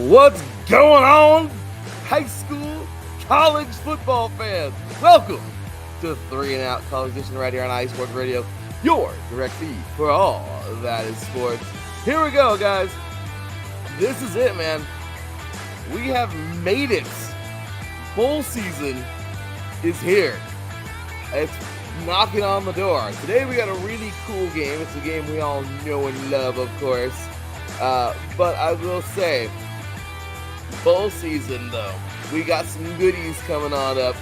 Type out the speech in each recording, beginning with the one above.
What's going on, high school, college football fans? Welcome to 3 and Out College Edition right here on iSports Radio, your direct feed for all that is sports. Here we go, guys. This is it, man. We have made it. Bowl season is here. It's knocking on the door. Today we got a really cool game. It's a game we all know and love, of course. But I will say, bowl season, though, we got some goodies coming on up,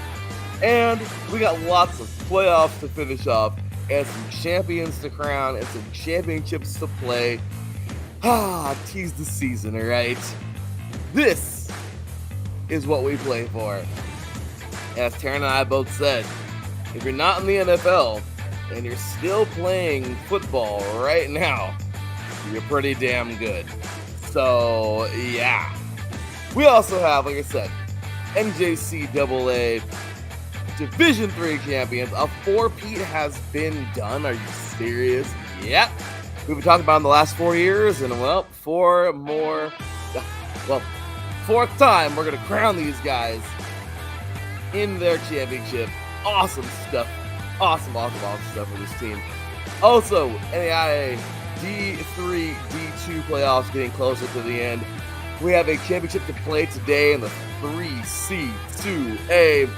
and we got lots of playoffs to finish off, and some champions to crown, and some championships to play. Tease the season, all right? This is what we play for. As Teran and I both said, if you're not in the NFL and you're still playing football right now, you're pretty damn good. So, yeah. We also have, like I said, NJCAA Division III champions. A four-peat has been done. Are you serious? Yep. We've been talking about in the last 4 years, and fourth time we're going to crown these guys in their championship. Awesome stuff. Awesome stuff for this team. Also, NAIA D3, D2 playoffs getting closer to the end. We have a championship to play today in the 3C2A.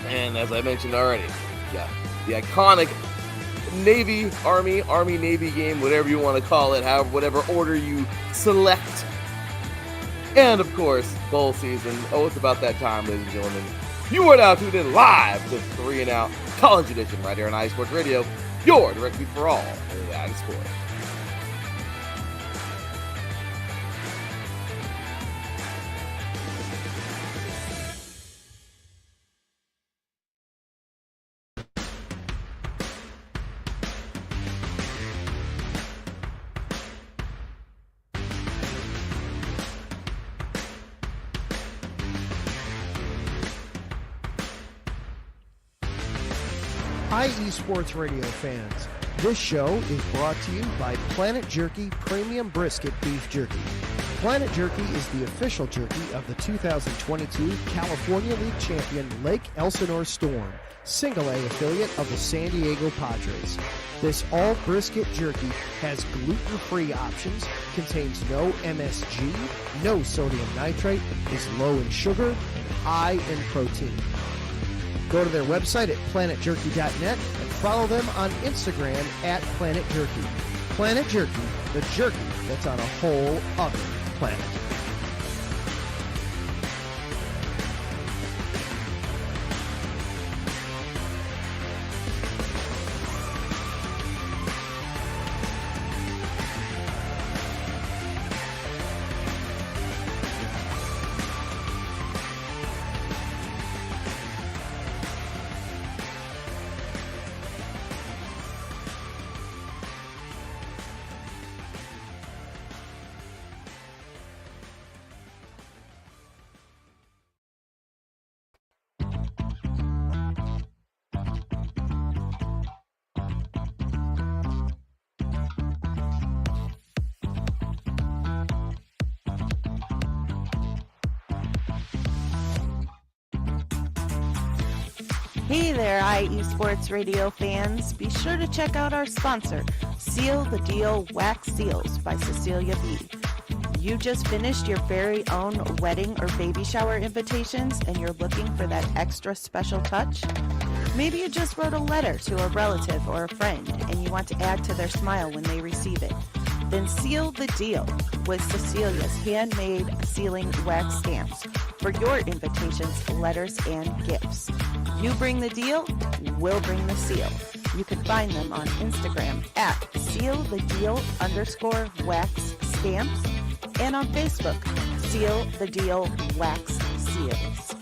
And as I mentioned already, yeah, the iconic Army-Navy game, whatever you want to call it, whatever order you select. And of course, bowl season. Oh, it's about that time, ladies and gentlemen. You are now tuned in live to 3 and Out College Edition right here on iSports Radio, your direct feed for all that is sports. Hi, eSports Radio fans. This show is brought to you by Planet Jerky Premium Brisket Beef Jerky. Planet Jerky is the official jerky of the 2022 California League champion Lake Elsinore Storm, Single A affiliate of the San Diego Padres. This all brisket jerky has gluten-free options, contains no MSG, no sodium nitrate, is low in sugar, and high in protein. Go to their website at planetjerky.net and follow them on Instagram at Planet Jerky. Planet Jerky, the jerky that's on a whole other planet. Hey there, eSports Radio fans. Be sure to check out our sponsor, Seal the Deal Wax Seals by Cecilia B. You just finished your very own wedding or baby shower invitations and you're looking for that extra special touch? Maybe you just wrote a letter to a relative or a friend and you want to add to their smile when they receive it. Then seal the deal with Cecilia's handmade sealing wax stamps for your invitations, letters, and gifts. You bring the deal, we'll bring the seal. You can find them on Instagram at sealthedeal_wax stamps and on Facebook, Seal the Deal Wax Seals.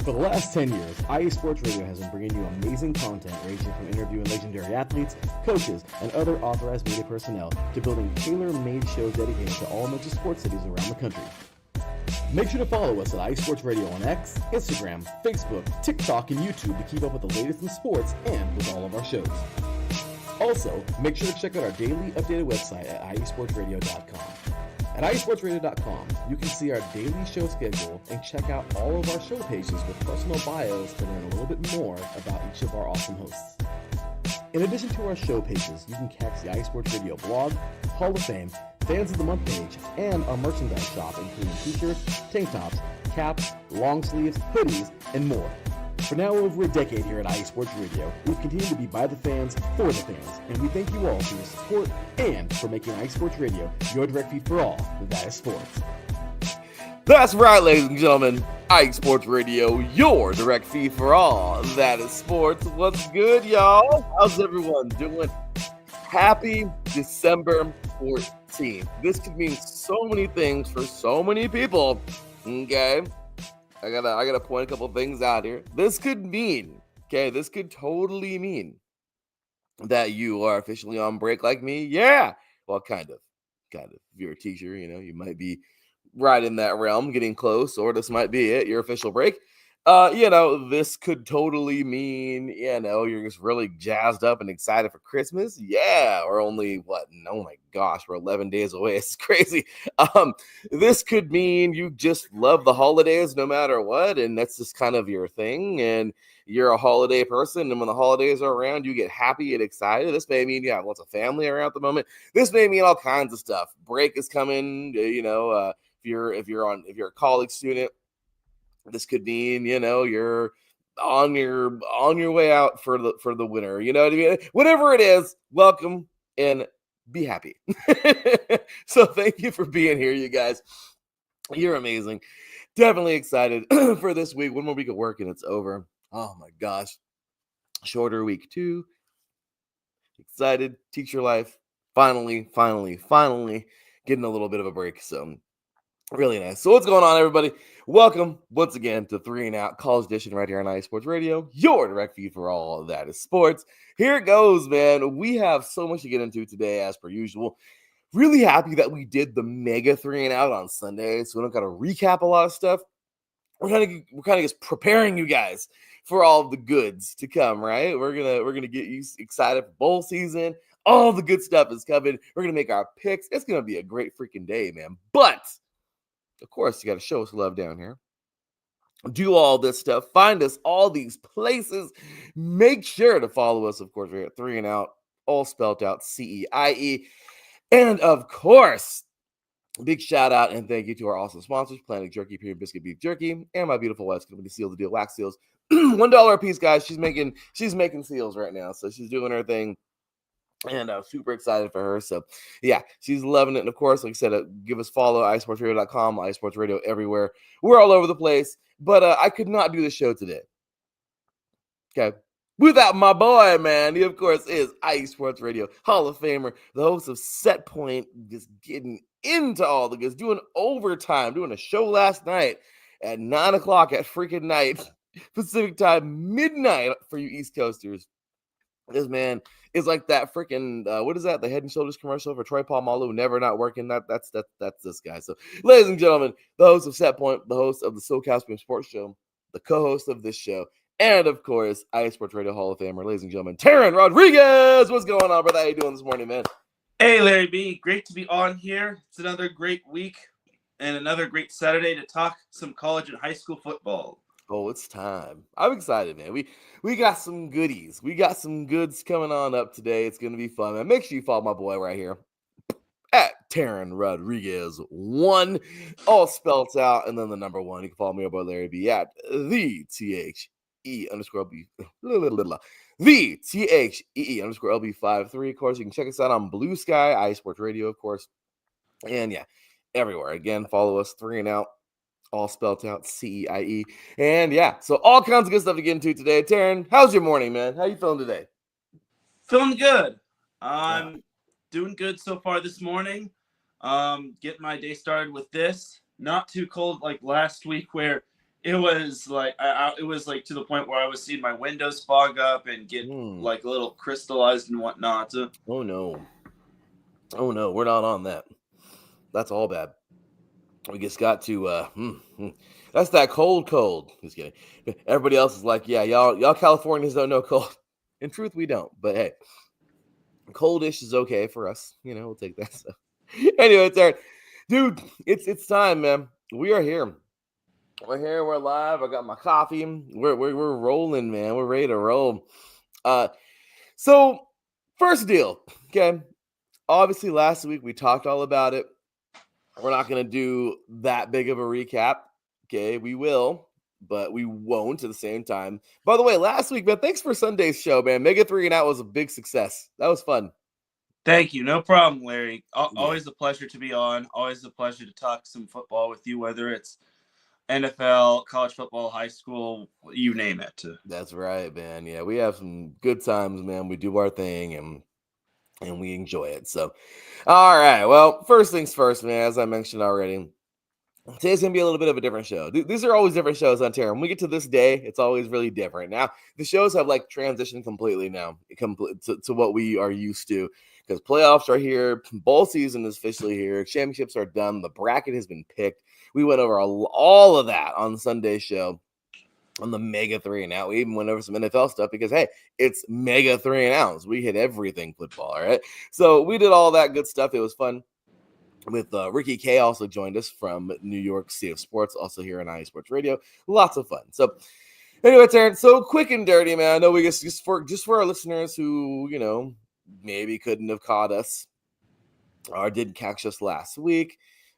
For the last 10 years, IE Sports Radio has been bringing you amazing content ranging from interviewing legendary athletes, coaches, and other authorized media personnel to building tailor-made shows dedicated to all major sports cities around the country. Make sure to follow us at IE Sports Radio on X, Instagram, Facebook, TikTok, and YouTube to keep up with the latest in sports and with all of our shows. Also, make sure to check out our daily updated website at iesportsradio.com. At iesportsradio.com, you can see our daily show schedule and check out all of our show pages with personal bios to learn a little bit more about each of our awesome hosts. In addition to our show pages, you can catch the iSports Radio blog, Hall of Fame, Fans of the Month page, and our merchandise shop, including t-shirts, tank tops, caps, long sleeves, hoodies, and more. For now over a decade here at IE Sports Radio, we've continued to be by the fans, for the fans, and we thank you all for your support and for making IE Sports Radio your direct feed for all that is sports. That's right, ladies and gentlemen. IE Sports Radio, your direct feed for all that is sports. What's good, y'all? How's everyone doing? Happy December 14th. This could mean so many things for so many people. Okay? I gotta point a couple things out here. This could totally mean that you are officially on break like me. Yeah. Well, kind of. If you're a teacher, you might be right in that realm, getting close, or this might be it, your official break. This could totally mean, you're just really jazzed up and excited for Christmas. Yeah, or only oh my gosh, we're 11 days away. It's crazy. This could mean you just love the holidays no matter what, and that's just kind of your thing, and you're a holiday person, and when the holidays are around, you get happy and excited. This may mean you have lots of family around at the moment. This may mean all kinds of stuff. Break is coming, if you're a college student. This could mean, you're on your way out for the winter. You know what I mean? Whatever it is, welcome and be happy. So thank you for being here, you guys. You're amazing. Definitely excited for this week. One more week of work and it's over. Oh my gosh. Shorter week too. Excited. Teacher life. Finally getting a little bit of a break. So really nice. So what's going on, everybody? Welcome once again to 3 and Out College Edition right here on IE Sports Radio, your direct feed for all that is sports. Here it goes, man. We have so much to get into today, as per usual. Really happy that we did the mega 3 and Out on Sunday, so we don't got to recap a lot of stuff. We're kind of just preparing you guys for all of the goods to come, right? We're gonna get you excited for bowl season. All the good stuff is coming. We're gonna make our picks. It's gonna be a great freaking day, man. But of course, you got to show us love down here. Do all this stuff. Find us all these places. Make sure to follow us. Of course, we're at 3 and Out, all spelled out CEIE. And of course, big shout out and thank you to our awesome sponsors, Planet Jerky, Premium Biscuit Beef Jerky, and my beautiful wife's company, Seal the Deal Wax Seals. $1 a piece, guys. She's making seals right now, so she's doing her thing. And I'm super excited for her. So, yeah, she's loving it. And, of course, like I said, give us follow, iSportsRadio.com, iSports Radio everywhere. We're all over the place. But I could not do the show today. Okay. Without my boy, man. He, of course, is IE Sports Radio Hall of Famer, the host of Set Point, just getting into all the goods, doing overtime, doing a show last night at 9 o'clock at freaking night, Pacific time, midnight for you East Coasters. This man is like that freaking what is that? The Head and Shoulders commercial for Troy Polamalu, never not working. That's this guy. So, ladies and gentlemen, the host of Set Point, the host of the SoCal Spring Sports Show, the co-host of this show, and of course, IE Sports Radio Hall of Famer, ladies and gentlemen, Teran Rodriguez. What's going on, brother? How you doing this morning, man? Hey, Larry B. Great to be on here. It's another great week and another great Saturday to talk some college and high school football. Oh, it's time. I'm excited, man. We got some goodies. We got some goods coming on up today. It's going to be fun, man. Make sure you follow my boy right here at Teran Rodriguez 1, all spelled out, and then the number 1. You can follow me, my boy Larry B, at the THE_LB, the THEE_LB53. Of course, you can check us out on Blue Sky, IE Sports Radio, of course, and yeah, everywhere. Again, follow us 3 and Out. All spelled out CEIE. And yeah, so all kinds of good stuff to get into today. Teran, how's your morning, man? How you feeling today? Feeling good. I'm doing good so far this morning. Getting my day started with this. Not too cold like last week where It was like it was like to the point where I was seeing my windows fog up and get like a little crystallized and whatnot. Oh no, we're not on that. That's all bad. We just got to that's that cold. Just kidding. Everybody else is like, yeah, y'all Californians don't know cold. In truth, we don't. But hey, coldish is okay for us. We'll take that. So anyway, it's Aaron. Dude, it's time, man. We are here. We're here. We're live. I got my coffee. We're rolling, man. We're ready to roll. So first deal, okay. Obviously, last week we talked all about it. We're not going to do that big of a recap. Okay, we will, but we won't at the same time. By the way, last week, man, thanks for Sunday's show, man. Mega 3 and Out was a big success. That was fun. Thank you. No problem, Larry. Always a pleasure to be on. Always a pleasure to talk some football with you, whether it's NFL, college football, high school, you name it. That's right, man. Yeah, we have some good times, man. We do our thing, and we enjoy it. So, all right. Well, first things first, man, as I mentioned already, today's going to be a little bit of a different show. These are always different shows on Teran. When we get to this day, it's always really different. Now, the shows have like transitioned completely now to what we are used to, because playoffs are here. Bowl season is officially here. Championships are done. The bracket has been picked. We went over all of that on Sunday's show on the Mega 3 and Out. We even went over some NFL stuff because, hey, it's Mega 3 and Outs. We hit everything football, all right? So we did all that good stuff. It was fun. With Ricky K also joined us from New York State of Sports, also here on IE Sports Radio. Lots of fun. So anyway, Terrence, so quick and dirty, man. I know we just for our listeners who, maybe couldn't have caught us or didn't catch us last week.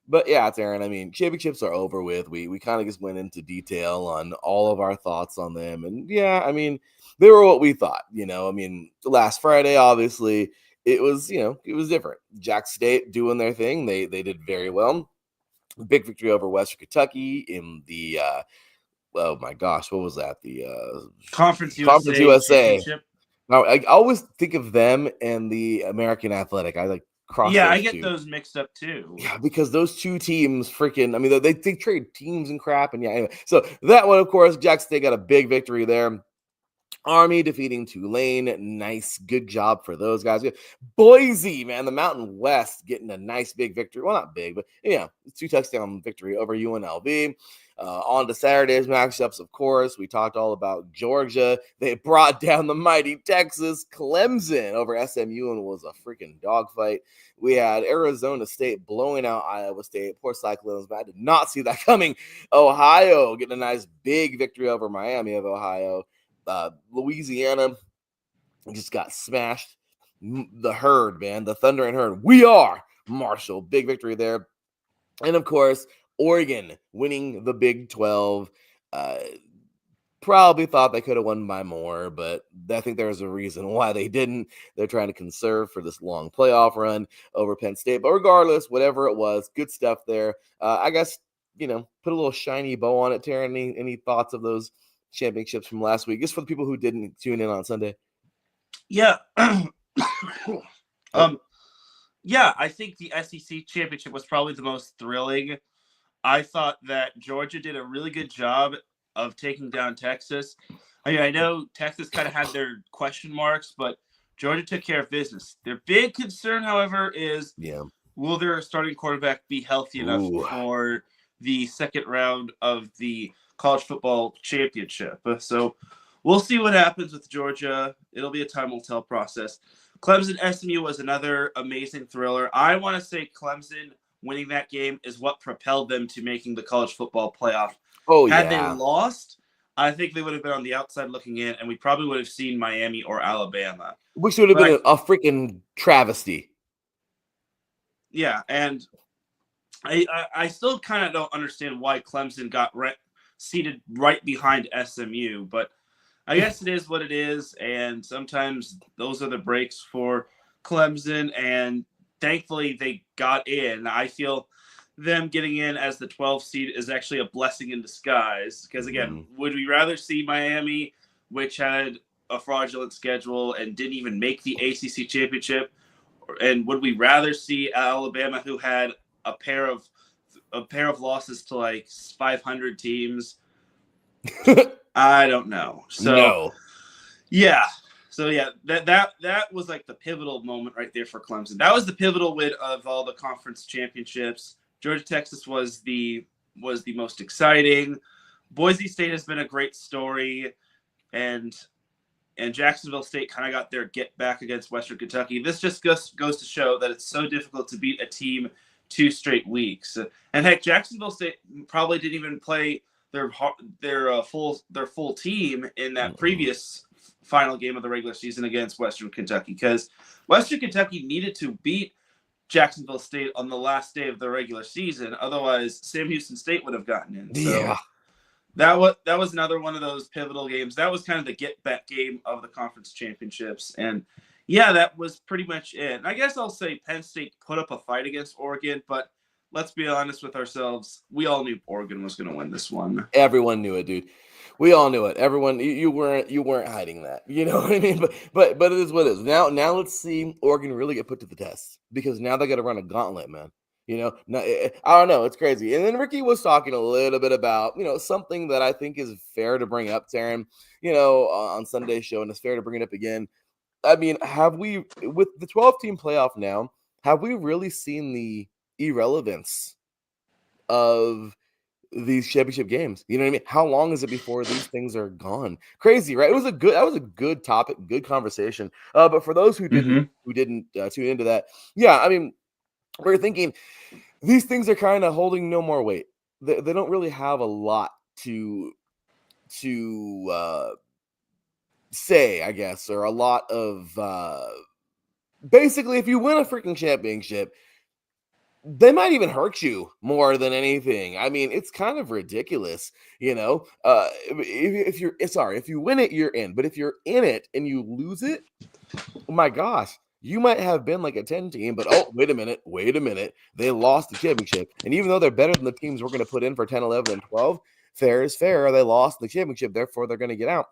But yeah, Teran, I mean, championships are over with. We kind of just went into detail on all of our thoughts on them. And yeah, I mean, they were what we thought, I mean, last Friday, obviously, it was, it was different. Jack State doing their thing. They did very well. Big victory over Western Kentucky in the, oh my gosh, what was that? The Conference USA. Now, I always think of them and the American Athletic. I like cross. Yeah, I get those mixed up too. Yeah, because those two teams freaking, I mean, they trade teams and crap. And yeah, anyway. So that one, of course, Jack State got a big victory there. Army defeating Tulane. Nice. Good job for those guys. Boise, man, the Mountain West getting a nice big victory. Well, not big, but 2 touchdown victory over UNLV. On to Saturday's matchups, of course. We talked all about Georgia. They brought down the mighty Texas. Clemson over SMU and was a freaking dogfight. We had Arizona State blowing out Iowa State. Poor Cyclones, but I did not see that coming. Ohio getting a nice big victory over Miami of Ohio. Louisiana just got smashed. The Herd, man, the Thunder and Herd. We are Marshall. Big victory there. And of course, Oregon winning the Big 12. Probably thought they could have won by more, but I think there's a reason why they didn't. They're trying to conserve for this long playoff run over Penn State. But regardless, whatever it was, good stuff there. I guess, put a little shiny bow on it, Teran. Any thoughts of those championships from last week, just for the people who didn't tune in on Sunday? Yeah. Yeah, I think the SEC championship was probably the most thrilling. I thought that Georgia did a really good job of taking down Texas. I mean, I know Texas kind of had their question marks, but Georgia took care of business. Their big concern, however, is will their starting quarterback be healthy enough for the second round of the college football championship? So we'll see what happens with Georgia. It'll be a time will tell process. Clemson SMU was another amazing thriller. I want to say Clemson winning that game is what propelled them to making the college football playoff. Had they lost, I think they would have been on the outside looking in, and we probably would have seen Miami or Alabama. Which would have been a freaking travesty. Yeah, and I still kind of don't understand why Clemson got seated right behind SMU, but I guess it is what it is, and sometimes those are the breaks for Clemson, and thankfully they got in. I feel them getting in as the 12th seed is actually a blessing in disguise, because, again, would we rather see Miami, which had a fraudulent schedule and didn't even make the ACC championship, and would we rather see Alabama, who had a pair of losses to like 500 teams, I don't know. So No. yeah. So yeah, that was like the pivotal moment right there for Clemson. That was the pivotal win of all the conference championships. Georgia Texas was the most exciting. Boise State has been a great story, and Jacksonville State kind of got their get back against Western Kentucky. This just goes to show that it's so difficult to beat a team 2 straight weeks. And heck, Jacksonville State probably didn't even play their full team in that previous final game of the regular season against Western Kentucky, because Western Kentucky needed to beat Jacksonville State on the last day of the regular season. Otherwise, Sam Houston State would have gotten in. So Yeah. that was another one of those pivotal games. That was kind of the get back game of the conference championships. And yeah, that was pretty much it. And I guess I'll say Penn State put up a fight against Oregon, but let's be honest with ourselves. We all knew Oregon was going to win this one. Everyone knew it, dude. We all knew it. Everyone, you weren't hiding that. You know what I mean? But it is what it is. Now let's see Oregon really get put to the test, because now they got to run a gauntlet, man. You know, I don't know. It's crazy. And then Ricky was talking a little bit about, something that I think is fair to bring up, Teran, on Sunday's show, and it's fair to bring it up again. I mean, have we, with the 12-team playoff now, have we really seen the irrelevance of these championship games? You know what I mean? How long is it before these things are gone? Crazy, right? That was a good topic, good conversation. But for those who didn't tune into that, yeah, I mean, we're thinking these things are kind of holding no more weight. They don't really have a lot to say, I guess, or a lot of basically, if you win a freaking championship, they might even hurt you more than anything. I mean, it's kind of ridiculous, if you win it, you're in. But if you're in it and you lose it, oh my gosh, you might have been like a 10 team, but wait a minute. They lost the championship. And even though they're better than the teams we're going to put in for 10, 11, and 12, fair is fair. They lost the championship, therefore they're going to get out.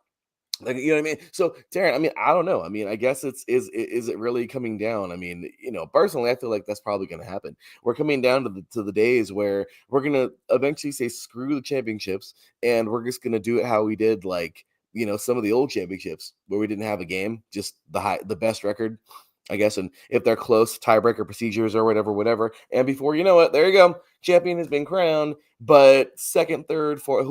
Like, you know what I mean? So, Teran, I mean, I don't know. I mean, I guess is it really coming down? I mean, personally, I feel like that's probably going to happen. We're coming down to the days where we're going to eventually say screw the championships, and we're just going to do it how we did, like, some of the old championships where we didn't have a game, just the best record, I guess. And if they're close, tiebreaker procedures or whatever. And before you know it, there you go, champion has been crowned. But second, third, fourth,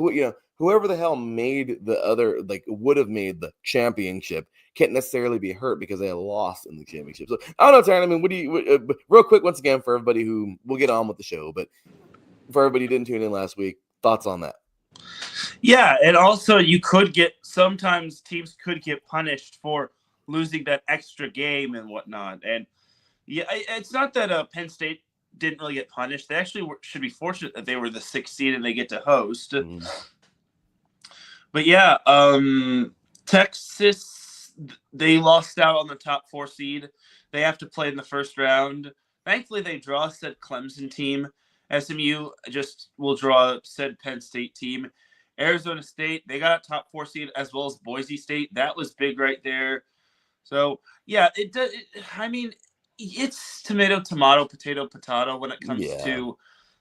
whoever the hell made the other, like, would have made the championship, can't necessarily be hurt because they lost in the championship. So I don't know, Teran. I mean, real quick, once again, for everybody who will get on with the show, but for everybody who didn't tune in last week, thoughts on that? Yeah, and also sometimes teams could get punished for losing that extra game and whatnot. And yeah, it's not that Penn State didn't really get punished. They actually should be fortunate that they were the 6th seed and they get to host. Mm-hmm. But yeah, Texas, they lost out on the top 4 seed. They have to play in the first round. Thankfully, they draw said Clemson team. SMU just will draw said Penn State team. Arizona State, they got a top 4 seed, as well as Boise State. That was big right there. So, yeah, I mean, it's tomato, potato when it comes to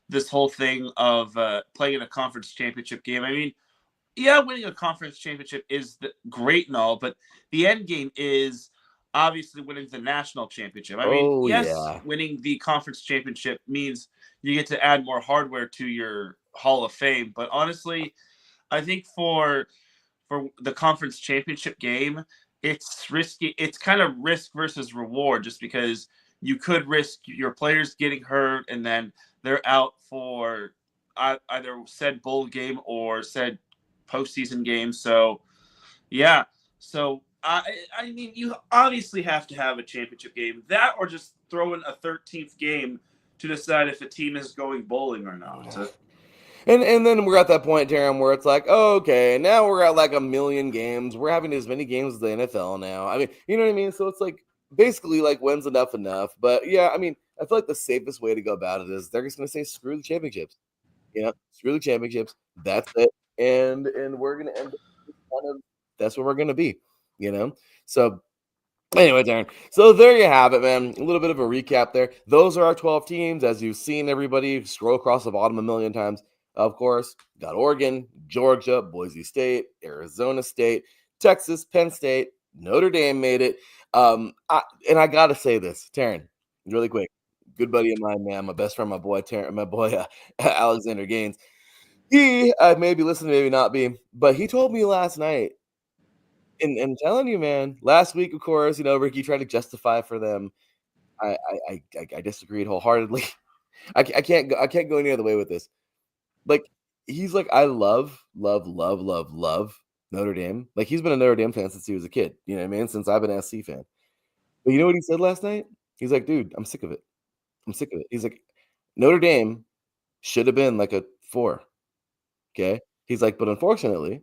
this whole thing of playing in a conference championship game. I mean, yeah, winning a conference championship is great and all, but the end game is obviously winning the national championship. I mean, winning the conference championship means you get to add more hardware to your Hall of Fame. But honestly, I think for the conference championship game, it's risky. It's kind of risk versus reward, just because you could risk your players getting hurt and then they're out for either said bowl game or said postseason game. So, yeah. So, I mean, you obviously have to have a championship game. That, or just throw in a 13th game to decide if a team is going bowling or not. And then we're at that point, Teran, where it's like, oh, okay, now we're at like a million games. We're having as many games as the NFL now. I mean, you know what I mean? So it's like basically like, when's enough? But yeah, I mean, I feel like the safest way to go about it is they're just going to say, screw the championships. Screw the championships. That's it. And we're going to end up that's what we're going to be, So anyway, Teran, so there you have it, man. A little bit of a recap there. Those are our 12 teams. As you've seen, everybody scroll across the bottom a million times. Of course, got Oregon, Georgia, Boise State, Arizona State, Texas, Penn State, Notre Dame made it. I got to say this, Teran, really quick. Good buddy of mine, man, my best friend, my boy Alexander Gaines. He may be listening, maybe not be, but he told me last night, and telling you, man, last week, of course, Ricky tried to justify for them. I disagreed wholeheartedly. I can't go any other way with this. Like, he's like, I love Notre Dame. Like, he's been a Notre Dame fan since he was a kid. You know what I mean? Since I've been an SC fan. But you know what he said last night? He's like, dude, I'm sick of it. I'm sick of it. He's like, Notre Dame should have been like a 4. Okay. He's like, but unfortunately,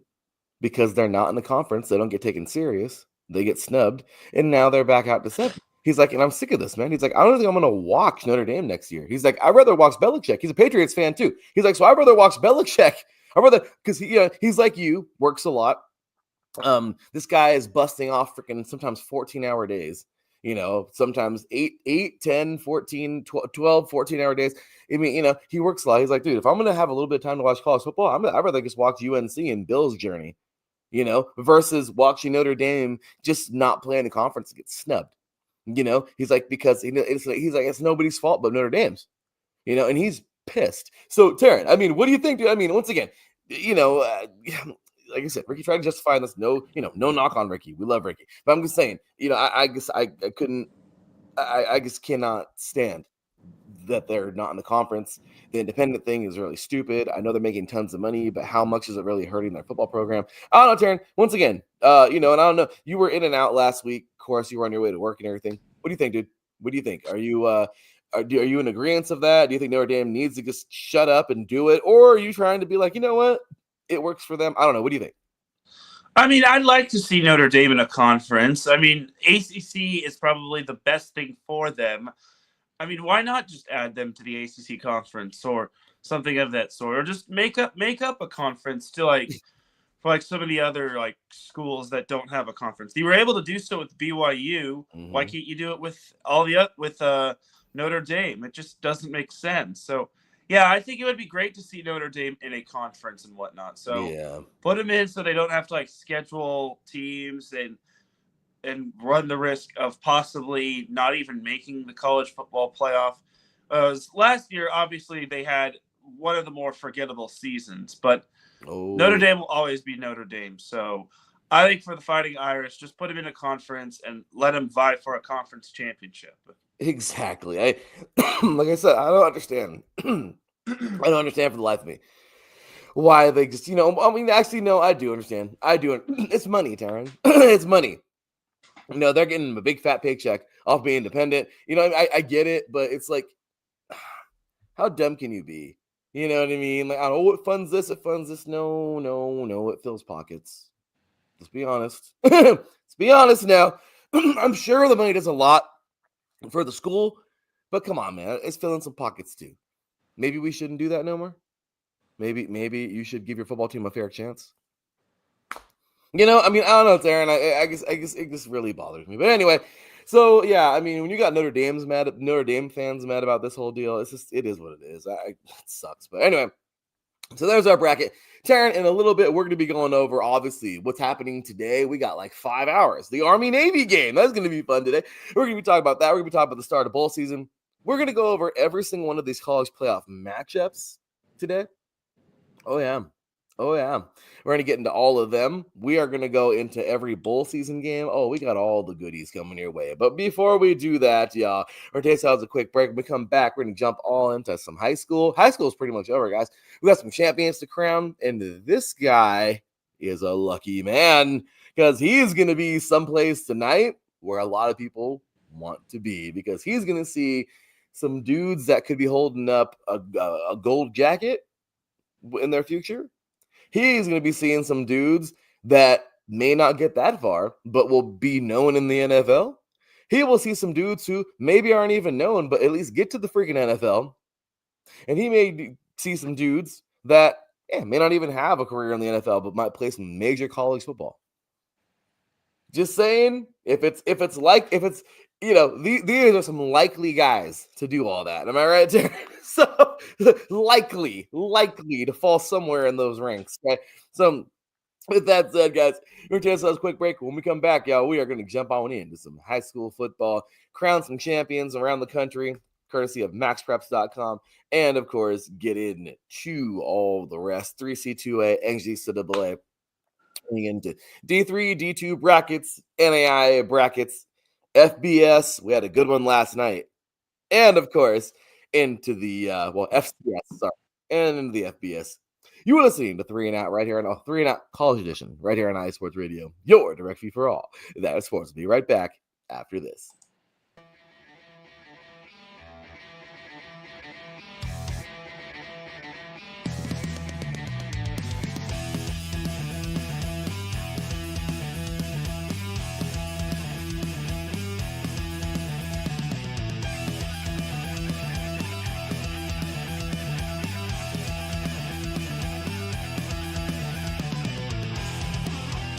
because they're not in the conference, they don't get taken serious. They get snubbed, and now they're back out to 7. He's like, and I'm sick of this, man. He's like, I don't think I'm going to watch Notre Dame next year. He's like, I'd rather watch Belichick. He's a Patriots fan too. He's like, so I'd rather watch Belichick. Because he's like you, works a lot. This guy is busting off freaking sometimes 14-hour days. Sometimes 8, 10, 14, 12, 14-hour days. I mean, he works a lot. He's like, dude, if I'm going to have a little bit of time to watch college football, I'd rather just watch UNC and Bill's journey, versus watching Notre Dame just not play in the conference and get snubbed. He's like, because he's like, it's nobody's fault but Notre Dame's, and he's pissed. So, Teran, I mean, what do you think, dude? I mean, once again, like I said, Ricky tried to justify this. No knock on Ricky. We love Ricky. But I'm just saying, I just cannot stand that they're not in the conference. The independent thing is really stupid. I know they're making tons of money, but how much is it really hurting their football program? I don't know, Teran. Once again, and I don't know. You were in and out last week. Of course, you were on your way to work and everything. What do you think, dude? What do you think? Are you in agreement of that? Do you think Notre Dame needs to just shut up and do it? Or are you trying to be like, you know what? It works for them. I don't know. What do you think? I mean, I'd like to see Notre Dame in a conference. I mean, ACC is probably the best thing for them. I mean, why not just add them to the ACC conference or something of that sort, or just make up a conference to for some of the other schools that don't have a conference. You were able to do so with BYU. Mm-hmm. Why can't you do it with Notre Dame? It just doesn't make sense. So yeah, I think it would be great to see Notre Dame in a conference and whatnot. So put them in so they don't have to schedule teams and run the risk of possibly not even making the college football playoff. Last year, obviously, they had one of the more forgettable seasons, but Notre Dame will always be Notre Dame. So I think for the Fighting Irish, just put them in a conference and let them vie for a conference championship. Exactly. Like I said, I don't understand. I don't understand for the life of me why they just, actually, no, I do understand. I do. It's money, Teran. It's money. They're getting a big fat paycheck off being independent. I get it, but it's like, how dumb can you be? You know what I mean? Like, it funds this, it funds this. No, it fills pockets. Let's be honest. Let's be honest now. I'm sure the money does a lot for the school, but come on, man. It's filling some pockets too. Maybe we shouldn't do that no more. Maybe you should give your football team a fair chance. I mean, I don't know, Teran. I guess it just really bothers me. But anyway, so yeah, I mean, when you got Notre Dame fans mad about this whole deal, it is what it is. It sucks. But anyway, so there's our bracket. Teran, in a little bit, we're going to be going over, obviously, what's happening today. We got 5 hours. The Army-Navy game. That's going to be fun today. We're going to be talking about that. We're going to be talking about the start of bowl season. We're going to go over every single one of these college playoff matchups today. Oh, yeah. We're going to get into all of them. We are going to go into every bowl season game. Oh, we got all the goodies coming your way. But before we do that, y'all, we're going to take ourselves a quick break. When we come back, we're going to jump all into some high school. High school is pretty much over, guys. We got some champions to crown, and this guy is a lucky man because he's going to be someplace tonight where a lot of people want to be because he's going to see some dudes that could be holding up a gold jacket in their future. He's going to be seeing some dudes that may not get that far, but will be known in the NFL. He will see some dudes who maybe aren't even known, but at least get to the freaking NFL. And he may see some dudes that may not even have a career in the NFL, but might play some major college football. Just saying, if it's these are some likely guys to do all that. Am I right, Terry? So likely to fall somewhere in those ranks. Okay. So with that said, guys, we're going to take a quick break. When we come back, y'all, we are going to jump on into some high school football, crown some champions around the country, courtesy of maxpreps.com, and of course, get into all the rest. 3C2A, NGCAA, into D3, D2 brackets, NAIA brackets, FBS. We had a good one last night. And of course, into the FCS, sorry, and into the FBS. You are listening to 3 and Out right here on 3 and Out College Edition, right here on iSports Radio, your direct feed for all. That is sports. We'll be right back after this.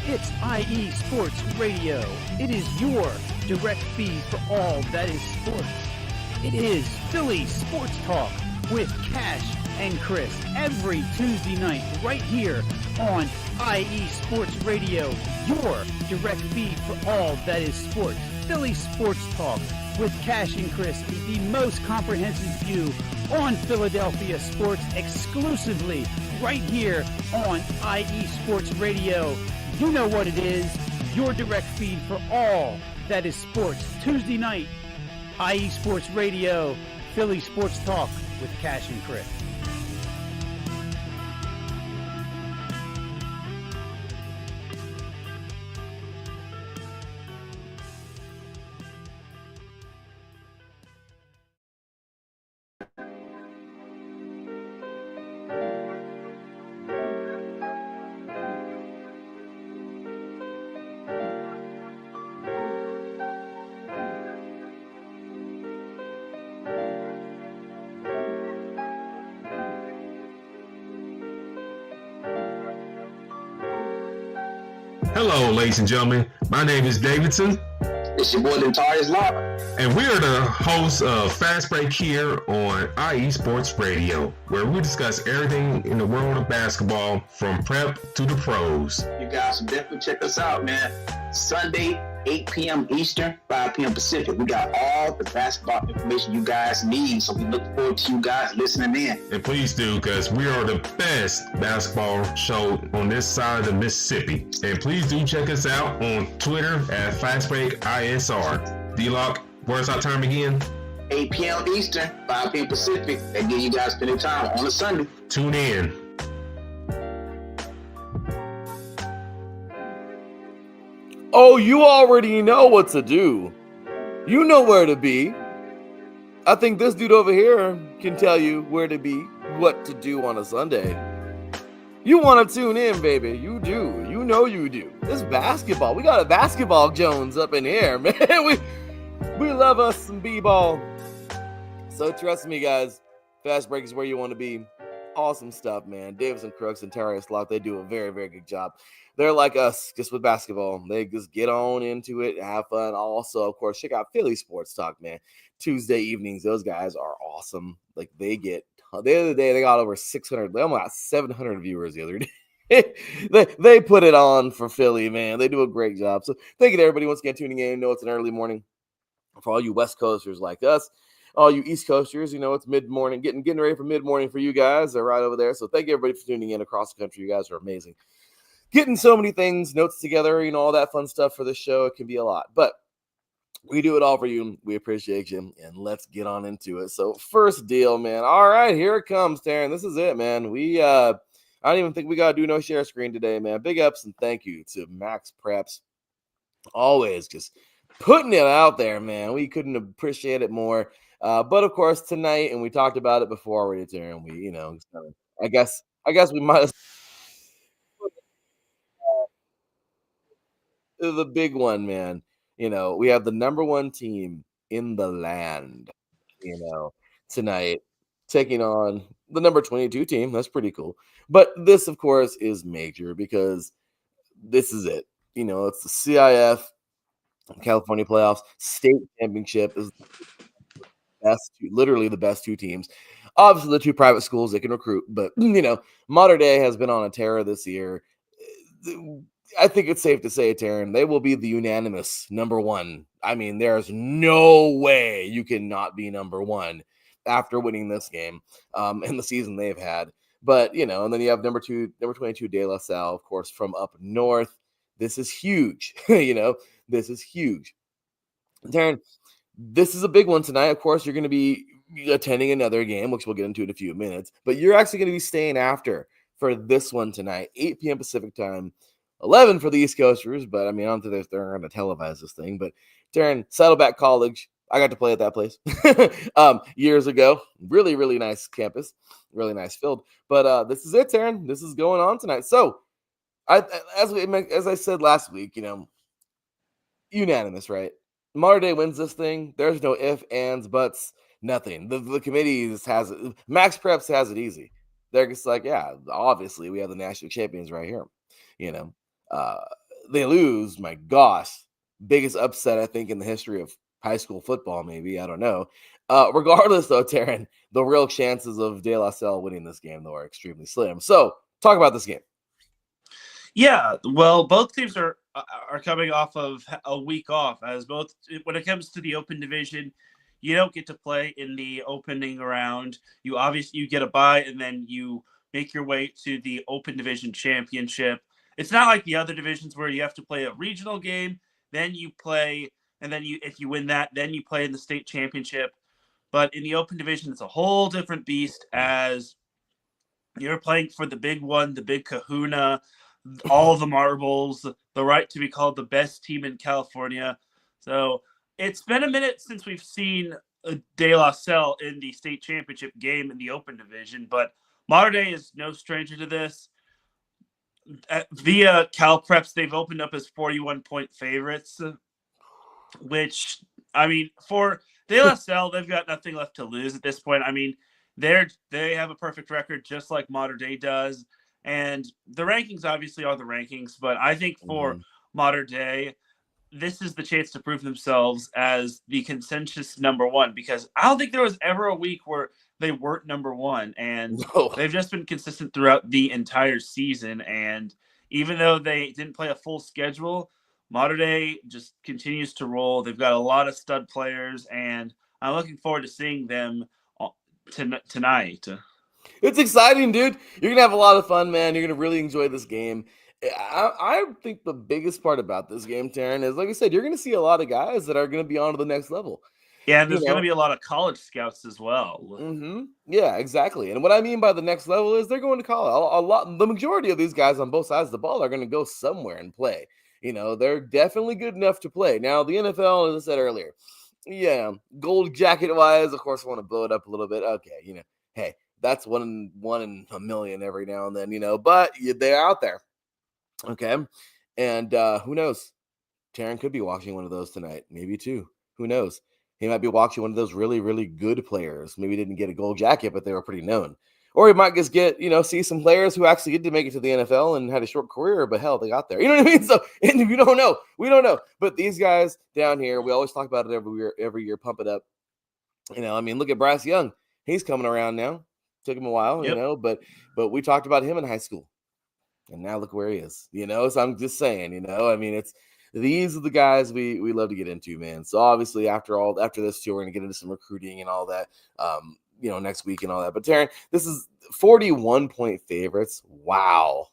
It's IE Sports Radio. It is your direct feed for all that is sports. It is Philly Sports Talk with Cash and Chris every Tuesday night right here on IE Sports Radio, your direct feed for all that is sports. Philly Sports Talk with Cash and Chris is the most comprehensive view on Philadelphia sports exclusively right here on IE Sports Radio. You know what it is, your direct feed for all that is sports. Tuesday night, IE Sports Radio, Philly Sports Talk with Cash and Chris. Hello, ladies and gentlemen. My name is Davidson. It's your boy, Notorious Law. And we are the hosts of Fast Break here on IE Sports Radio, where we discuss everything in the world of basketball from prep to the pros. You guys should definitely check us out, man. Sunday, 8 p.m. Eastern, 5 p.m. Pacific. We got all the basketball information you guys need, so we look forward to you guys listening in. And please do, because we are the best basketball show on this side of the Mississippi. And please do check us out on Twitter at FastBreakISR. D-Lock, where's our time again? 8 p.m. Eastern, 5 p.m. Pacific. That gives you guys plenty of time on a Sunday. Tune in. Oh, you already know what to do. You know where to be. I think this dude over here can tell you where to be, what to do on a Sunday. You want to tune in, baby. You do. You know you do. This basketball. We got a basketball Jones up in here, man. We love us some b-ball. So trust me, guys. Fast Break is where you want to be. Awesome stuff, man. Davis and Crooks and Terry Slot, they do a very, very good job. They're like us, just with basketball. They just get on into it, have fun. Also, of course, check out Philly Sports Talk, man. Tuesday evenings, those guys are awesome. Like, the other day, they got over 600, they almost got 700 viewers the other day. they put it on for Philly, man. They do a great job. So thank you to everybody once again tuning in. I know it's an early morning for all you West Coasters like us. All you East Coasters, it's mid-morning, getting ready for mid-morning for you guys. They're right over there. So thank you, everybody, for tuning in across the country. You guys are amazing. Getting so many things, notes together, all that fun stuff for the show. It can be a lot. But we do it all for you. We appreciate you. And let's get on into it. So first deal, man. All right, here it comes, Teran. This is it, man. I don't even think we got to do no share screen today, man. Big ups and thank you to Max Preps. Always just putting it out there, man. We couldn't appreciate it more. But of course tonight, and we talked about it before already, Teran. We, I guess we might as the big one, man. We have the number one team in the land, tonight taking on the number 22 team. That's pretty cool. But this, of course, is major because this is it. it's the CIF California playoffs. State championship is literally the best two teams. Obviously, the two private schools they can recruit, but Mater Dei has been on a tear this year. I think it's safe to say, Teran, they will be the unanimous number one. I mean, there's no way you cannot be number one after winning this game in the season they've had. But, and then you have number 22, De La Salle, of course, from up north. This is huge. This is huge. Teran, this is a big one tonight. Of course, you're going to be attending another game, which we'll get into in a few minutes, but you're actually going to be staying after for this one tonight, 8 p.m. Pacific time, 11 for the East Coasters. But I mean, I don't think they're going to televise this thing. But Teran, Saddleback College, I got to play at that place years ago. Really, really nice campus, really nice field. But this is it, Teran. This is going on tonight. So, as I said last week, unanimous, right? Mater Dei wins this thing. There's no ifs, ands, buts, nothing. The committee has it. Max Preps has it easy. They're just like, yeah, obviously we have the national champions right here. They lose. My gosh, biggest upset I think in the history of high school football. Maybe, I don't know. Regardless, though, Teran, the real chances of De La Salle winning this game though are extremely slim. So talk about this game. Yeah, well, both teams are coming off of a week off, as both when it comes to the open division, you don't get to play in the opening round. You get a bye, and then you make your way to the open division championship. It's not like the other divisions where you have to play a regional game, then you play, and then if you win that, then you play in the state championship. But in the open division, it's a whole different beast, as you're playing for the big one, the big kahuna, all the marbles, the right to be called the best team in California. So it's been a minute since we've seen De La Salle in the state championship game in the open division, but Mater Dei is no stranger to this. Via Cal Preps, they've opened up as 41-point favorites, which, I mean, for De La Salle, they've got nothing left to lose at this point. I mean, they have a perfect record just like Mater Dei does. And the rankings obviously are the rankings, but I think for Mater Dei, this is the chance to prove themselves as the consensus number one, because I don't think there was ever a week where they weren't number one, and they've just been consistent throughout the entire season. And even though they didn't play a full schedule, Mater Dei just continues to roll. They've got a lot of stud players, and I'm looking forward to seeing them tonight. It's exciting, dude. You're going to have a lot of fun, man. You're going to really enjoy this game. I think the biggest part about this game, Teran, is, like I said, you're going to see a lot of guys that are going to be on to the next level. Yeah, and there's going to be a lot of college scouts as well. Yeah, exactly. And what I mean by the next level is they're going to college. The majority of these guys on both sides of the ball are going to go somewhere and play. They're definitely good enough to play. Now, the NFL, as I said earlier, yeah, gold jacket-wise, of course, I want to blow it up a little bit. Okay, hey, that's one in a million every now and then, but they're out there. Okay. And who knows? Teran could be watching one of those tonight. Maybe two. Who knows? He might be watching one of those really, really good players. Maybe didn't get a gold jacket, but they were pretty known. Or he might just get, see some players who actually get to make it to the NFL and had a short career, but hell, they got there. You know what I mean? So, and we don't know. We don't know. But these guys down here, we always talk about it every year, pump it up. Look at Bryce Young. He's coming around now. Took him a while, but we talked about him in high school, and now look where he is, So I'm just saying, these are the guys we love to get into, man. So obviously after this too, we're gonna get into some recruiting and all that, next week and all that. But Teran, this is 41-point favorites. Wow,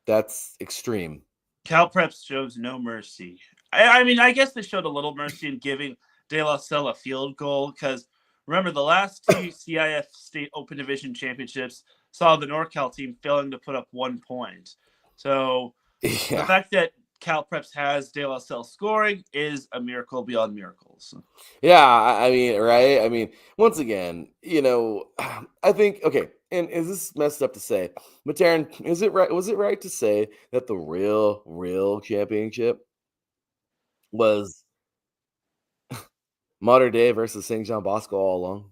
that's extreme. Cal Preps shows no mercy. I guess they showed a little mercy in giving De La Salle a field goal, because remember, the last two CIF State Open Division Championships saw the NorCal team failing to put up 1 point. So the fact that Cal Preps has De La Salle scoring is a miracle beyond miracles. Yeah, right? Once again, I think, okay, and is this messed up to say? But Teran, was it right to say that the real championship was Mater Dei versus St. John Bosco all along?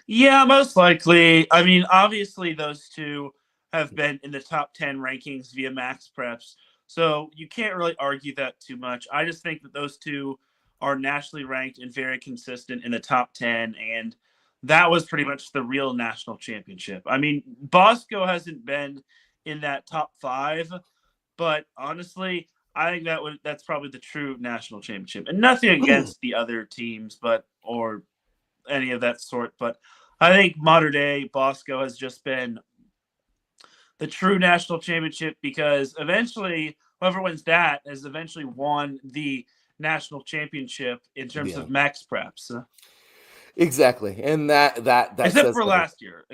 Yeah, most likely. Obviously those two have been in the top 10 rankings via Max Preps. So you can't really argue that too much. I just think that those two are nationally ranked and very consistent in the top 10. And that was pretty much the real national championship. I mean, Bosco hasn't been in that top 5, but honestly, I think that's probably the true national championship. And nothing against the other teams, or any of that sort. But I think modern day Bosco has just been the true national championship, because eventually whoever wins that has eventually won the national championship in terms of max preps. Exactly. And that except for last year.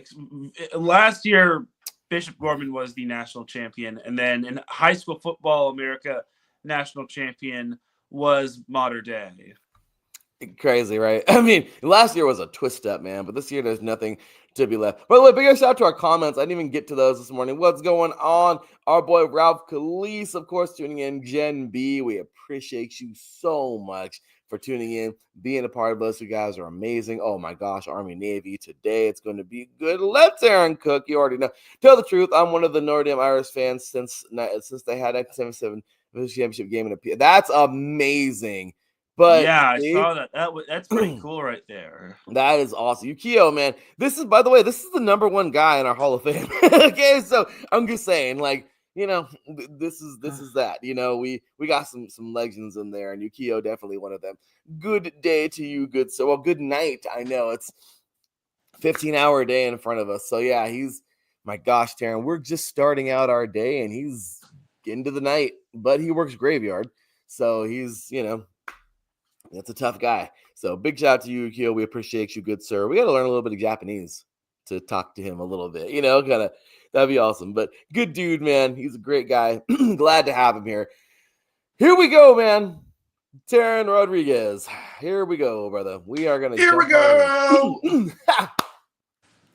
Last year, Bishop Gorman was the national champion, and then in high school football America, national champion was Mater Dei. Crazy, right? I mean, last year was a twist up, man, but this year there's nothing to be left. By the way, big shout out to our comments. I didn't even get to those this morning. What's going on? Our boy Ralph Calise, of course, tuning in. Gen B, we appreciate you so much for tuning in, being a part of us. You guys are amazing. Oh my gosh, Army Navy today. It's going to be good. Let's Aaron Cook. You already know. Tell the truth. I'm one of the Notre Dame Irish fans since they had 1977 championship game in a. That's amazing. But yeah, I saw that. That's pretty cool right there. That is awesome. Yukio, man. This is, by the way, this is the number one guy in our Hall of Fame. Okay, so I'm just saying, like, you know, this is that. You know, we got some legends in there, and Yukio definitely one of them. Good day to you, good so. Well, good night. I know it's 15-hour day in front of us. So yeah, my gosh, Teran, we're just starting out our day, and he's into the night, but he works graveyard, so he's, you know. That's a tough guy. So big shout out to you, Yukio. We appreciate you, good sir. We got to learn a little bit of Japanese to talk to him a little bit, you know, that'd be awesome. But good dude, man. He's a great guy. Glad to have him here. Here we go, man. Teran Rodriguez. Here we go, brother. We are going to. Here we go.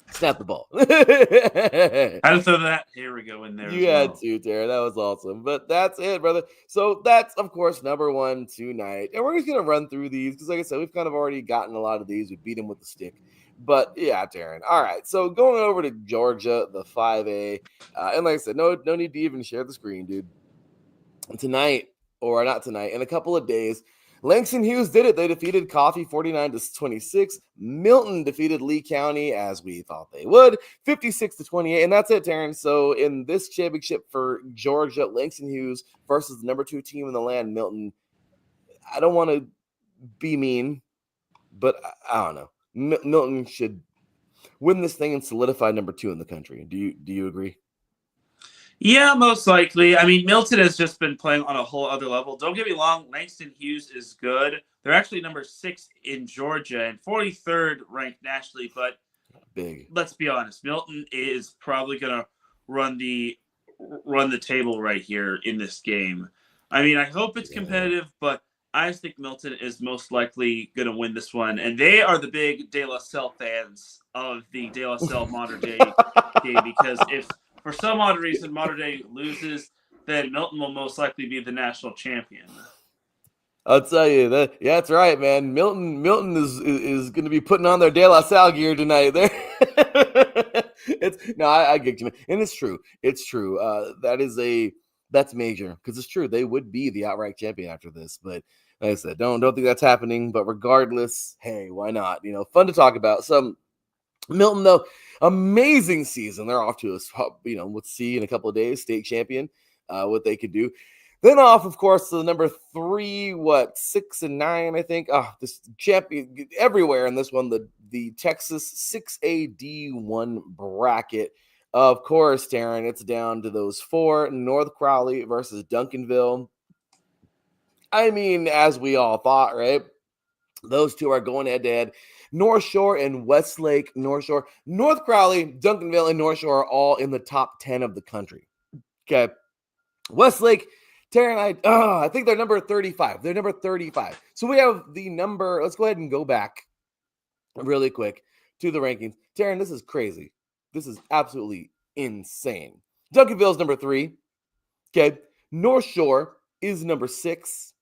Snap the ball. I had to throw that "here we go" in there. You had to, Teran. That was awesome. But that's it, brother. So that's, of course, number one tonight. And we're just going to run through these because, like I said, we've kind of already gotten a lot of these. We beat him with the stick. But, yeah, Teran. All right. So going over to Georgia, the 5A. And like I said, no need to even share the screen, dude. Tonight, or not tonight, in a couple of days, Langston Hughes did it. They defeated Coffee 49-26. Milton defeated Lee County, as we thought they would, 56-28. And that's it, Teran. So in this championship for Georgia, Langston Hughes versus the number 2 team in the land, Milton. I don't want to be mean, but I don't know. Milton should win this thing and solidify number 2 in the country. Do you agree? Yeah, most likely. I mean, Milton has just been playing on a whole other level. Don't get me wrong, Langston Hughes is good. They're actually number 6 in Georgia and 43rd ranked nationally, but big. Let's be honest, Milton is probably going to run the table right here in this game. I mean, I hope it's competitive, but I just think Milton is most likely going to win this one. And they are the big De La Salle fans of the De La Salle Mater Dei game, because if for some odd reason Mater Dei loses, then Milton will most likely be the national champion. I'll tell you that. Yeah, that's right, man. Milton is going to be putting on their De La Salle gear tonight. There, I get you, man. And it's true. It's true. That's major, because it's true. They would be the outright champion after this. But like I said, don't think that's happening. But regardless, hey, why not? You know, fun to talk about. So Milton, though, amazing season. They're off to us. You know, let's see in a couple of days, state champion, what they could do. Then off, of course, to the number 3, 6 and 9, I think. This champion everywhere in this one, the Texas 6A D1 bracket. Of course, Teran, it's down to those 4, North Crowley versus Duncanville. I mean, as we all thought, right? Those two are going head-to-head. North Shore and Westlake. North Shore, North Crowley, Duncanville, and North Shore are all in the top 10 of the country. Okay. Westlake, Teran, I think they're number 35. They're number 35. So we have the number. Let's go ahead and go back really quick to the rankings. Teran, this is crazy. This is absolutely insane. Duncanville is number 3. Okay. North Shore is number 6.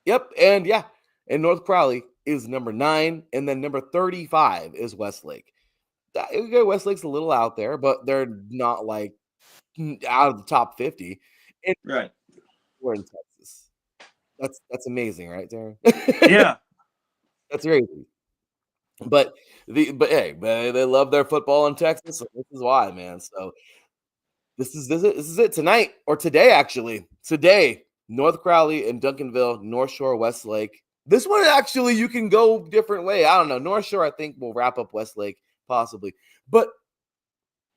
Yep. And yeah. And North Crowley is number 9. And then number 35 is Westlake. Okay, Westlake's a little out there, but they're not like out of the top 50. And Right. we're in Texas. That's amazing, right, Darren? Yeah. That's crazy. But hey, they love their football in Texas. So this is why, man. So this is it tonight or today, actually. Today, North Crowley and Duncanville, North Shore, Westlake. This one actually you can go different way. I don't know. North Shore, I think, will wrap up Westlake possibly. But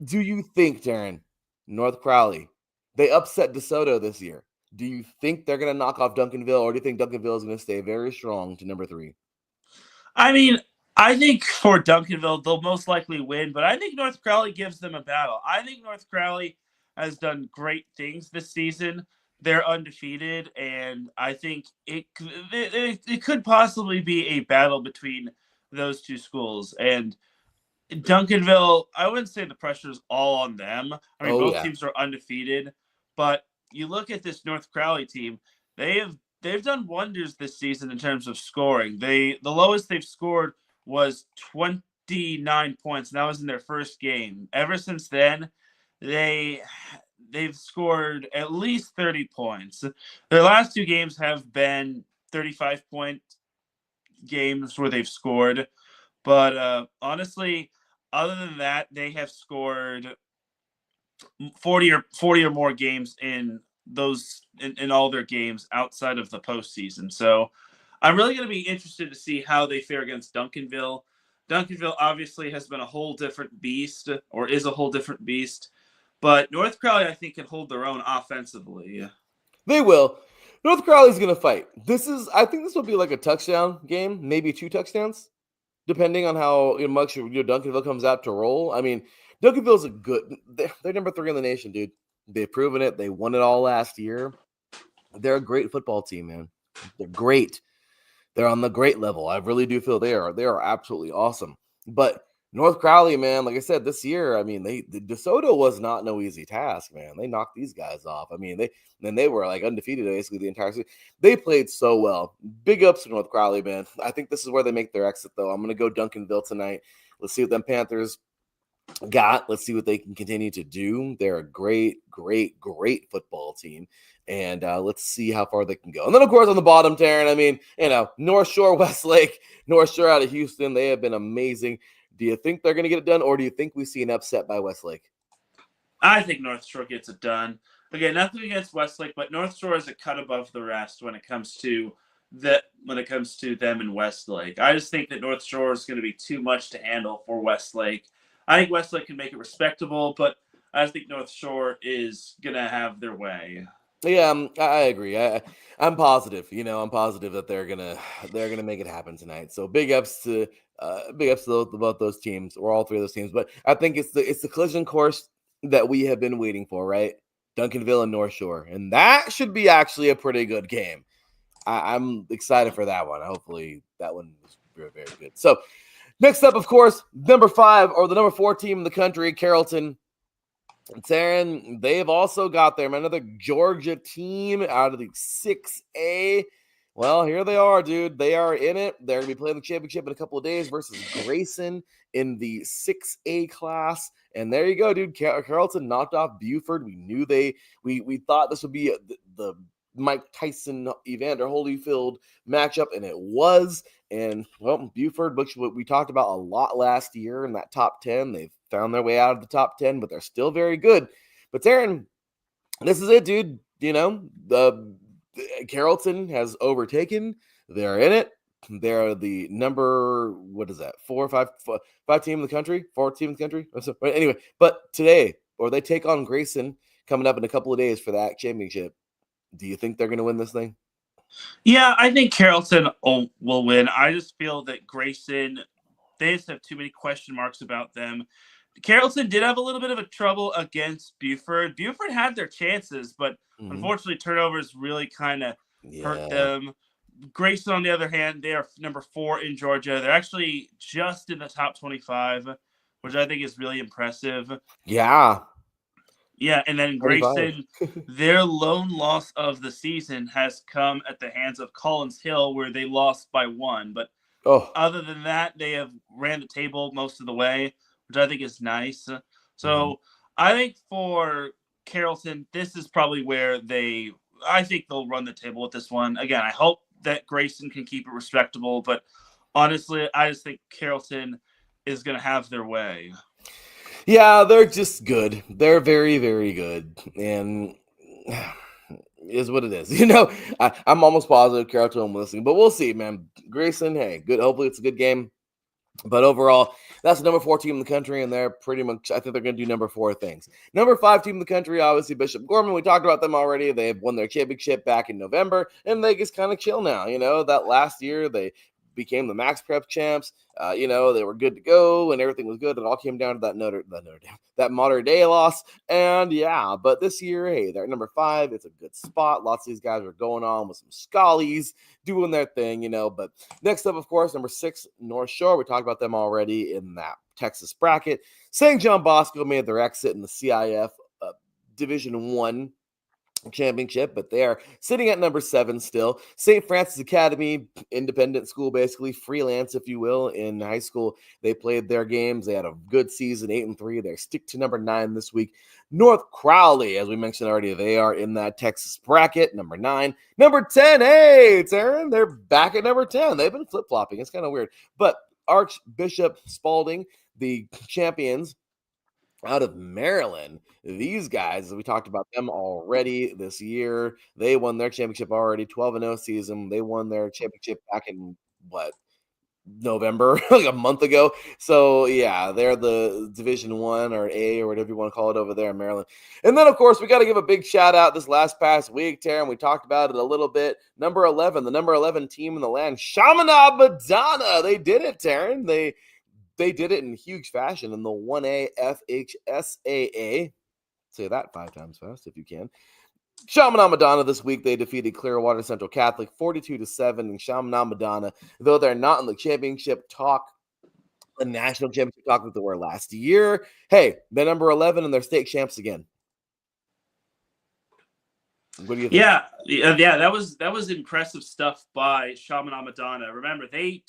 do you think, Darren, North Crowley, they upset DeSoto this year? Do you think they're going to knock off Duncanville, or do you think Duncanville is going to stay very strong to number 3? I mean, I think for Duncanville, they'll most likely win, but I think North Crowley gives them a battle. I think North Crowley has done great things this season. They're undefeated, and I think it could possibly be a battle between those two schools. And Duncanville, I wouldn't say the pressure is all on them. I mean, both teams are undefeated, but you look at this North Crowley team, they've done wonders this season in terms of scoring. The lowest they've scored was 29 points, and that was in their first game. Ever since then, they've scored at least 30 points. Their last 2 games have been 35-point games where they've scored. But honestly, other than that, they have scored 40 or more games in all their games outside of the postseason. So I'm really going to be interested to see how they fare against Duncanville. Duncanville obviously has been a whole different beast, or is a whole different beast. But North Crowley, I think, can hold their own offensively. They will. North Crowley's going to fight. I think this will be like a touchdown game, maybe 2 touchdowns, depending on how much Duncanville comes out to roll. I mean, Duncanville's they're number 3 in the nation, dude. They've proven it. They won it all last year. They're a great football team, man. They're great. They're on the great level. I really do feel they are absolutely awesome. But North Crowley, man, like I said, this year, I mean, DeSoto was not no easy task, man. They knocked these guys off. I mean, they were like undefeated basically the entire season. They played so well. Big ups to North Crowley, man. I think this is where they make their exit, though. I'm going to go Duncanville tonight. Let's see what them Panthers got. Let's see what they can continue to do. They're a great, great, great football team. And let's see how far they can go. And then, of course, on the bottom, Taryn, I mean, North Shore, Westlake, North Shore out of Houston, they have been amazing. Do you think they're going to get it done, or do you think we see an upset by Westlake? I think North Shore gets it done. Again, nothing against Westlake, but North Shore is a cut above the rest when it comes to them and Westlake. I just think that North Shore is going to be too much to handle for Westlake. I think Westlake can make it respectable, but I think North Shore is going to have their way. Yeah, I agree. I'm positive. I'm positive that they're gonna make it happen tonight. So big ups to both those teams, or all 3 of those teams. But I think it's the collision course that we have been waiting for, right? Duncanville and North Shore, and that should be actually a pretty good game. I'm excited for that one. Hopefully that one is very, very good. So next up, of course, number 5 or the number 4 team in the country, Carrollton. Teran, they've also got them another Georgia team out of the 6A. Well, here they are, dude. They are in it. They're going to be playing the championship in a couple of days versus Grayson in the 6A class. And there you go, dude. Carrollton knocked off Buford. We knew we thought this would be the Mike Tyson, Evander Holyfield matchup, and it was. And, well, Buford, which we talked about a lot last year in that top 10, they've found their way out of the top 10, but they're still very good. But Teran, this is it, dude. The Carrollton has overtaken. They're in it. They're the number, 4 or 5 team in the country, 4 team in the country. So, anyway, but today, or they take on Grayson coming up in a couple of days for that championship. Do you think they're going to win this thing? Yeah, I think Carrollton will win. I just feel that Grayson, they just have too many question marks about them. Carrollton did have a little bit of a trouble against Buford. Buford had their chances, but unfortunately turnovers really kind of hurt them. Grayson, on the other hand, they are number 4 in Georgia. They're actually just in the top 25, which I think is really impressive. Yeah. Yeah, and then Grayson, their lone loss of the season has come at the hands of Collins Hill, where they lost by 1. But other than that, they have ran the table most of the way, which I think is nice. So I think for Carrollton, this is probably where I think they'll run the table with this one. Again, I hope that Grayson can keep it respectable, but honestly, I just think Carrollton is going to have their way. Yeah, they're just good. They're very, very good. And is what it is. I'm almost positive Carrollton will listening, but we'll see, man. Grayson, hey, good. Hopefully it's a good game. But overall, that's the number 4 team in the country, and they're pretty much, I think they're going to do number 4 things. Number 5 team in the country, obviously, Bishop Gorman. We talked about them already. They've won their championship back in November, and they just kind of chill now. That last year, they became the Max Prep champs. They were good to go, and everything was good. It all came down to that Mater Dei loss. And yeah, but this year, hey, they're at number 5. It's a good spot. Lots of these guys are going on with some Scallies doing their thing, But next up, of course, number 6, North Shore. We talked about them already in that Texas bracket. St. John Bosco made their exit in the CIF Division 1 championship, but they are sitting at number 7 still. St. Francis Academy, independent school, basically freelance, if you will, in high school. They played their games. They had a good season, 8-3. They stick to number 9 this week. North Crowley, as we mentioned already, they are in that Texas bracket, number 9. Number 10, hey, Teran, they're back at number 10. They've been flip-flopping. It's kind of weird. But Archbishop Spalding, the champions out of Maryland, these guys, we talked about them already this year. They won their championship already, 12-0 season. They won their championship back in, November, like a month ago. So, yeah, they're the Division 1 or A or whatever you want to call it over there in Maryland. And then, of course, we got to give a big shout-out this past week, Teran. We talked about it a little bit. Number 11, the number 11 team in the land, Chaminade Madonna. They did it, Teran. They did it in huge fashion in the 1A FHSAA. Say that 5 times fast if you can. Chaminade Madonna this week, they defeated Clearwater Central Catholic 42-7. And Chaminade Madonna, though they're not in the championship talk, the national championship talk that they were last year, hey, they're number 11 and they're state champs again. What do you think? Yeah, that was impressive stuff by Chaminade Madonna. Remember, they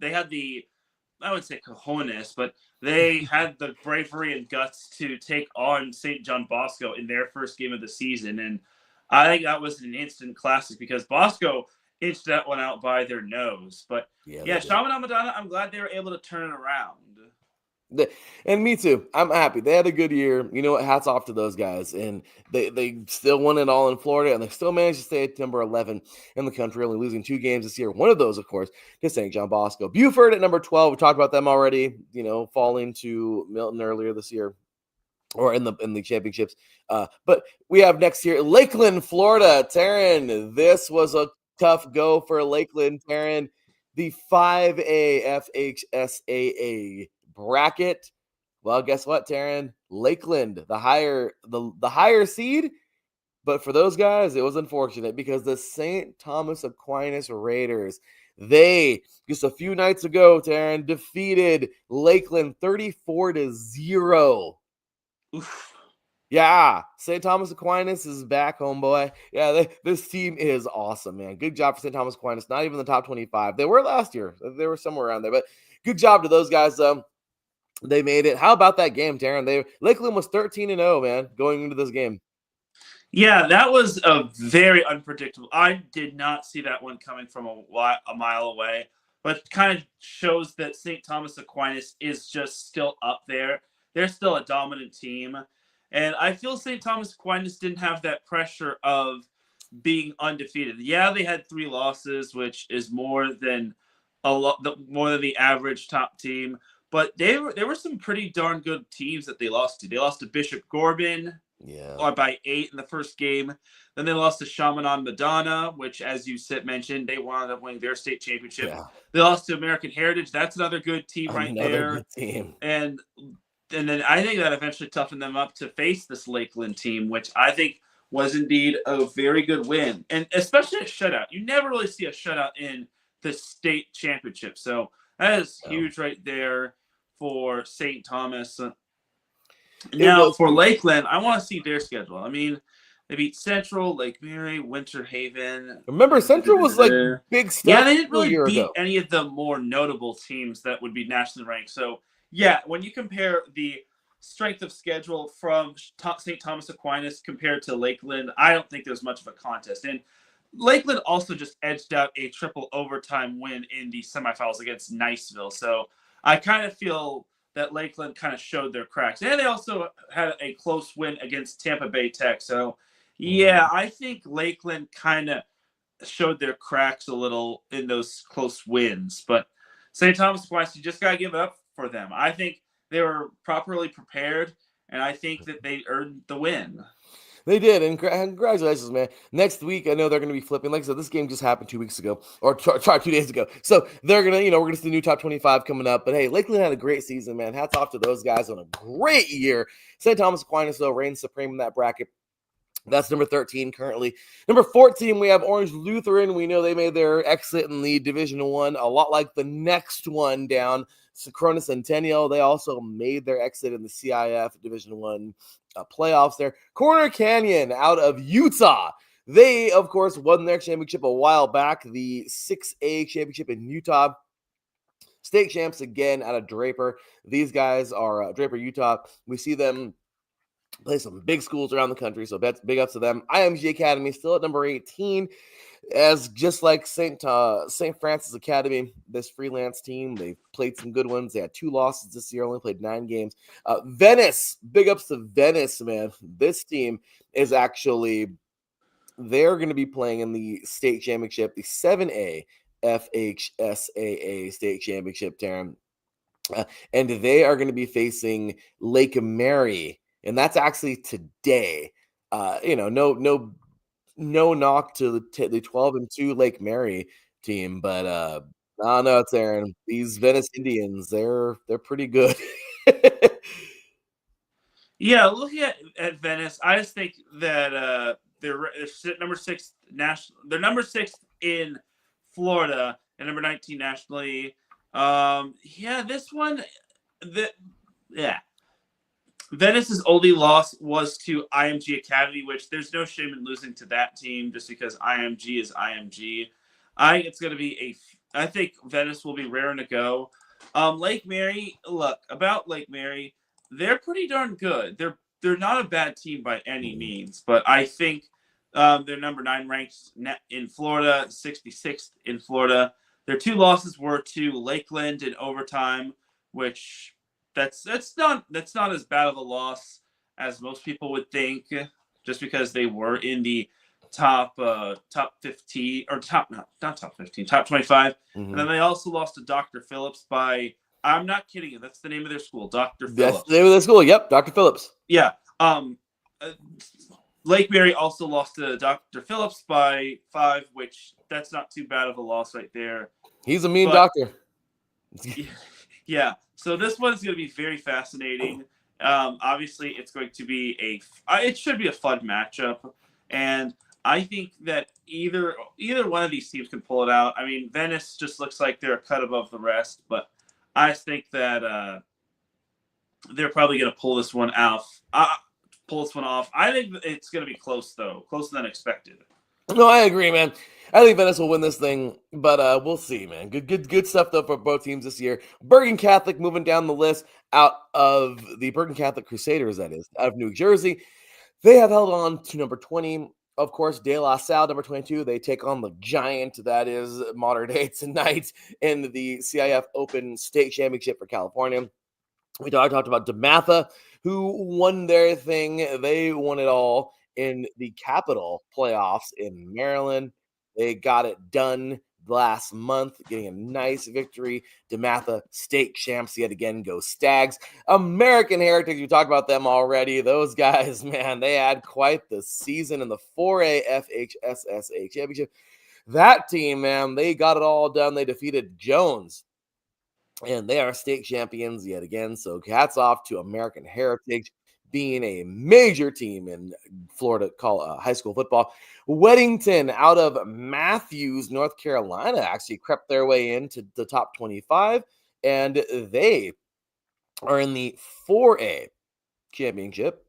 had the, I wouldn't say cojones, but they had the bravery and guts to take on St. John Bosco in their first game of the season. And I think that was an instant classic because Bosco inched that one out by their nose. But yeah, Chaminade Madonna, I'm glad they were able to turn it around. And me too. I'm happy. They had a good year. You know what? Hats off to those guys. And they still won it all in Florida, and they still managed to stay at number 11 in the country, only losing 2 games this year. One of those, of course, to St. John Bosco. Buford at number 12. We talked about them already, falling to Milton earlier this year. Or in the championships. But we have next year Lakeland, Florida. Teran, this was a tough go for Lakeland, Teran. The 5A FHSAA bracket. Well, guess what, Teran? Lakeland, the higher seed. But for those guys, it was unfortunate because the St. Thomas Aquinas Raiders, they just a few nights ago, Teran, defeated Lakeland 34-0. Oof. Yeah, St. Thomas Aquinas is back, homeboy. Yeah, this team is awesome, man. Good job for St. Thomas Aquinas. Not even the top 25. They were last year. They were somewhere around there, but good job to those guys. They made it. How about that game, Teran? Lakeland was 13-0, man, going into this game. Yeah, that was a very unpredictable. I did not see that one coming from a mile away, but it kind of shows that St. Thomas Aquinas is just still up there. They're still a dominant team. And I feel St. Thomas Aquinas didn't have that pressure of being undefeated. Yeah, they had 3 losses, which is more than the average top team. But there were some pretty darn good teams that they lost to. They lost to Bishop Gorman by 8 in the first game. Then they lost to Chaminade Madonna, which, as you mentioned, they wound up winning their state championship. Yeah. They lost to American Heritage. That's another good team there. Good team. And then I think that eventually toughened them up to face this Lakeland team, which I think was indeed a very good win. And especially a shutout. You never really see a shutout in the state championship. So that is huge right there for St. Thomas. Now, for Lakeland, I want to see their schedule. I mean, they beat Central, Lake Mary, Winter Haven. Remember, Central was like big stuff. Yeah, they didn't really beat any of the more notable teams that would be nationally ranked. So, yeah, when you compare the strength of schedule from St. Thomas Aquinas compared to Lakeland, I don't think there's much of a contest. And Lakeland also just edged out a triple overtime win in the semifinals against Niceville. So I kind of feel that Lakeland kind of showed their cracks. And they also had a close win against Tampa Bay Tech. So, yeah, I think Lakeland kind of showed their cracks a little in those close wins. But St. Thomas Aquinas, you just got to give it up for them. I think they were properly prepared, and I think that they earned the win. They did, and congratulations, man. Next week, I know they're going to be flipping. Like I said, this game just happened 2 weeks ago, or 2 days ago. So they're going to, we're going to see the new top 25 coming up. But hey, Lakeland had a great season, man. Hats off to those guys on a great year. St. Thomas Aquinas, though, reigns supreme in that bracket. That's number 13 currently. Number 14, we have Orange Lutheran. We know they made their exit in the Division I, a lot like the next one down, Corona Centennial. They also made their exit in the CIF Division I playoffs there. Corner Canyon out of Utah. They, of course, won their championship a while back, the 6A championship in Utah. State champs again out of Draper. These guys are Draper, Utah. We see them play some big schools around the country, so that's big ups to them. IMG Academy still at number 18, as just like St. Francis Academy, this freelance team, they played some good ones. They had 2 losses this year, only played 9 games. Venice, big ups to Venice, man. This team is actually, they're going to be playing in the state championship, the 7A FHSAA state championship, Teran. And they are going to be facing Lake Mary. And that's actually today. No knock to the 12-2 Lake Mary team, but I don't know, it's Aaron. These Venice Indians, they're pretty good. Yeah, looking at Venice, I just think that they're number 6 national. They're number 6 in Florida and number 19 nationally. This one, Venice's only loss was to IMG Academy, which there's no shame in losing to that team just because IMG is IMG. I think Venice will be raring to go. Lake Mary, about Lake Mary, they're pretty darn good. They're not a bad team by any means, but I think they're number 9 ranked in Florida, 66th in Florida. Their 2 losses were to Lakeland in overtime, which that's not as bad of a loss as most people would think, just because they were in the top 15 or not top 15, top 25. And then they also lost to Dr. Phillips by, I'm not kidding you, that's the name of their school, Dr. Phillips. That's the name of their school. Yep, Dr. Phillips. Yeah. Lake Mary also lost to Dr. Phillips by 5, which that's not too bad of a loss right there. He's a mean doctor. Yeah. So this one is going to be very fascinating. Obviously, it's going to be it should be a fun matchup, and I think that either one of these teams can pull it out. I mean, Venice just looks like they're a cut above the rest, but I think that they're probably going to pull this one off. I think it's going to be close, though, closer than expected. No, I agree, man. I think Venice will win this thing, but we'll see, man. Good stuff though for both teams this year. Bergen Catholic moving down the list out of the Bergen Catholic Crusaders, that is, out of New Jersey. They have held on to number 20. Of course, De La Salle, number 22. They take on the giant that is Modern Day tonight in the CIF Open State Championship for California. We talked about DeMatha, who won their thing. They won it all in the Capital playoffs in Maryland. They got it done last month, getting a nice victory. DeMatha state champs yet again. Go Stags. American Heritage, we talked about them already. Those guys, man, they had quite the season in the 4A FHSSA championship. That team, man, they got it all done. They defeated Jones, and they are state champions yet again. So hats off to American Heritage, being a major team in Florida high school football. Weddington out of Matthews, North Carolina, actually crept their way into the top 25, and they are in the 4A championship.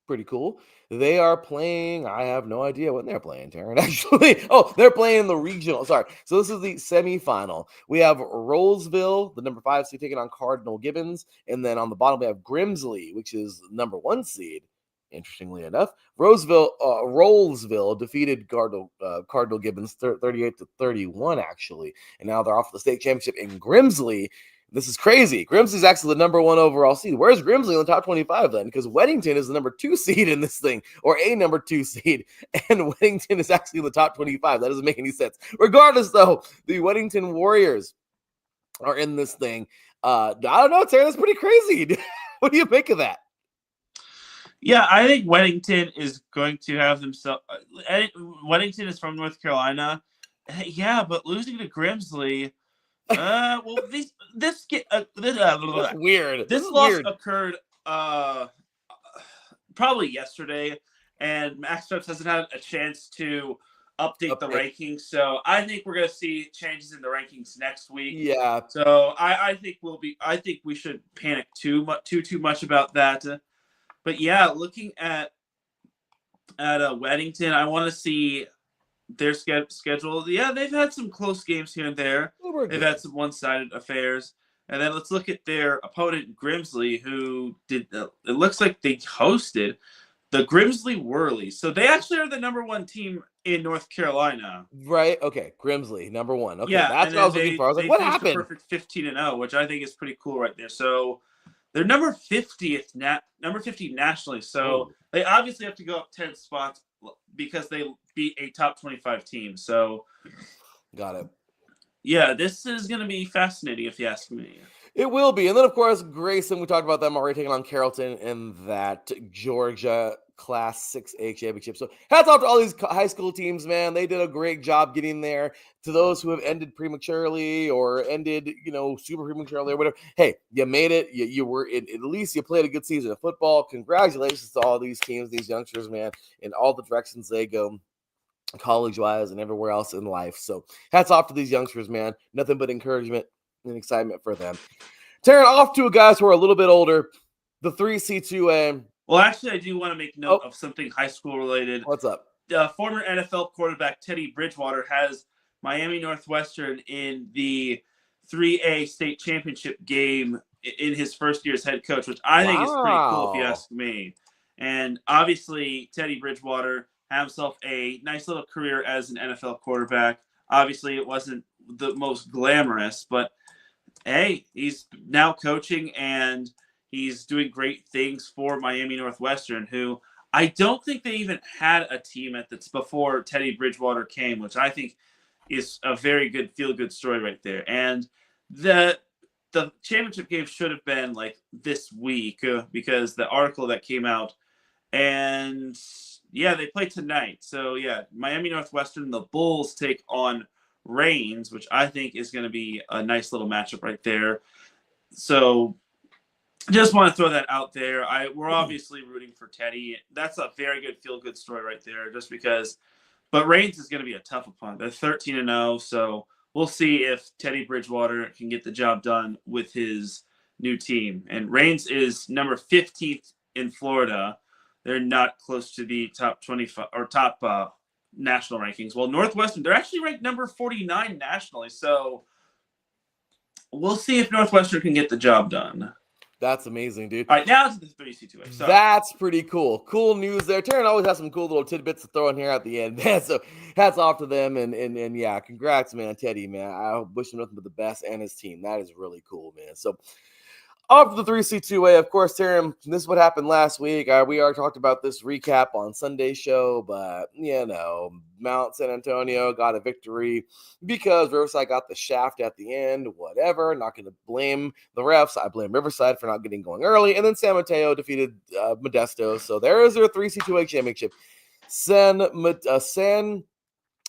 pretty cool. They are playing, I have no idea when they're playing, Teran, actually. Oh, they're playing the regional. Sorry. So this is the semifinal. We have Rolesville, the number 5 seed, taking on Cardinal Gibbons. And then on the bottom, we have Grimsley, which is the number 1 seed. Interestingly enough, Rolesville defeated Cardinal Gibbons 38-31, actually. And now they're off the state championship in Grimsley. This is crazy. Grimsley's actually the number 1 overall seed. Where's Grimsley in the top 25 then? Because Weddington is the number 2 seed in this thing, or a number 2 seed, and Weddington is actually in the top 25. That doesn't make any sense. Regardless, though, the Weddington Warriors are in this thing. I don't know, Sarah, that's pretty crazy. What do you make of that? Yeah, I think Weddington is going to have themselves. Weddington is from North Carolina. Yeah, but losing to Grimsley. Well, this weird. This loss occurred probably yesterday, and Max Phelps hasn't had a chance to update the rankings. So I think we're gonna see changes in the rankings next week. Yeah. So I think I think we should panic too much about that. But yeah, looking at Weddington, I want to see their schedule. Yeah, they've had some close games here and there. They've had some one-sided affairs. And then let's look at their opponent, Grimsley, who did. It looks like they hosted the Grimsley Whirlies. So they actually are the number 1 team in North Carolina. Right. Okay. Grimsley, number 1. Okay. Yeah, that's what I was looking for. I was like, what happened? Perfect 15-0, which I think is pretty cool right there. So they're number 50 nationally. So they obviously have to go up 10 spots because they beat a top 25 team. So got it. Yeah, this is going to be fascinating if you ask me. It will be. And then, of course, Grayson, we talked about them already taking on Carrollton in that Georgia Class 6A championship. So hats off to all these high school teams, man. They did a great job getting there. To those who have ended prematurely or ended, super prematurely or whatever, hey, you made it. You were at least you played a good season of football. Congratulations to all these teams, these youngsters, man, in all the directions they go, college-wise and everywhere else in life. So hats off to these youngsters, man. Nothing but encouragement and excitement for them. Tearing off to guys who are a little bit older, the 3C2A. Well, actually, I do want to make note of something high school related. What's up? Former NFL quarterback Teddy Bridgewater has Miami Northwestern in the 3A state championship game in his first year as head coach, which I think is pretty cool if you ask me. And obviously, Teddy Bridgewater had himself a nice little career as an NFL quarterback. Obviously, it wasn't the most glamorous, but hey, he's now coaching and he's doing great things for Miami Northwestern, who I don't think they even had a team before Teddy Bridgewater came, which I think is a very good feel-good story right there. And the championship game should have been like this week because the article that came out. And yeah, they play tonight. So yeah, Miami Northwestern, the Bulls take on Reigns, which I think is going to be a nice little matchup right there. So just want to throw that out there. We're obviously rooting for Teddy. That's a very good feel-good story right there, just because. But Reigns is going to be a tough opponent. They're 13-0, so we'll see if Teddy Bridgewater can get the job done with his new team. And Reigns is number 15th in Florida. They're not close to the top 25 or top national rankings. Well, Northwestern, they're actually ranked number 49 nationally. So we'll see if Northwestern can get the job done. That's amazing, dude. All right, now to the 3C2A. Sorry. That's pretty cool. Cool news there. Teran always has some cool little tidbits to throw in here at the end, man. So hats off to them. And yeah, congrats, man, Teddy, man. I wish him nothing but the best and his team. That is really cool, man. So off to the 3C2A, of course, Teran, this is what happened last week. We already talked about this recap on Sunday's show, but, Mount San Antonio got a victory because Riverside got the shaft at the end, whatever. Not going to blame the refs. I blame Riverside for not getting going early. And then San Mateo defeated Modesto. So there is their 3C2A championship. San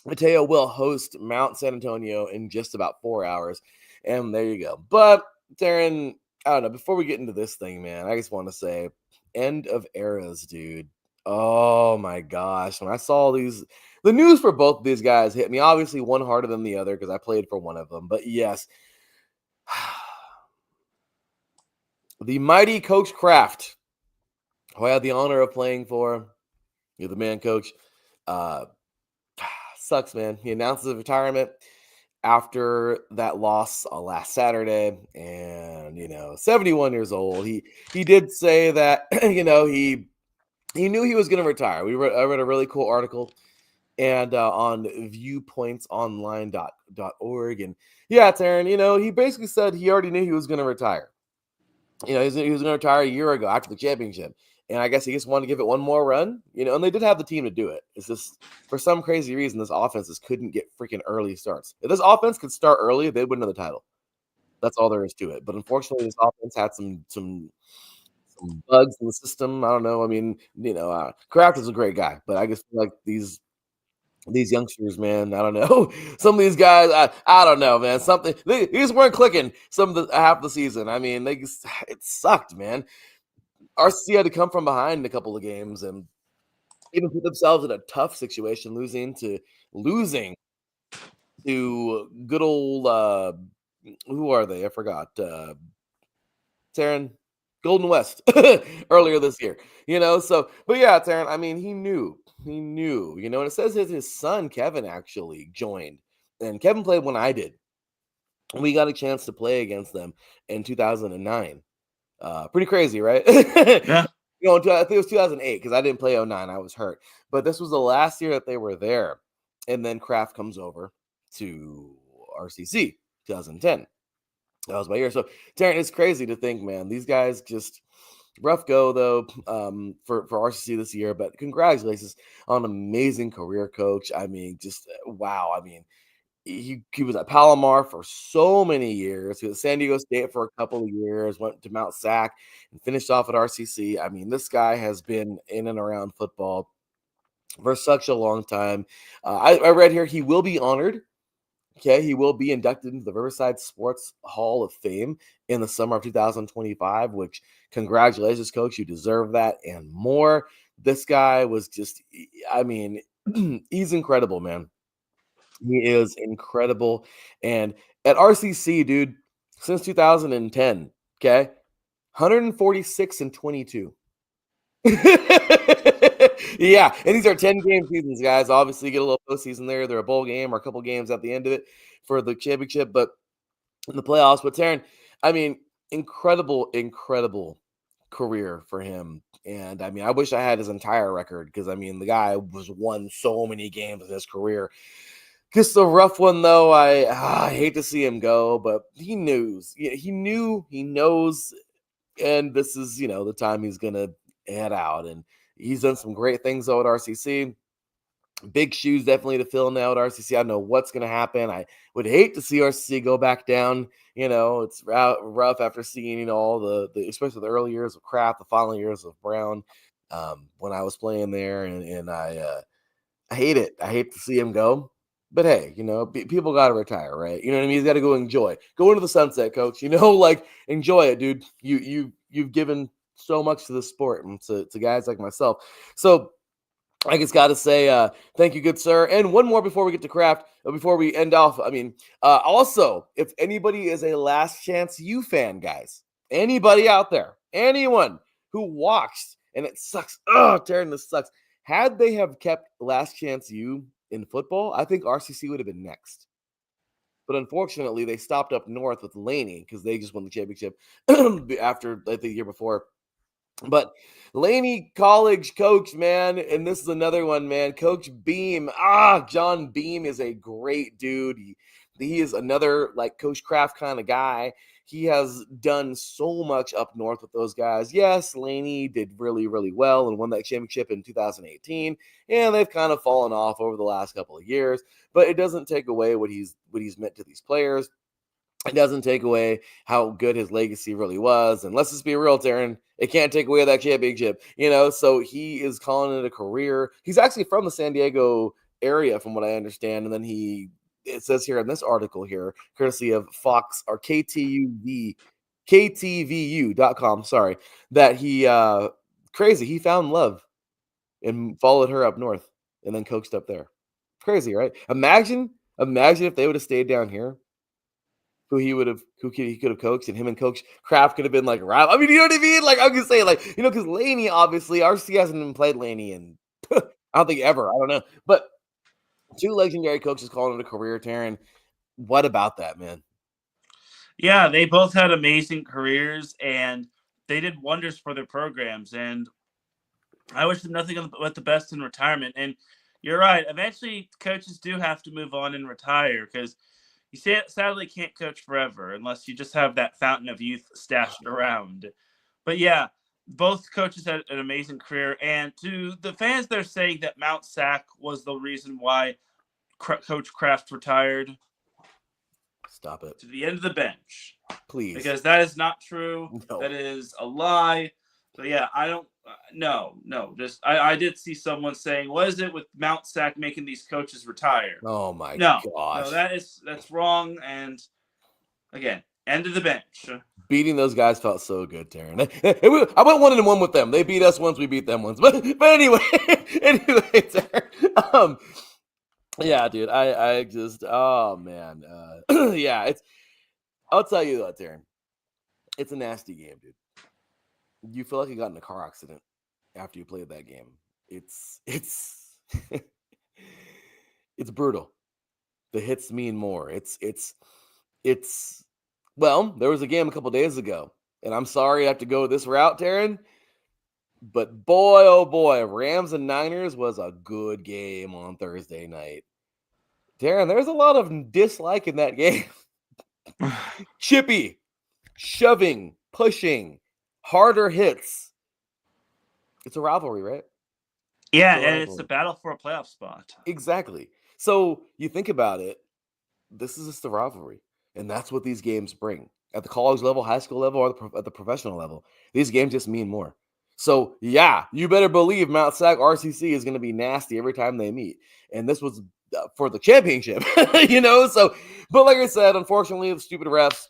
Mateo will host Mount San Antonio in just about 4 hours. And there you go. But, Teran, I don't know. Before we get into this thing, man, I just want to say, end of eras, dude. Oh my gosh. When I saw the news for both of these guys hit me, obviously one harder than the other because I played for one of them. But yes, the mighty Coach Kraft who I had the honor of playing for. You're the man, coach. Uh, sucks, man. He announced his retirement after that loss last Saturday, and 71 years old. He did say that he knew he was going to retire. I read a really cool article and on viewpointsonline.org, and yeah, Taryn, he basically said he already knew he was going to retire. He was going to retire a year ago after the championship. And I guess he just wanted to give it one more run, and they did have the team to do it. It's just, for some crazy reason, this offense just couldn't get freaking early starts. If this offense could start early, they'd win another title. That's all there is to it. But unfortunately, this offense had some bugs in the system. I don't know. I mean, Kraft is a great guy, but I just feel like these youngsters, man, I don't know. Some of these guys, I don't know, man. They just weren't clicking some of the half the season. I mean, it sucked, man. RC had to come from behind a couple of games and even put themselves in a tough situation, losing to good old who are they? I forgot. Teran Golden West earlier this year. So but yeah, Teran, I mean, he knew, and it says that his son Kevin actually joined. And Kevin played when I did. We got a chance to play against them in 2009. Pretty crazy, right? Yeah. I think it was 2008 because I didn't play 09. I was hurt. But this was the last year that they were there. And then Kraft comes over to RCC 2010. That was my year. So, Taryn, it's crazy to think, man. These guys just rough go, though, for RCC this year. But congratulations on an amazing career, coach. I mean, just wow. I mean, he was at Palomar for so many years. He was at San Diego State for a couple of years, went to Mount Sac, and finished off at RCC. I mean, this guy has been in and around football for such a long time. I read here he will be honored. Okay, he will be inducted into the Riverside Sports Hall of Fame in the summer of 2025, which congratulations, coach. You deserve that and more. This guy was just, I mean, he's incredible, man. He is incredible. And at RCC, dude, since 2010, okay, 146 and 22. Yeah, and these are 10-game seasons, guys. Obviously, you get a little postseason there. They're a bowl game or a couple games at the end of it for the championship, but in the playoffs. But Taryn, I mean, incredible career for him. And I mean, I wish I had his entire record because I mean, the guy was won so many games in his career. Just a rough one, though. I hate to see him go, but he knows. He knows, and this is the time he's gonna head out. And he's done some great things though at RCC. Big shoes definitely to fill now at RCC. I don't know what's gonna happen. I would hate to see RCC go back down. It's rough after seeing all the especially the early years of Kraft, the final years of Brown. When I was playing there, and I hate it. I hate to see him go. But hey, people got to retire, right? You know what I mean? He's got to go into the sunset, coach. Like enjoy it, dude. You've given so much to the sport and to guys like myself. So I just got to say, thank you, good sir. And one more before we get to Kraft, before we end off. I mean, also, if anybody is a Last Chance U fan, guys, anybody out there, anyone who watched, and it sucks. Oh, Taryn, this sucks. Had they have kept Last Chance U in football, I think RCC would have been next. But unfortunately, they stopped up north with Laney because they just won the championship after like the year before. But Laney College coach, man, and this is another one, man. Coach Beam. John Beam is a great dude. He is another like Coach Kraft kind of guy. He has done so much up north with those guys. Yes, Laney did really, really well and won that championship in 2018. And they've kind of fallen off over the last couple of years. But it doesn't take away what he's meant to these players. It doesn't take away how good his legacy really was. And let's just be real, Taryn. It can't take away that championship, So he is calling it a career. He's actually from the San Diego area, from what I understand. And then it says here in this article here, courtesy of Fox or KTVU.com, sorry, that he crazy. He found love and followed her up north and then coached up there. Crazy, right? Imagine if they would have stayed down here. who he could have coached, and him and Coach Kraft could have been like rival. I mean, you know what I mean? Like I'm just saying, like, you know, because Laney, obviously, RC hasn't even played Laney in I don't think ever. I don't know, but two legendary coaches calling it a career, Teran. What about that, man? Yeah, they both had amazing careers, and they did wonders for their programs. And I wish them nothing but the best in retirement. And you're right. Eventually, coaches do have to move on and retire because you sadly can't coach forever unless you just have that fountain of youth stashed around. But yeah, both coaches had an amazing career. And to the fans, they're saying that Mount Sac was the reason why Coach Kraft retired. Stop it. To the end of the bench. Please. Because that is not true. No. That is a lie. So yeah, I don't. No. Just I did see someone saying, "What is it with Mount Sac making these coaches retire?" Oh my gosh. No, that's wrong. And again, end of the bench. Beating those guys felt so good, Teran. I went 1-1 with them. They beat us once, we beat them once. But anyway, Teran. Yeah, dude. I just oh man. Yeah, I'll tell you what, Teran. It's a nasty game, dude. You feel like you got in a car accident after you played that game. It's it's brutal. The hits mean more. It's well, there was a game a couple days ago, and I'm sorry I have to go this route, Teran. But boy, oh boy, Rams and Niners was a good game on Thursday night. Teran, there's a lot of dislike in that game. Chippy, shoving, pushing, harder hits. It's a rivalry, right? Yeah, and it's a battle for a playoff spot. Exactly. So you think about it, this is just a rivalry. And that's what these games bring. At the college level, high school level, or at the professional level, these games just mean more. So, yeah, you better believe Mount Sac RCC is going to be nasty every time they meet. And this was for the championship, you know? So, but like I said, unfortunately, the stupid refs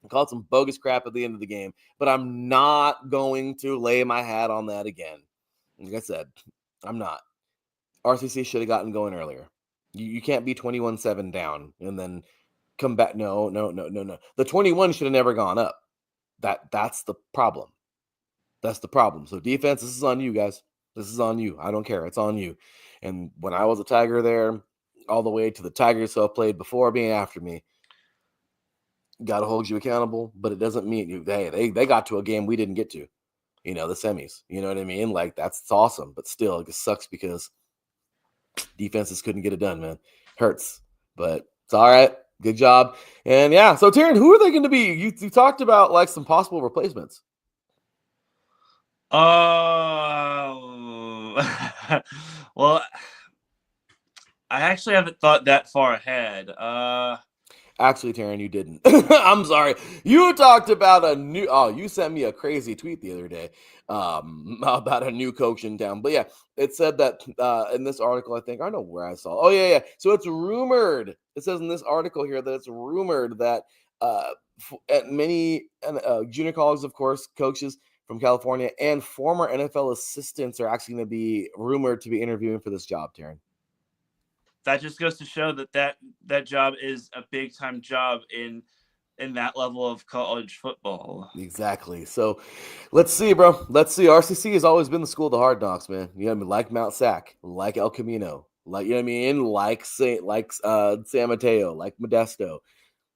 called some bogus crap at the end of the game. But I'm not going to lay my hat on that again. Like I said, I'm not. RCC should have gotten going earlier. You can't be 21-7 down and then come back. No. The 21 should have never gone up. That's the problem. That's the problem. So defense, this is on you guys. This is on you. I don't care. It's on you. And when I was a Tiger there, all the way to the Tigers who have played before me, after me, got to hold you accountable. But it doesn't mean you. They got to a game we didn't get to. You know, the semis. You know what I mean? Like that's awesome. But still, it sucks because defenses couldn't get it done, man. Hurts. But it's all right. Good job. And yeah, so Teran, who are they going to be? You talked about like some possible replacements. Oh, well, I actually haven't thought that far ahead. Actually, Teran, you didn't. I'm sorry. You talked about a new. Oh, you sent me a crazy tweet the other day about a new coach in town. But yeah, it said that in this article, I think I know where I saw. Oh yeah. So it's rumored. It says in this article here that it's rumored that at many junior colleges, of course, coaches from California and former NFL assistants are actually going to be rumored to be interviewing for this job, Teran. That just goes to show that job is a big time job in that level of college football. Exactly. So let's see, bro. Let's see. RCC has always been the school of the hard knocks, man. You know what I mean? Like Mount Sac, like El Camino, like, you know what I mean? Like San Mateo, like Modesto.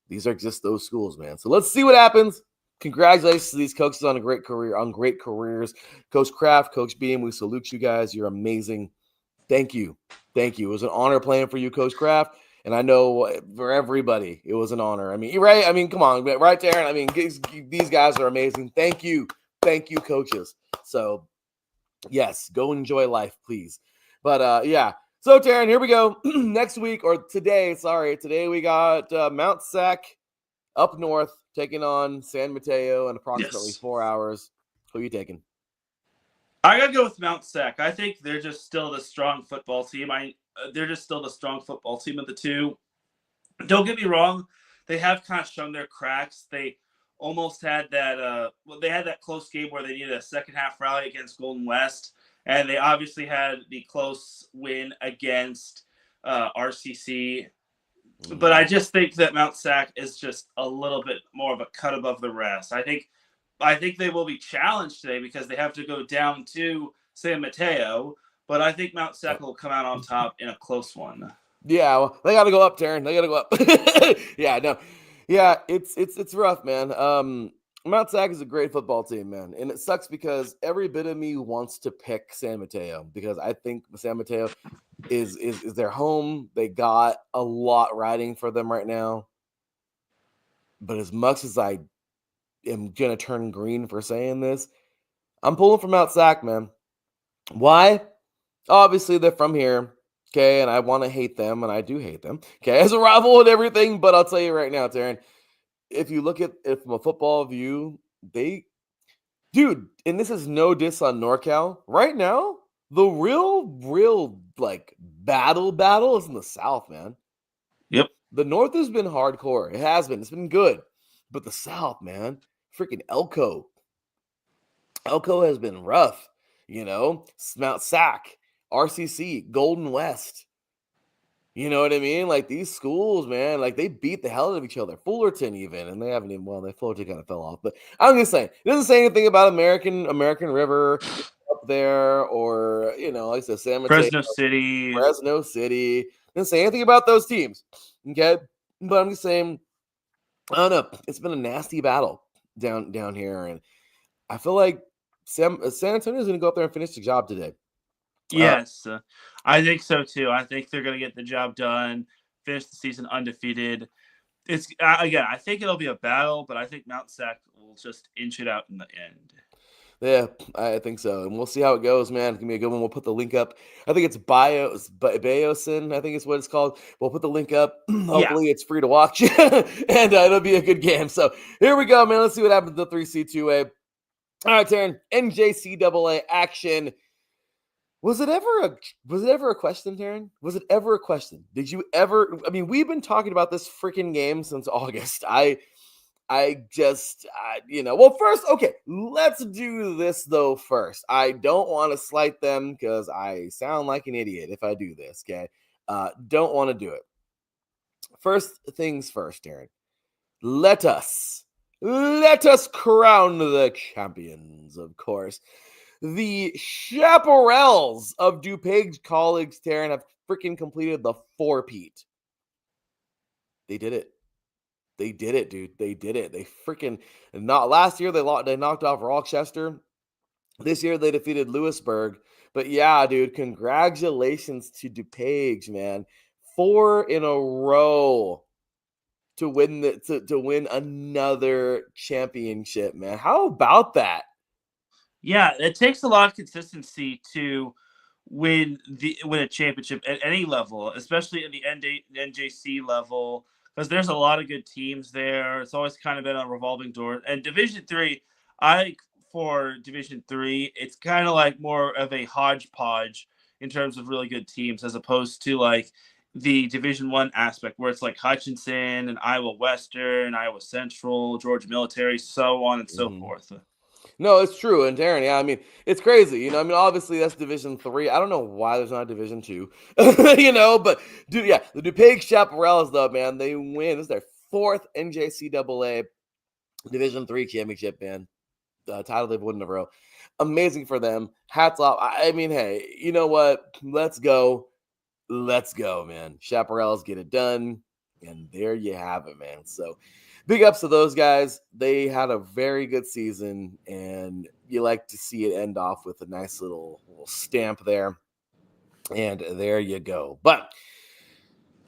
These are just those schools, man. So let's see what happens. Congratulations to these coaches on great careers. Coach Kraft, Coach Beam, we salute you guys. You're amazing. Thank you. It was an honor playing for you, Coach Kraft. And I know for everybody, it was an honor. I mean, right? I mean, come on, right, Teran? I mean, these guys are amazing. Thank you, coaches. So, yes, go enjoy life, please. But, yeah. So, Teran, here we go. Next week, or today we got Mount Sac up north taking on San Mateo in approximately 4 hours. Who are you taking? I gotta go with Mount Sac. I think they're just still the strong football team. They're just still the strong football team of the two. Don't get me wrong; they have kind of shown their cracks. They almost had that. They had that close game where they needed a second half rally against Golden West, and they obviously had the close win against RCC But I just think that Mount Sac is just a little bit more of a cut above the rest. I think they will be challenged today because they have to go down to San Mateo. But I think Mount Sac will come out on top in a close one. Yeah, well, they got to go up, Teran. They got to go up. Yeah, no, yeah, it's rough, man. Mount Sac is a great football team, man, and it sucks because every bit of me wants to pick San Mateo because I think San Mateo is their home. They got a lot riding for them right now. But as much as I am gonna turn green for saying this, I'm pulling from Mount Sac, man. Why? Obviously, they're from here. Okay, and I want to hate them, and I do hate them. Okay, as a rival and everything, but I'll tell you right now, Teran, if you look at it from a football view, dude, and this is no diss on NorCal. Right now, the real like battle is in the South, man. Yep. The North has been hardcore. It has been. It's been good, but the South, man, freaking Elko has been rough. Mount Sac, RCC, Golden West. You know what I mean? Like these schools, man, like they beat the hell out of each other. Fullerton even, and they haven't even. Well, they Fullerton kind of fell off, but I'm just saying it doesn't say anything about American River up there, or like I said, San Mateo, Fresno City. Doesn't say anything about those teams. Okay, but I'm just saying, I don't know. It's been a nasty battle down here, and I feel like San Antonio is going to go up there and finish the job today. Yes, I think so too. I think they're going to get the job done, finish the season undefeated. It's again, I think it'll be a battle, but I think Mount Sac will just inch it out in the end. Yeah, I think so, and we'll see how it goes, man. It's gonna be a good one. We'll put the link up. I think it's Bayosin. I think it's what it's called. We'll put the link up. Hopefully, it's free to watch, and it'll be a good game. So here we go, man. Let's see what happens to the 3C2A. All right, Teran, NJCAA action. Was it ever a question, Teran? Was it ever a question? Did you ever? I mean, we've been talking about this freaking game since August. Well, first, okay, let's do this though first. I don't want to slight them because I sound like an idiot if I do this, okay? Don't want to do it. First things first, Teran. Let us crown the champions, of course. The Chaparrals of DuPage College, Teran, have freaking completed the four-peat. They did it. They did it, dude. They did it. They freaking last year they knocked off Rochester. This year they defeated Lewisburg. But yeah, dude, congratulations to DuPage, man. 4 in a row to win to win another championship, man. How about that? Yeah, it takes a lot of consistency to win a championship at any level, especially at the NJC level, because there's a lot of good teams there. It's always kind of been a revolving door. And Division 3, for Division 3, it's kind of like more of a hodgepodge in terms of really good teams, as opposed to like the Division 1 aspect, where it's like Hutchinson and Iowa Western, Iowa Central, Georgia Military, so on and so forth. No, it's true. And Teran, yeah, I mean, it's crazy. Obviously that's Division 3. I don't know why there's not Division 2. But dude, yeah, the DuPage Chaparrals, though, man, they win. This is their 4th NJCAA Division 3 championship, man. Title they've won in a row. Amazing for them. Hats off. I mean, hey, you know what? Let's go. Let's go, man. Chaparrals get it done. And there you have it, man. So big ups to those guys. They had a very good season, and you like to see it end off with a nice little stamp there. And there you go. But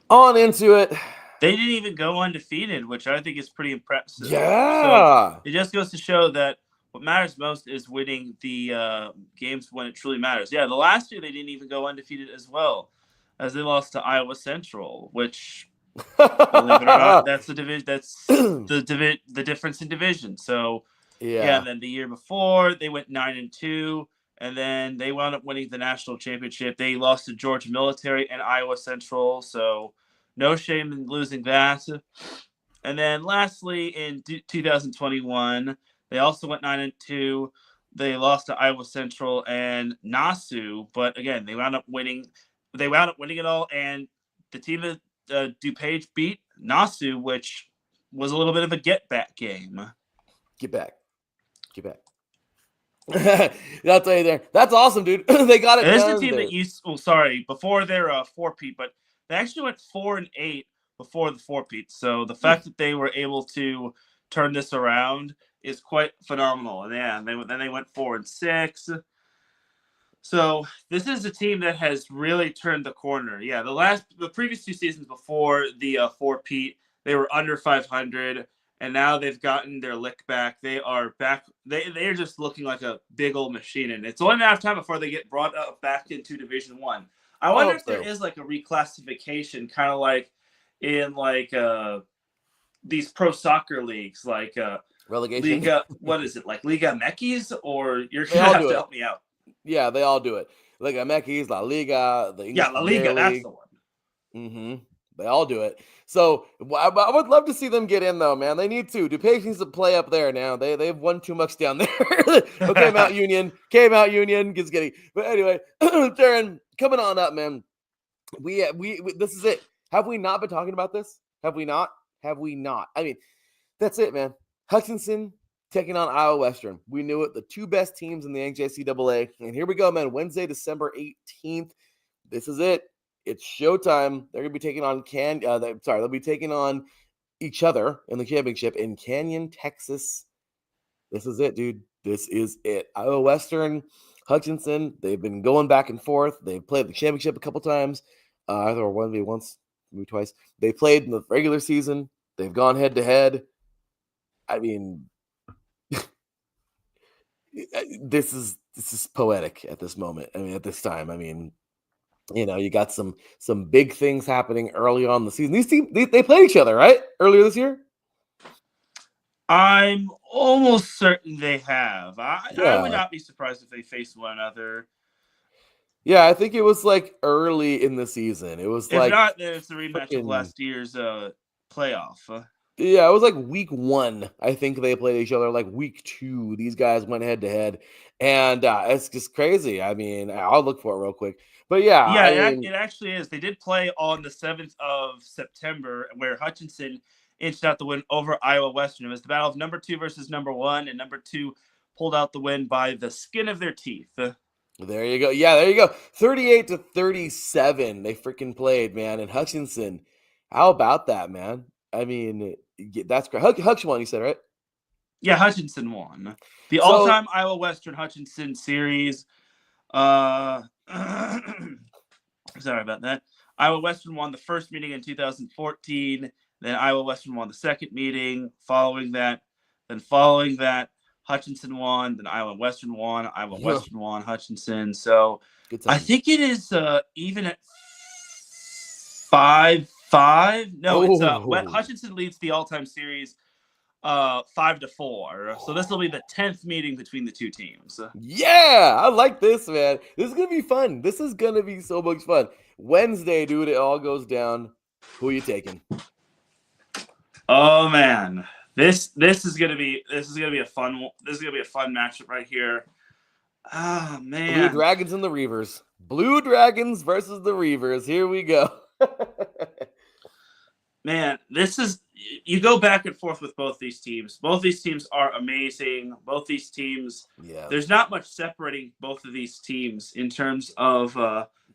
on into it. They didn't even go undefeated, which I think is pretty impressive. Yeah. So it just goes to show that what matters most is winning the games when it truly matters. Yeah, the last year they didn't even go undefeated as well, as they lost to Iowa Central, which, believe it or not, that's the division. That's the difference in division. So yeah. And then the year before they went 9-2, and then they wound up winning the national championship. They lost to Georgia Military and Iowa Central, so no shame in losing that. And then lastly, in 2021, they also went 9-2. They lost to Iowa Central and Nassau, but again, they wound up winning. They wound up winning it all, and the team that DuPage beat Nasu, which was a little bit of a get-back game. Get back. I'll tell you there. That's awesome, dude. They got it This done. is the team that used. Oh, sorry. Before their 4-peat, but they actually went 4-8 before the 4-peat. So the fact that they were able to turn this around is quite phenomenal. And yeah, then they went 4-6. So this is a team that has really turned the corner. Yeah, the previous 2 seasons before the 4-peat, they were under 500. And now they've gotten their lick back. They are back. They are just looking like a big old machine. And it's only a matter of time before they get brought up back into Division 1. I wonder if there is like a reclassification, kind of like in like these pro soccer leagues, like relegation. Liga, what is it, like Liga Mekis? Or you're going to have to help me out. Yeah, they all do it. Liga Mekis, La Liga, the English La Liga, that's the one. Mm-hmm. They all do it. So I would love to see them get in, though, man. They need to. DuPage needs to play up there now. They've won too much down there. Okay, Mount Union. Gets getting. But anyway, Teran, coming on up, man. We this is it. Have we not been talking about this? Have we not? I mean, that's it, man. Hutchinson taking on Iowa Western. We knew it. The 2 best teams in the NJCAA. And here we go, man. Wednesday, December 18th. This is it. It's showtime. They're going to be taking on they'll be taking on each other in the championship in Canyon, Texas. This is it, dude. This is it. Iowa Western, Hutchinson, they've been going back and forth. They've played the championship a couple times. Either maybe once, maybe twice. They played in the regular season. They've gone head to head. I mean, this is poetic at this moment. I mean, at this time. I mean, you know, you got some big things happening early on in the season. These teams, they played each other, right? Earlier this year? I'm almost certain they have. I would not be surprised if they face one another. Yeah, I think it was like early in the season. It was if not, then it's a rematch of last year's playoff. Yeah, it was like week 1. I think they played each other. Like week 2, these guys went head to head, and it's just crazy. I mean, I'll look for it real quick. But yeah, it actually is. They did play on the 7th of September, where Hutchinson inched out the win over Iowa Western. It was the battle of number 2 versus number 1, and number 2 pulled out the win by the skin of their teeth. There you go. Yeah, there you go. 38-37. They freaking played, man. And Hutchinson, how about that, man? I mean, that's great. Hutch won, you said, right? Yeah, Hutchinson won. The all-time Iowa Western Hutchinson series. Sorry about that. Iowa Western won the first meeting in 2014. Then Iowa Western won the second meeting. Following that, Hutchinson won. Then Iowa Western won. Iowa Western won. Hutchinson. So I think it is even at 5-5. No, it's Hutchinson leads the all-time series 5-4. So this will be the 10th meeting between the 2 teams. Yeah, I like this, man. This is gonna be fun. This is gonna be so much fun. Wednesday, dude, it all goes down. Who are you taking? Oh man, this is gonna be a fun matchup right here. Oh man, Blue Dragons and the Reavers. Blue Dragons versus the Reavers. Here we go. Man, you go back and forth with both these teams. Both these teams are amazing. Both these teams, there's not much separating both of these teams in terms of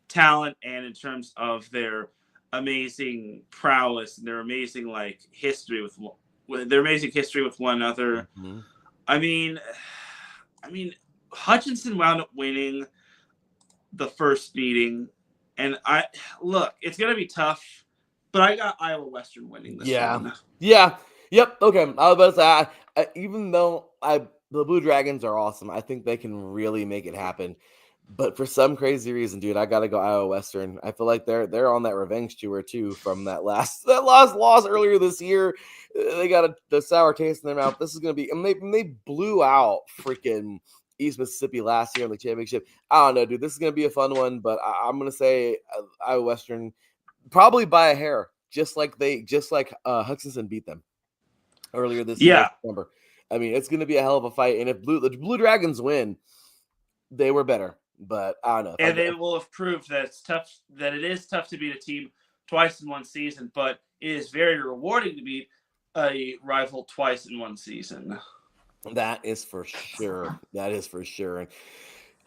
talent and in terms of their amazing prowess and their amazing history with one another. Mm-hmm. I mean, Hutchinson wound up winning the first meeting, and it's gonna be tough. But I got Iowa Western winning this one. Yeah. Yep. Okay. I was about to say, even though the Blue Dragons are awesome, I think they can really make it happen. But for some crazy reason, dude, I got to go Iowa Western. I feel like they're on that revenge tour too from that last loss earlier this year. They got the sour taste in their mouth. This is gonna be, and they blew out freaking East Mississippi last year in the championship. I don't know, dude. This is gonna be a fun one, but I'm gonna say Iowa Western. Probably by a hair, just like Hutchinson beat them earlier this year. December. I mean, it's going to be a hell of a fight. And if the Blue Dragons win, they were better. But I don't know. And they will have proved that it is tough to beat a team twice in one season, but it is very rewarding to beat a rival twice in one season. That is for sure. That is for sure. And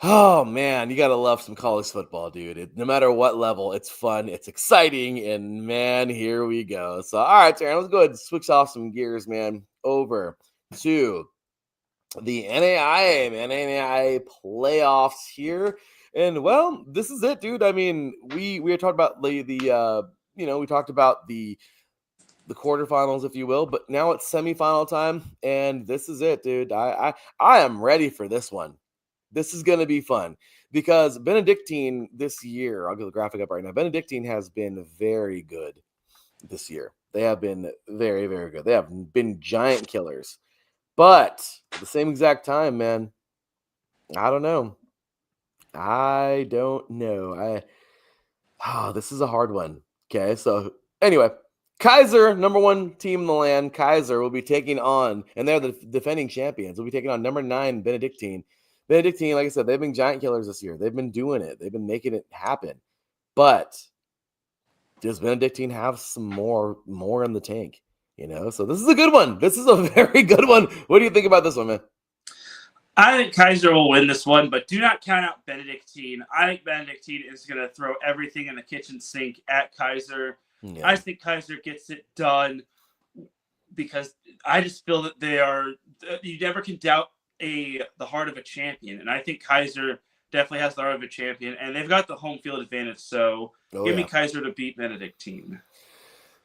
oh man, you gotta love some college football, dude. No matter what level, it's fun, it's exciting, and man, here we go. So, all right, Teran, let's go ahead and switch off some gears, man, over to the NAIA, man, NAIA playoffs here. And well, this is it, dude. I mean, we talked about we talked about the quarterfinals, if you will, but now it's semifinal time, and this is it, dude. I am ready for this one. This is going to be fun because Benedictine this year, I'll get the graphic up right now. Benedictine has been very good this year. They have been very, very good. They have been giant killers. But at the same exact time, man, I don't know. This is a hard one. Okay, so anyway, Kaiser, number 1 team in the land, Kaiser will be taking on, and they're the defending champions, will be taking on number 9, Benedictine. Benedictine, like I said, they've been giant killers this year. They've been doing it. They've been making it happen. But does Benedictine have some more in the tank? So this is a good one. This is a very good one. What do you think about this one, man? I think Kaiser will win this one, but do not count out Benedictine. I think Benedictine is going to throw everything in the kitchen sink at Kaiser. Yeah. I think Kaiser gets it done because I just feel that they are – you never can doubt the heart of a champion. And I think Kaiser definitely has the heart of a champion, and they've got the home field advantage. So give me Kaiser to beat Benedictine.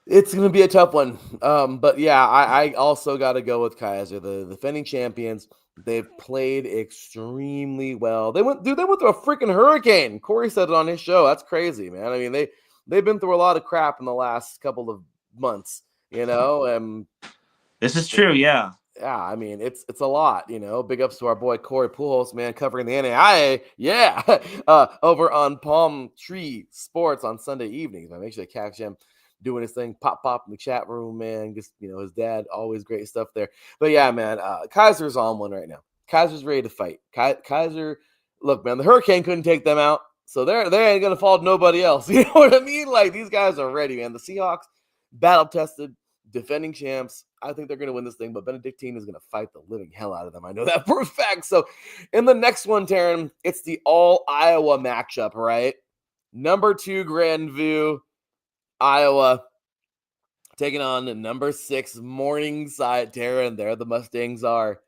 It's going to be a tough one. But, yeah, I also got to go with Kaiser, the defending champions. They've played extremely well. They went through a freaking hurricane. Corey said it on his show. That's crazy, man. I mean, they've been through a lot of crap in the last couple of months, This is true, yeah. Yeah, I mean, it's a lot, Big ups to our boy Corey Pujols, man, covering the NAIA, yeah, over on Palm Tree Sports on Sunday evenings. Man, make sure to catch him doing his thing, pop in the chat room, man. Just his dad, always great stuff there. But yeah, man, Kaiser's on one right now. Kaiser's ready to fight. Kaiser, look, man, the hurricane couldn't take them out, so they ain't gonna fall to nobody else. You know what I mean? Like, these guys are ready, man. The Seahawks, battle tested, defending champs. I think they're gonna win this thing, but Benedictine is gonna fight the living hell out of them. I know that for a fact. So in the next one, Teran, it's the all Iowa matchup, right? Number 2 Grandview, Iowa, taking on number 6 Morningside. Teran, there the Mustangs are.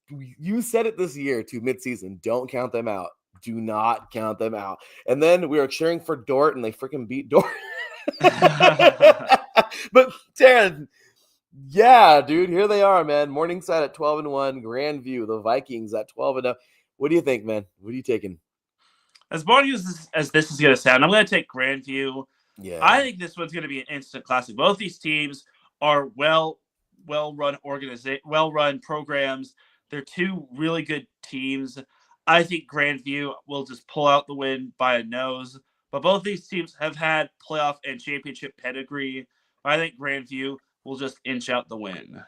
You said it this year to midseason. Don't count them out. Do not count them out. And then we were cheering for Dort, and they freaking beat Dort. But Teran, yeah, dude, here they are, man. Morningside at 12-1, Grandview, the Vikings at 12-0. What do you think, man? What are you taking? As boring as this is going to sound, I'm going to take Grandview. Yeah, I think this one's going to be an instant classic. Both these teams are well-run programs. They're 2 really good teams. I think Grandview will just pull out the win by a nose. But both these teams have had playoff and championship pedigree. I think Grandview will just inch out the win.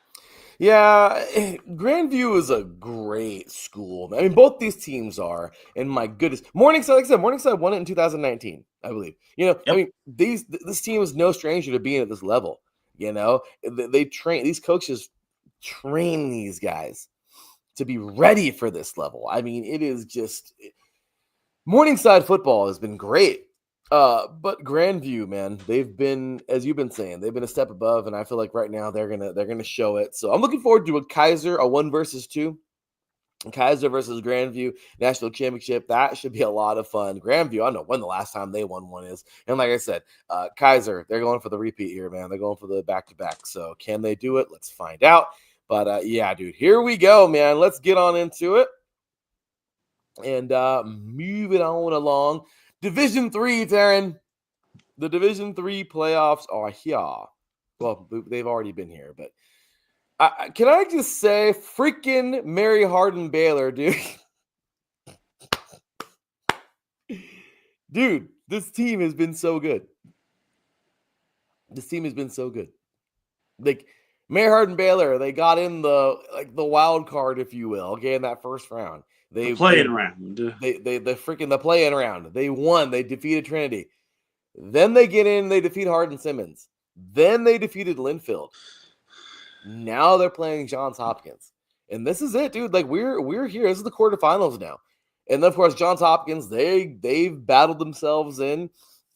Yeah, Grandview is a great school. I mean, both these teams are, and my goodness, Morningside, like I said, Morningside won it in 2019, I believe. Yep. I mean, this team is no stranger to being at this level. They train, these coaches train these guys to be ready for this level. I mean, it is just Morningside football has been great. But Grandview, man, they've been, as you've been saying, they've been a step above, and I feel like right now they're gonna show it. So I'm looking forward to a 1-2, Kaiser versus Grandview national championship. That should be a lot of fun. Grandview, I don't know when the last time they won one is, and like I said, Kaiser, they're going for the repeat here, man. They're going for the back-to-back. So can they do it? Let's find out. But yeah, dude, here we go, man. Let's get on into it and move it on along. Division 3, Teran. The Division 3 playoffs are here. Well, they've already been here, but can I just say, freaking Mary Hardin Baylor, dude. Dude, this team has been so good. Like, Mary Hardin Baylor, they got in the wild card, if you will, okay, in that first round. The play-in round. The play-in round. They won. They defeated Trinity. Then they get in, they defeat Hardin Simmons. Then they defeated Linfield. Now they're playing Johns Hopkins. And this is it, dude. Like we're here. This is the quarterfinals now. And then of course Johns Hopkins, they've battled themselves in.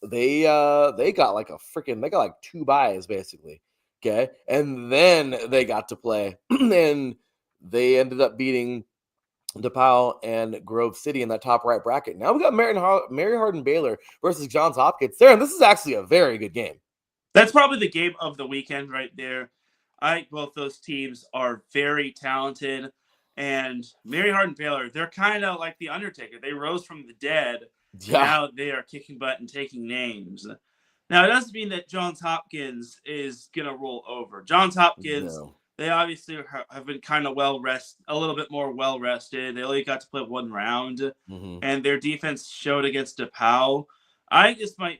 They got like two byes basically. Okay. And then they got to play. And they ended up beating DePaul and Grove City in that top right bracket. Now we got Mary Hardin Baylor versus Johns Hopkins there, and this is actually a very good game. That's probably the game of the weekend right there. I think both those teams are very talented, and Mary Hardin Baylor, they're kind of like the Undertaker. They rose from the dead. Yeah. Now they are kicking butt and taking names. Now it doesn't mean that Johns Hopkins is gonna roll over. Johns Hopkins. No. They obviously have been kind of a little bit more well-rested. They only got to play one round, and their defense showed against DePaul. I think this might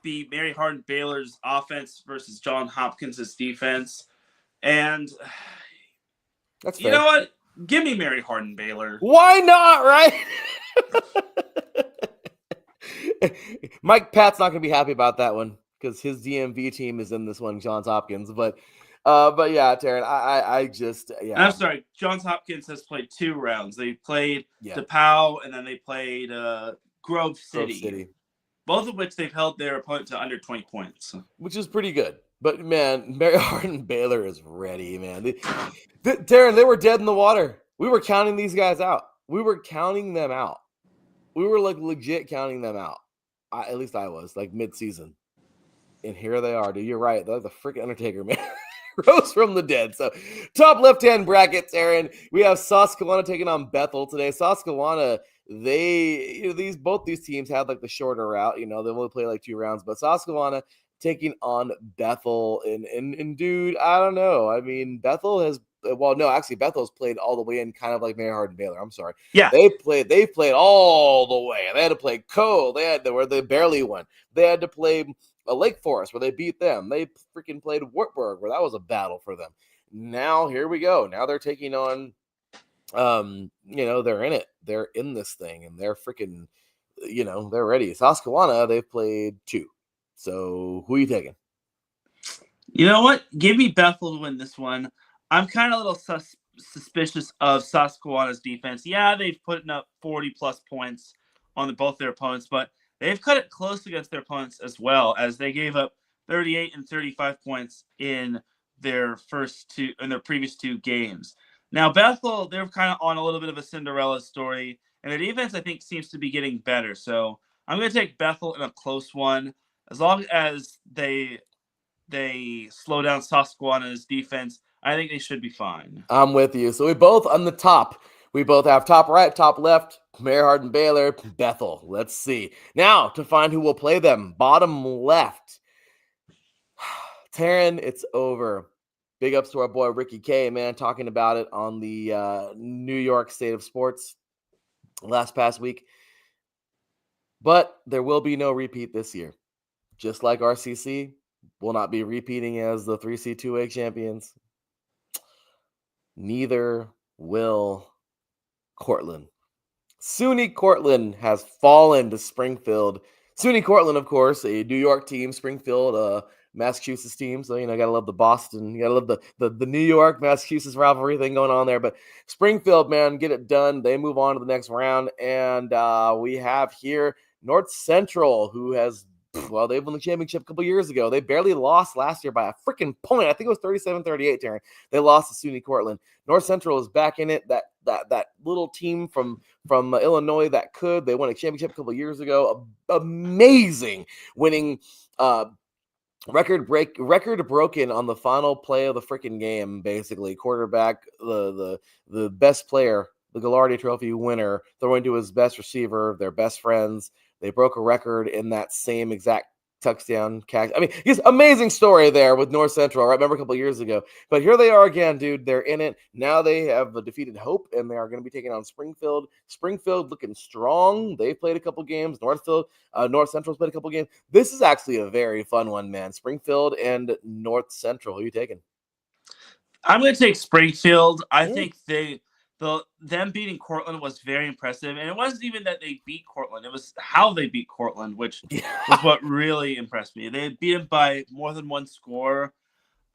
be Mary Hardin Baylor's offense versus Johns Hopkins' defense. And that's fair. You know what? Give me Mary Hardin Baylor. Why not, right? Mike Pat's not going to be happy about that one because his DMV team is in this one, Johns Hopkins, but yeah, Teran, I just, yeah. I'm sorry. Johns Hopkins has played 2 rounds. They played DePaul, and then they played Grove City. Both of which they've held their opponent to under 20 points. Which is pretty good. But, man, Mary Hardin Baylor is ready, man. Teran, they were dead in the water. We were counting these guys out. We were counting them out. We were, like, legit counting them out. At least I was, like, mid-season. And here they are, dude. You're right. They're the freaking Undertaker, man. Rose from the dead. So, top left-hand bracket, Teran. We have Susquehanna taking on Bethel today. Susquehanna, both these teams had like the shorter route. They only play like 2 rounds, but Susquehanna taking on Bethel. And dude, I don't know. I mean, Bethel's played all the way in, kind of like Mary Hardin Baylor. I'm sorry. Yeah, they played all the way. They had to play Cole. Where they barely won. They had to play Lake Forest, where they beat them. They freaking played Wartburg, where that was a battle for them. Now here we go. Now they're taking on, they're in it. They're in this thing, and they're freaking, they're ready. Susquehanna, they've played 2. So who are you taking? You know what? Give me Bethel to win this one. I'm kind of a little suspicious of Susquehanna's defense. Yeah, they've put up 40-plus points on both their opponents, but they've cut it close against their opponents as well, as they gave up 38 and 35 points in their previous 2 games. Now, Bethel, they're kind of on a little bit of a Cinderella story, and their defense, I think, seems to be getting better. So I'm going to take Bethel in a close one. As long as they slow down Susquehanna's defense, I think they should be fine. I'm with you. So we both on the top. We both have top right, top left, Mary Hardin Baylor, Bethel. Let's see. Now, to find who will play them, bottom left. Teran, it's over. Big ups to our boy Ricky K, man, talking about it on the New York State of Sports past week. But there will be no repeat this year. Just like RCC will not be repeating as the 3C2A champions. Neither will Cortland. SUNY Cortland has fallen to Springfield. SUNY Cortland, of course, a New York team. Springfield, Massachusetts team. So, gotta love the Boston. You gotta love the New York, Massachusetts rivalry thing going on there. But Springfield, man, get it done. They move on to the next round. And we have here North Central, who has, they won the championship a couple years ago. They barely lost last year by a freaking point. I think it was 37-38, Teran. They lost to SUNY Cortland. North Central is back in it. That little team from Illinois that could. They won a championship a couple years ago. Amazing winning record broken on the final play of the freaking game, basically. Quarterback, the best player, the Gallardi Trophy winner, throwing to his best receiver, their best friends. They broke a record in that same exact touchdown catch. I mean, it's amazing story there with North Central. I remember a couple years ago. But here they are again, dude. They're in it. Now they have defeated Hope, and they are going to be taking on Springfield. Springfield looking strong. They've played a couple games. North Central's played a couple games. This is actually a very fun one, man. Springfield and North Central. Who are you taking? I'm going to take Springfield. I think them beating Cortland was very impressive. And it wasn't even that they beat Cortland. It was how they beat Cortland, which was what really impressed me. They beat him by more than one score.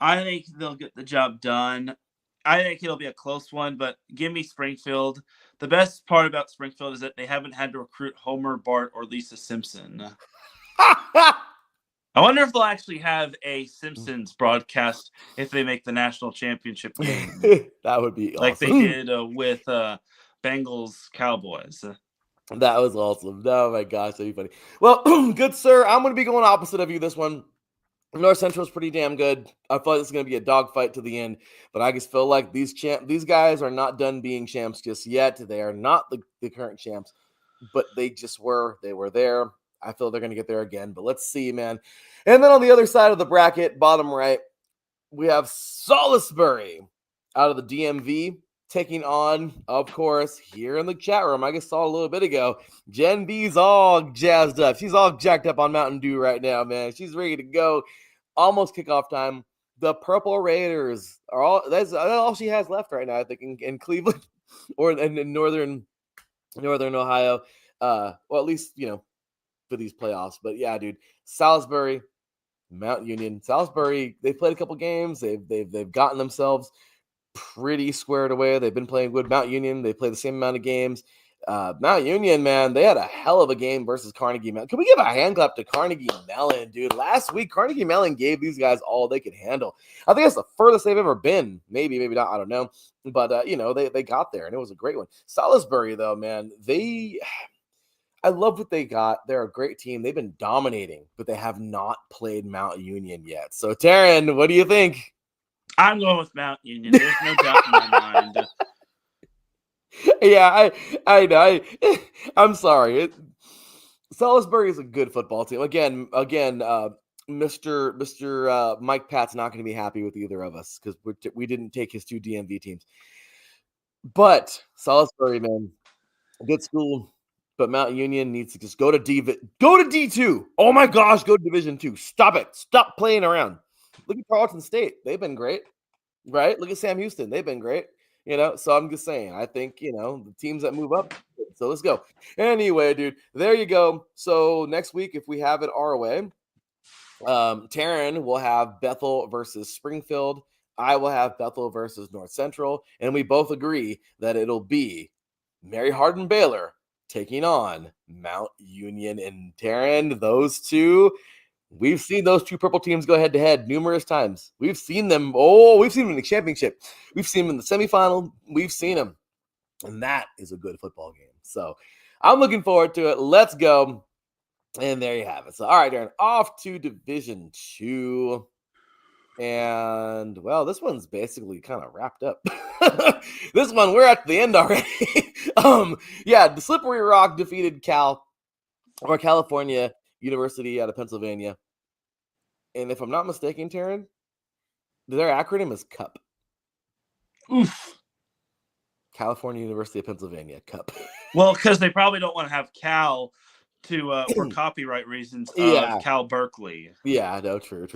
I think they'll get the job done. I think it'll be a close one, but give me Springfield. The best part about Springfield is that they haven't had to recruit Homer, Bart, or Lisa Simpson. I wonder if they'll actually have a Simpsons broadcast if they make the national championship game. That would be like awesome. they did with Bengals Cowboys. That was awesome. Oh my gosh, that'd be funny. Well, good sir. I'm going to be going opposite of you this one. North Central is pretty damn good. I thought it's going to be a dogfight to the end, but I just feel like these guys are not done being champs just yet. They are not the current champs, but they just were. They were there. I feel they're going to get there again, but let's see, man. And then on the other side of the bracket, bottom right, we have Salisbury out of the DMV taking on, of course, here in the chat room. I just saw a little bit ago, Jen B's all jazzed up. She's all jacked up on Mountain Dew right now, man. She's ready to go. Almost kickoff time. The Purple Raiders are that's all she has left right now, I think, in Cleveland or in northern Ohio. Well, at least, for these playoffs. But yeah, dude, Salisbury, Mount Union. Salisbury, they've played a couple games. They've gotten themselves pretty squared away. They've been playing good. Mount Union, they play the same amount of games. Mount Union, man, they had a hell of a game versus Carnegie Mellon. Can we give a hand clap to Carnegie Mellon, dude? Last week, Carnegie Mellon gave these guys all they could handle. I think that's the furthest they've ever been. Maybe not. I don't know. But, they got there, and it was a great one. Salisbury, though, man, I love what they got. They're a great team. They've been dominating, but they have not played Mount Union yet. So, Teran, what do you think? I'm going with Mount Union. There's no doubt in my mind. Yeah, I know. I'm sorry. Salisbury is a good football team. Again, Mr. Mike Pat's not going to be happy with either of us because we didn't take his two DMV teams. But Salisbury, man, good school. But Mount Union needs to just go to D2. Oh my gosh, go to Division 2. Stop it. Stop playing around. Look at Tarleton State. They've been great, right? Look at Sam Houston. They've been great. So I'm just saying, I think, the teams that move up. So let's go. Anyway, dude, there you go. So next week, if we have it our way, Teran will have Bethel versus Springfield. I will have Bethel versus North Central. And we both agree that it'll be Mary Hardin Baylor taking on Mount Union. And Teran, those two, we've seen those two purple teams go head-to-head numerous times. We've seen them. We've seen them in the championship. We've seen them in the semifinal. We've seen them. And that is a good football game. So I'm looking forward to it. Let's go. And there you have it. So, all right, Darren, off to Division 2. And, well, this one's basically kind of wrapped up. This one, we're at the end already. The Slippery Rock defeated California University out of Pennsylvania. And if I'm not mistaken, Teran, their acronym is CUP. Oof. California University of Pennsylvania, CUP. Well, because they probably don't want to have Cal for copyright reasons of Cal Berkeley. Yeah, no, true.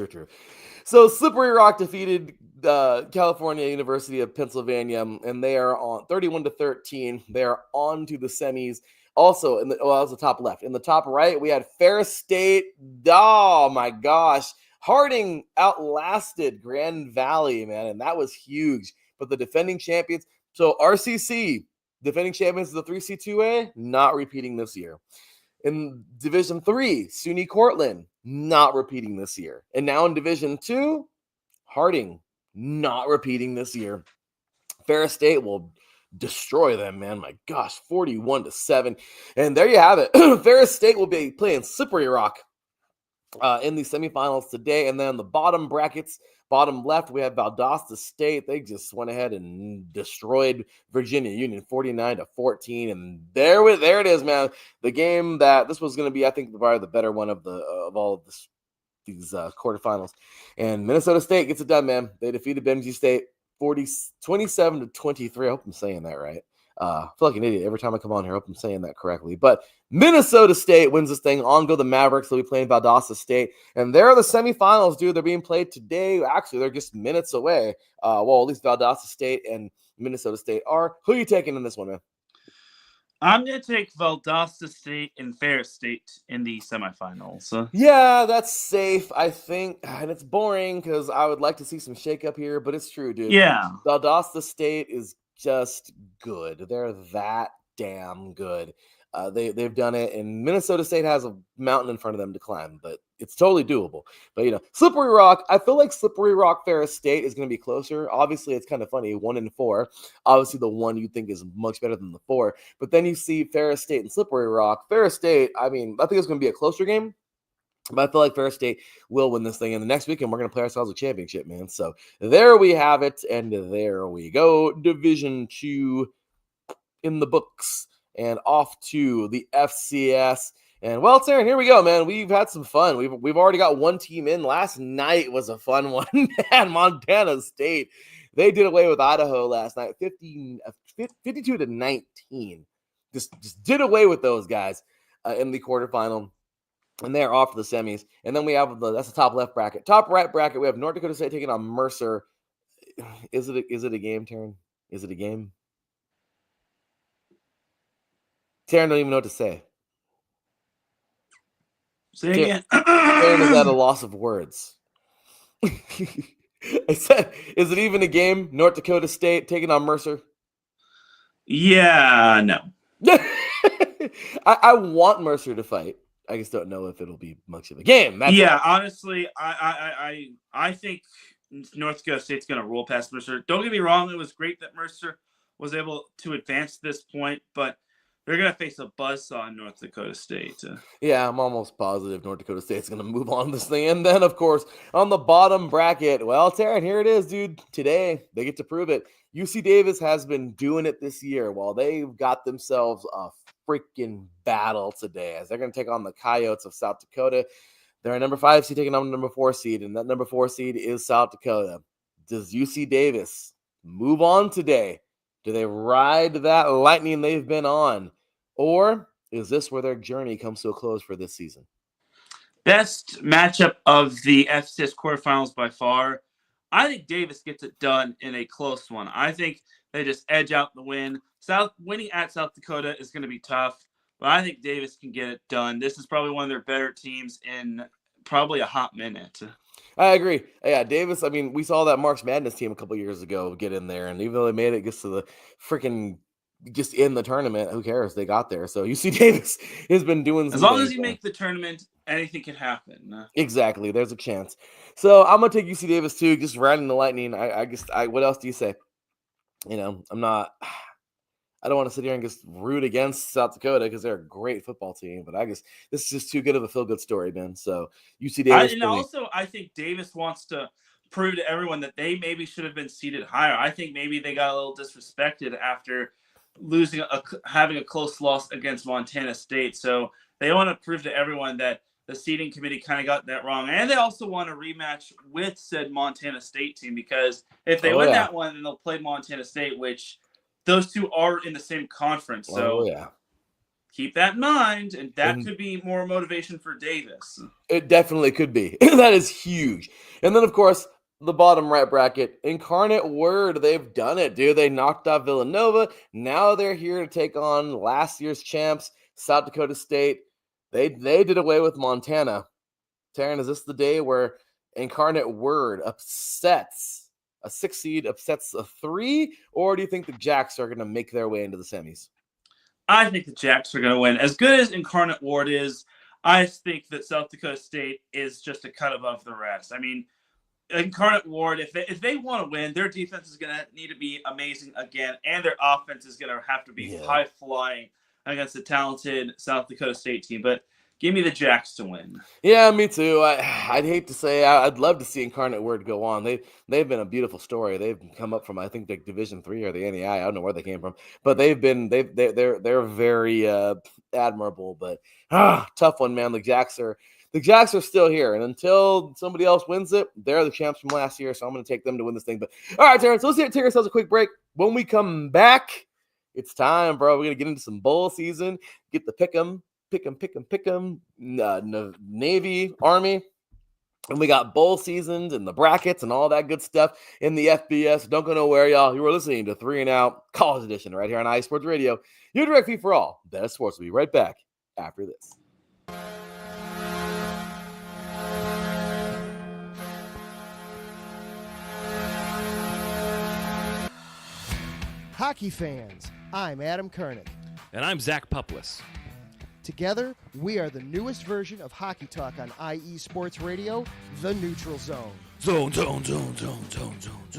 So Slippery Rock defeated California University of Pennsylvania, and they are on 31-13. They are on to the semis. Also, that was the top left. In the top right, we had Ferris State. Oh, my gosh. Harding outlasted Grand Valley, man, and that was huge. But the defending champions, so RCC, defending champions of the 3C2A, not repeating this year. In Division 3, SUNY Cortland, not repeating this year. And now in Division 2, Harding, not repeating this year. Ferris State will destroy them, man. My gosh, 41-7. And there you have it. Ferris State will be playing Slippery Rock in the semifinals today. And then the bottom brackets, bottom left, we have Valdosta State. They just went ahead and destroyed Virginia Union 49-14. And there it is, man. The game that this was going to be, I think, probably the better one of all of these quarterfinals. And Minnesota State gets it done, man. They defeated Bemidji State 27-23. I hope I'm saying that right. I feel like an idiot every time I come on here. I hope I'm saying that correctly. But Minnesota State wins this thing. On go the Mavericks. They'll be playing Valdosta State. And they're the semifinals, dude. They're being played today. Actually, they're just minutes away. At least Valdosta State and Minnesota State are. Who are you taking in this one, man? I'm going to take Valdosta State and Ferris State in the semifinals. Yeah, that's safe, I think. And it's boring because I would like to see some shakeup here, but it's true, dude. Yeah. Valdosta State is just good. They're that damn good. They've done it, and Minnesota State has a mountain in front of them to climb, but it's totally doable. But Slippery Rock, I feel like Slippery Rock Ferris State is going to be closer. Obviously, it's kind of funny, 1-4. Obviously, the one you think is much better than the 4. But then you see Ferris State and Slippery Rock. Ferris State, I think it's going to be a closer game. But I feel like Ferris State will win this thing. And the next weekend, we're going to play ourselves a championship, man. So there we have it. And there we go. Division 2 in the books. And off to the FCS. And well, Teran, here we go, man. We've had some fun. We've already got one team in. Last night was a fun one. Man, Montana State. They did away with Idaho last night, 52-19. Just did away with those guys in the quarterfinal. And they're off to the semis. And then we have that's the top left bracket. Top right bracket, we have North Dakota State taking on Mercer. Is it a game, Teran? Is it a game? Teran don't even know what to say. Say again. Teran is at a loss of words. I said, is it even a game? North Dakota State taking on Mercer? Yeah, no. I want Mercer to fight. I just don't know if it'll be much of a game. Honestly, I think North Dakota State's going to roll past Mercer. Don't get me wrong; it was great that Mercer was able to advance to this point, but they're going to face a buzzsaw in North Dakota State. Yeah, I'm almost positive North Dakota State's going to move on this thing. And then, of course, on the bottom bracket, well, Teran, here it is, dude. Today, they get to prove it. UC Davis has been doing it this year while they've got themselves a freaking battle today as they're going to take on the Coyotes of South Dakota. They're a number 5 seed taking on the number 4 seed, and that number 4 seed is South Dakota. Does UC Davis move on today? Do they ride that lightning they've been on? Or is this where their journey comes to a close for this season? Best matchup of the FCS quarterfinals by far. I think Davis gets it done in a close one. I think they just edge out the win. Winning at South Dakota is going to be tough, but I think Davis can get it done. This is probably one of their better teams in probably a hot minute. I agree. Yeah, Davis, we saw that March Madness team a couple years ago get in there, and even though they made it just to the freaking just in the tournament, who cares? They got there. So UC Davis has been doing as long as you make the tournament, anything can happen. Exactly. There's a chance. So I'm gonna take UC Davis too, just riding the lightning. What else do you say? I don't want to sit here and just root against South Dakota because they're a great football team, but this is just too good of a feel-good story, man. So UC Davis. I think Davis wants to prove to everyone that they maybe should have been seated higher. I think maybe they got a little disrespected after having a close loss against Montana State. So they want to prove to everyone that the seating committee kind of got that wrong. And they also want a rematch with said Montana State team, because if they win that one, then they'll play Montana State, which those two are in the same conference. So keep that in mind, and that could be more motivation for Davis. It definitely could be. That is huge. And then, of course, the bottom right bracket, Incarnate Word, they've done it, dude. They knocked off Villanova. Now they're here to take on last year's champs, South Dakota State. They did away with Montana. Teran, is this the day where Incarnate Word upsets a 6 seed, upsets a 3, or do you think the Jacks are going to make their way into the semis? I think the Jacks are going to win. As good as Incarnate Word is, I think that South Dakota State is just a cut above the rest. Incarnate Ward, if they want to win, their defense is going to need to be amazing again, and their offense is going to have to be high-flying against the talented South Dakota State team. But give me the Jacks to win. Yeah, me too. I'd hate to say I'd love to see Incarnate Word go on. They've been a beautiful story. They've come up from, I think, the Division III or the NEI. I don't know where they came from, but they're very admirable. But tough one, man. The Jacks are still here, and until somebody else wins it, they're the champs from last year, so I'm going to take them to win this thing. But all right, Teran, so let's take ourselves a quick break. When we come back, it's time, bro. We're going to get into some bowl season, get the pick 'em, Navy, Army. And we got bowl seasons and the brackets and all that good stuff in the FBS. Don't go nowhere, y'all. You are listening to 3 and Out College Edition right here on iSports Radio. Your direct feed for all that is sports. We'll be right back after this. Hockey fans, I'm Adam Kernick. And I'm Zach Puplis. Together, we are the newest version of Hockey Talk on IE Sports Radio, The Neutral Zone. Zone.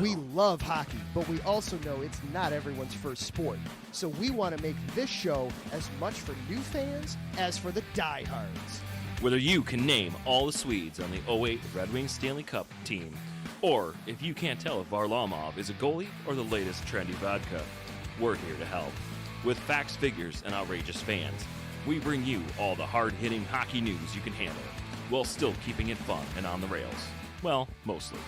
We love hockey, but we also know it's not everyone's first sport. So we want to make this show as much for new fans as for the diehards. Whether you can name all the Swedes on the 08 Red Wings Stanley Cup team, or if you can't tell if Varlamov is a goalie or the latest trendy vodka, we're here to help. With facts, figures, and outrageous fans, we bring you all the hard-hitting hockey news you can handle, while still keeping it fun and on the rails. Well, mostly.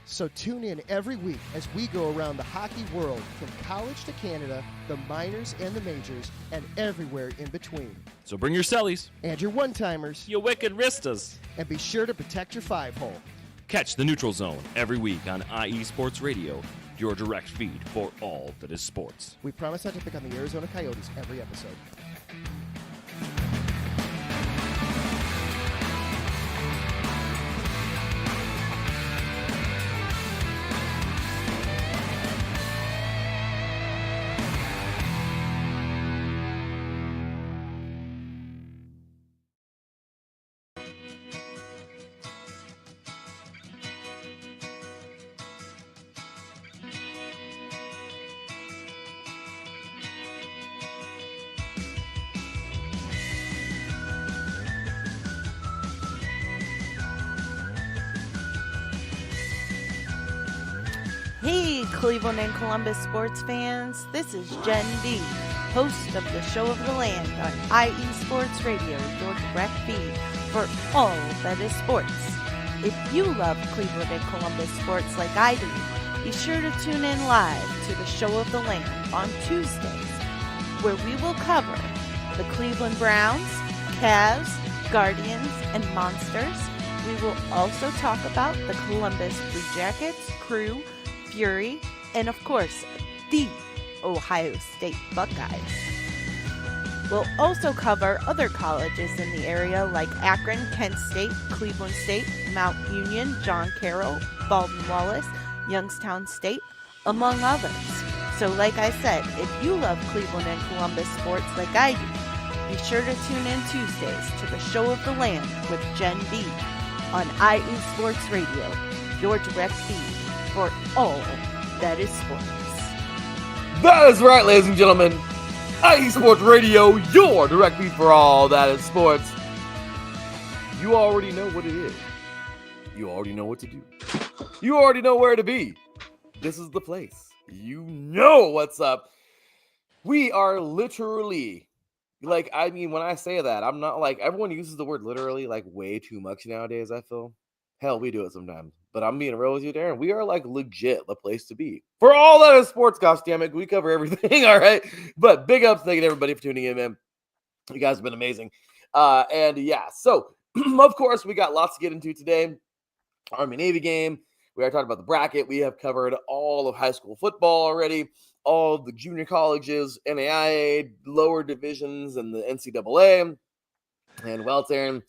So tune in every week as we go around the hockey world, from college to Canada, the minors and the majors, and everywhere in between. So bring your cellies. And your one-timers. You wicked wristas. And be sure to protect your 5-hole. Catch the Neutral Zone every week on IE Sports Radio, your direct feed for all that is sports. We promise not to pick on the Arizona Coyotes every episode. Hey, Cleveland and Columbus sports fans. This is Jen B, host of the Show of the Land on IE Sports Radio, your direct feed for all that is sports. If you love Cleveland and Columbus sports like I do, be sure to tune in live to the Show of the Land on Tuesdays, where we will cover the Cleveland Browns, Cavs, Guardians, and Monsters. We will also talk about the Columbus Blue Jackets, Crew, Fury, and of course, the Ohio State Buckeyes. We'll also cover other colleges in the area like Akron, Kent State, Cleveland State, Mount Union, John Carroll, Baldwin Wallace, Youngstown State, among others. So like I said, if you love Cleveland and Columbus sports like I do, be sure to tune in Tuesdays to the Show of the Land with Jen B on IE Sports Radio, your direct feed for all that is sports. That is right, ladies and gentlemen. IE Sports Radio, your direct feed for all that is sports. You already know what it is. You already know what to do. You already know where to be. This is the place. You know what's up. We are literally, like, I mean, when I say that, I'm not like, everyone uses the word literally like way too much nowadays, I feel. Hell, we do it sometimes. But I'm being real with you, Darren. We are like legit the place to be. For all that is sports, gosh damn it. We cover everything, all right? But big ups, thank you to everybody for tuning in, man. You guys have been amazing. And yeah, so of course, we got lots to get into today. Army-Navy game. We are talking about the bracket. We have covered all of high school football already, all the junior colleges, NAIA, lower divisions, and the NCAA. And well, Taryn,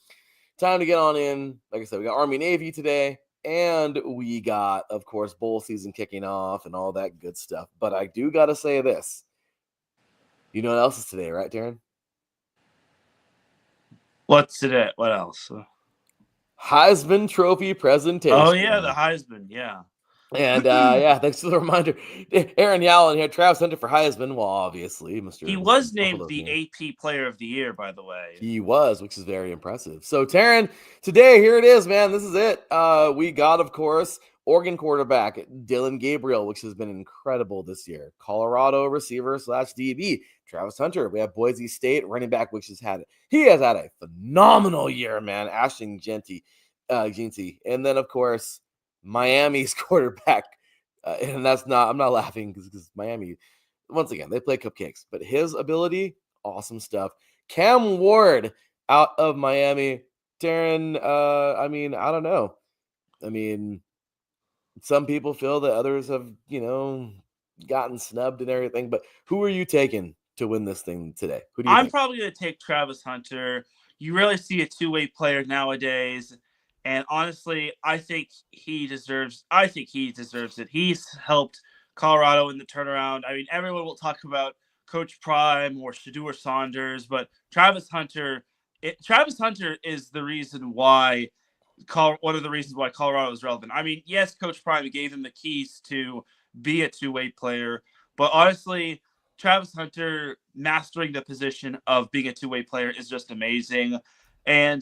time to get on in. Like I said, we got Army-Navy today, and we got, of course, bowl season kicking off and all that good stuff. But I do got to say this. You know what else is today, right, Taryn? What's today? What else? Heisman Trophy presentation. Oh, yeah, the Heisman, yeah. And, yeah, thanks for the reminder. Aaron Yallen here, Travis Hunter for Heisman. Well, obviously, He was named the AP Player of the Year, by the way. He was, which is very impressive. So, Taryn, today, here it is, man. This is it. We got, of course, Oregon quarterback Dylan Gabriel, which has been incredible this year. Colorado receiver / DB Travis Hunter. We have Boise State running back, which has had a phenomenal year, man. Ashton Jeanty. And then, of course, Miami's quarterback. And I'm not laughing because Miami, once again, they play cupcakes. But his ability, awesome stuff. Cam Ward out of Miami. Teran, I mean, I don't know. I mean, some people feel that others have, gotten snubbed and everything. But who are you taking to win this thing today? Who do you I'm think? probably going to take Travis Hunter. You really see a two-way player nowadays, and honestly, I think he deserves it. He's helped Colorado in the turnaround. I mean, everyone will talk about Coach Prime or Shedeur Saunders, but Travis Hunter is the reason why one of the reasons why Colorado is relevant. I mean, yes, Coach Prime gave him the keys to be a two-way player, but honestly, Travis Hunter mastering the position of being a two-way player is just amazing. And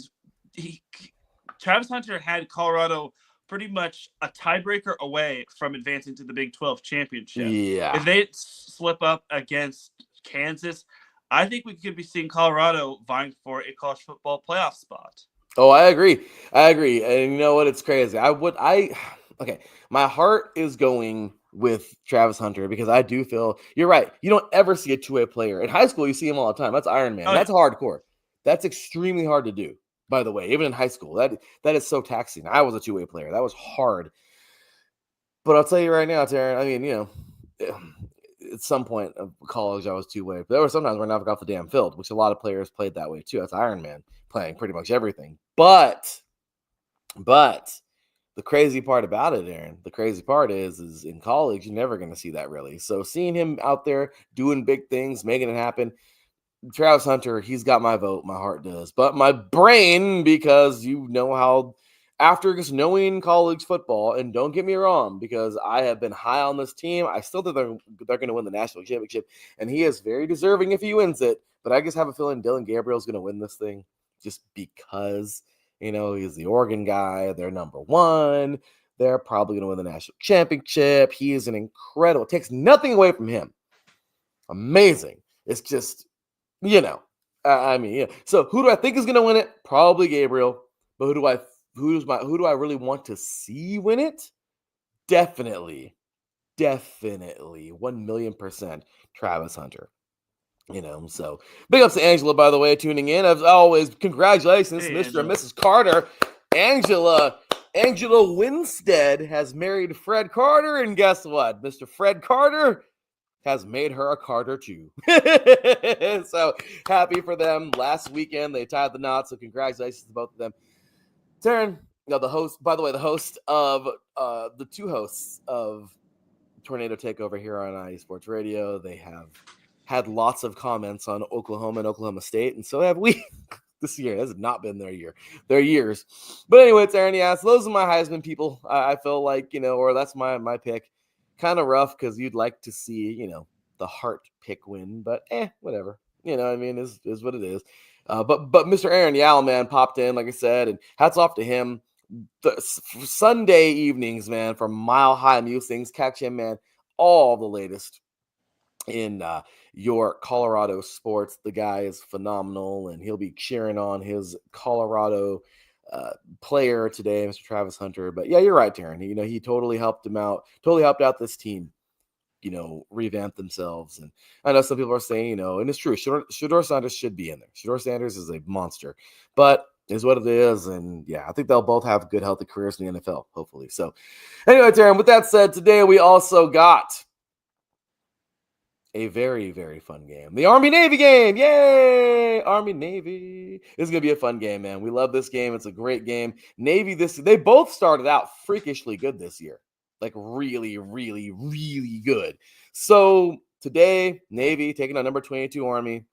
Travis Hunter had Colorado pretty much a tiebreaker away from advancing to the Big 12 championship. Yeah. If they slip up against Kansas, I think we could be seeing Colorado vying for a college football playoff spot. Oh, I agree. And you know what? It's crazy. Okay. My heart is going with Travis Hunter because I do feel you're right. You don't ever see a two-way player. In high school, you see him all the time. That's Iron Man. Oh, That's hardcore. That's extremely hard to do, by the way, even in high school. That is so taxing. I was a two-way player. That was hard. But I'll tell you right now, Teran, I mean, at some point of college, I was two-way. But there were sometimes where I never got the damn field, which a lot of players played that way too. That's Iron Man playing pretty much everything. But the crazy part about it, Aaron, the crazy part is in college, you're never going to see that really. So seeing him out there doing big things, making it happen, Travis Hunter, he's got my vote. My heart does. But my brain, because you know how, after just knowing college football, and don't get me wrong, because I have been high on this team, I still think they're going to win the national championship, and he is very deserving if he wins it. But I just have a feeling Dylan Gabriel's going to win this thing just because, he's the Oregon guy. They're number one. They're probably going to win the national championship. He is an incredible, takes nothing away from him. Amazing. It's just, I mean, yeah. So who do I think is going to win it? Probably Gabriel. But who do I really want to see win it? Definitely 1,000,000% Travis Hunter. So big ups to Angela, by the way, tuning in. As always, congratulations, Hey, Mr. Angela. and Mrs. Carter. Angela Winstead has married Fred Carter, and guess what? Mr. Fred Carter has made her a Carter too. So happy for them. Last weekend they tied the knot, so congratulations to both of them. Teran, the host of the two hosts of Tornado Takeover here on IE Sports Radio, they have had lots of comments on Oklahoma and Oklahoma State, and so have we. This year has not been their year. Their years. But anyway, Teran, yeah, so those are my Heisman people. I feel like, or that's my pick. Kind of rough because you'd like to see, the heart pick win, but whatever. I mean, is what it is. But Mr. Aaron Yal, man, popped in, like I said, and hats off to him. The Sunday evenings, man, for Mile High Musings, catch him, man, all the latest in your Colorado sports. The guy is phenomenal, and he'll be cheering on his Colorado player today, Mr. Travis Hunter. But yeah, you're right, Teran. He totally helped him out, totally helped out this team, revamp themselves. And I know some people are saying, and it's true, Shedeur Saunders should be in there. Shedeur Saunders is a monster, but is what it is. And yeah, I think they'll both have good, healthy careers in the NFL, hopefully. So anyway, Teran, with that said, today we also got a very, very fun game. The Army-Navy game. Yay! Army-Navy. This is going to be a fun game, man. We love this game. It's a great game. Navy, they both started out freakishly good this year. Like really, really, really good. So today, Navy taking on number 22 Army.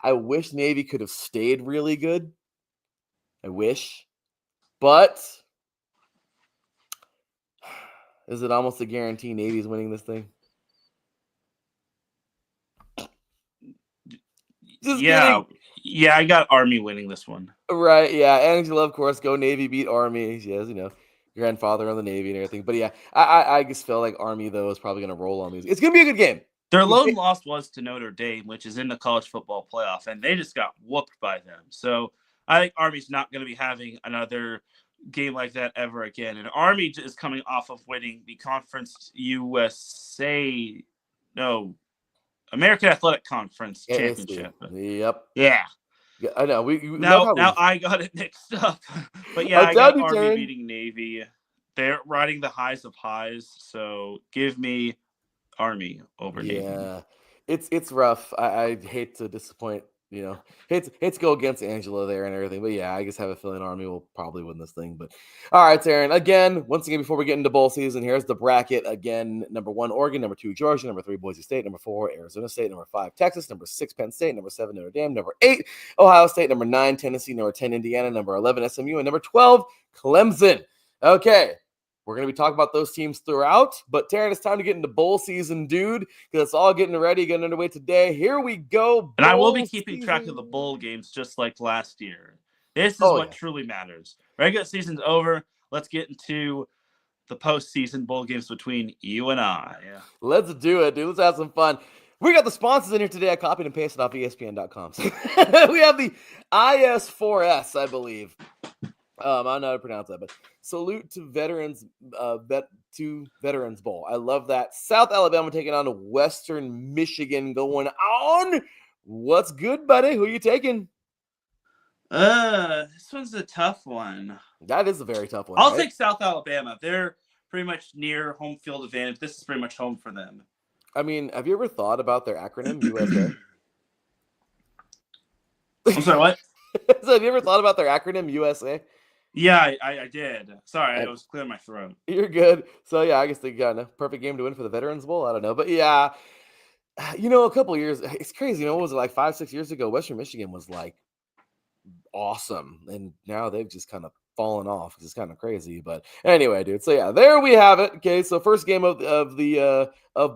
I wish Navy could have stayed really good. I wish. But is it almost a guarantee Navy's winning this thing? Just yeah, kidding. Yeah, I got Army winning this one. Right, yeah. Angela, of course, go Navy, beat Army. She has, grandfather on the Navy and everything. But yeah, I just feel like Army, though, is probably going to roll on these. It's going to be a good game. Their lone loss was to Notre Dame, which is in the college football playoff, and they just got whooped by them. So I think Army's not going to be having another game like that ever again. And Army is coming off of winning the American Athletic Conference championship. Yep. Yeah. Yeah, I know. We love Now, how now we. I got it mixed up. But yeah, I'm I telling got you, Army Teran. beating Navy. They're riding the highs of highs, so give me Army over Navy. Yeah, it's rough. I hate to disappoint. Hate to go against Angela there and everything. But yeah, I just have a feeling Army will probably win this thing. But all right, Teran. Again, once again, before we get into bowl season, here's the bracket. Again, number 1, Oregon. Number 2, Georgia. Number 3, Boise State. Number 4, Arizona State. Number 5, Texas. Number 6, Penn State. Number 7, Notre Dame. Number 8, Ohio State. Number 9, Tennessee. Number 10, Indiana. Number 11, SMU. And number 12, Clemson. Okay. We're going to be talking about those teams throughout, but Teran, it's time to get into bowl season, dude, because it's all getting ready, getting underway today. Here we go. And I will be keeping track of the bowl games just like last year. This is what truly matters. Regular season's over. Let's get into the postseason bowl games between you and I. Let's do it, dude. Let's have some fun. We got the sponsors in here today. I copied and pasted off ESPN.com. So we have the IS4S, I believe. I don't know how to pronounce that, but salute to Veterans Bowl. I love that. South Alabama taking on Western Michigan going on. What's good, buddy? Who are you taking? This one's a tough one. That is a very tough one. I'll take South Alabama. They're pretty much near home field advantage. This is pretty much home for them. I mean, have you ever thought about their acronym, USA? I'm sorry, what? So have you ever thought about their acronym, USA? Yeah, I did. Sorry, I was clearing my throat. You're good. So, yeah, I guess they got a perfect game to win for the Veterans Bowl. I don't know. But, yeah, a couple of years, it's crazy. What was it, like 5-6 years ago? Western Michigan was, like, awesome. And now they've just kind of fallen off. It's kind of crazy. But anyway, dude. So, yeah, there we have it. Okay, so first game of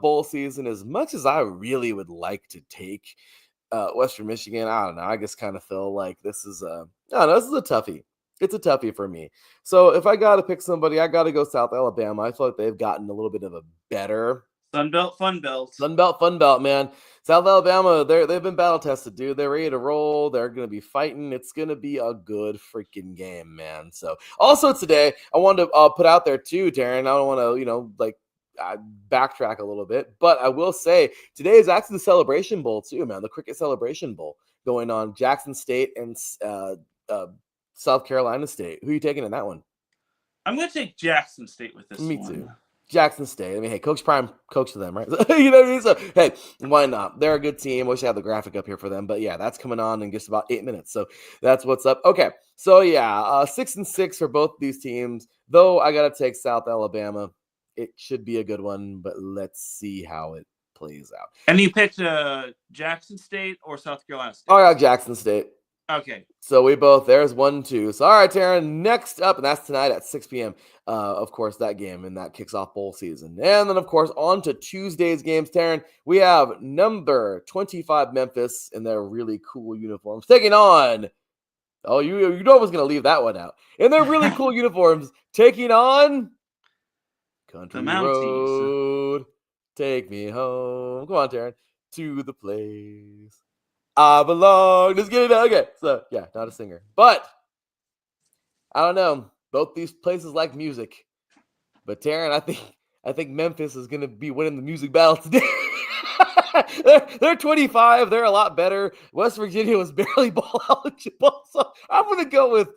bowl season. As much as I really would like to take Western Michigan, I don't know. I just kind of feel like this is a toughie. It's a toughie for me. So if I got to pick somebody, I got to go South Alabama. I feel like they've gotten a little bit of a better Sun Belt, Fun Belt. Sun Belt, Fun Belt, man. South Alabama, they've been battle tested, dude. They're ready to roll. They're going to be fighting. It's going to be a good freaking game, man. So also today, I wanted to put out there too, Teran. I don't want to, backtrack a little bit, but I will say today is actually the Celebration Bowl too, man. The Cricket Celebration Bowl going on. Jackson State and South Carolina State. Who are you taking in that one? I'm going to take Jackson State with this one. Me too. Jackson State. I mean, hey, Coach Prime, coach to them, right? You know what I mean? So, hey, why not? They're a good team. Wish I had the graphic up here for them. But, yeah, that's coming on in just about 8 minutes. So, that's what's up. Okay. So, yeah, 6-6 for both these teams. Though I got to take South Alabama. It should be a good one, but let's see how it plays out. And you picked Jackson State or South Carolina State? Oh, I got Jackson State. Okay. So we both, there's 1-2. So, all right, Teran, next up, and that's tonight at 6 p.m., of course, that game, and that kicks off bowl season. And then, of course, on to Tuesday's games, Teran, we have number 25 Memphis in their really cool uniforms taking on, you know I was going to leave that one out, in their really cool uniforms taking on Country Road. Take me home. Come on, Teran, to the place I belong. Just kidding. Okay. So, yeah, not a singer. But, I don't know. Both these places like music. But, Teran, I think Memphis is going to be winning the music battle today. They're 25. They're a lot better. West Virginia was barely bowl eligible. So, I'm going to go with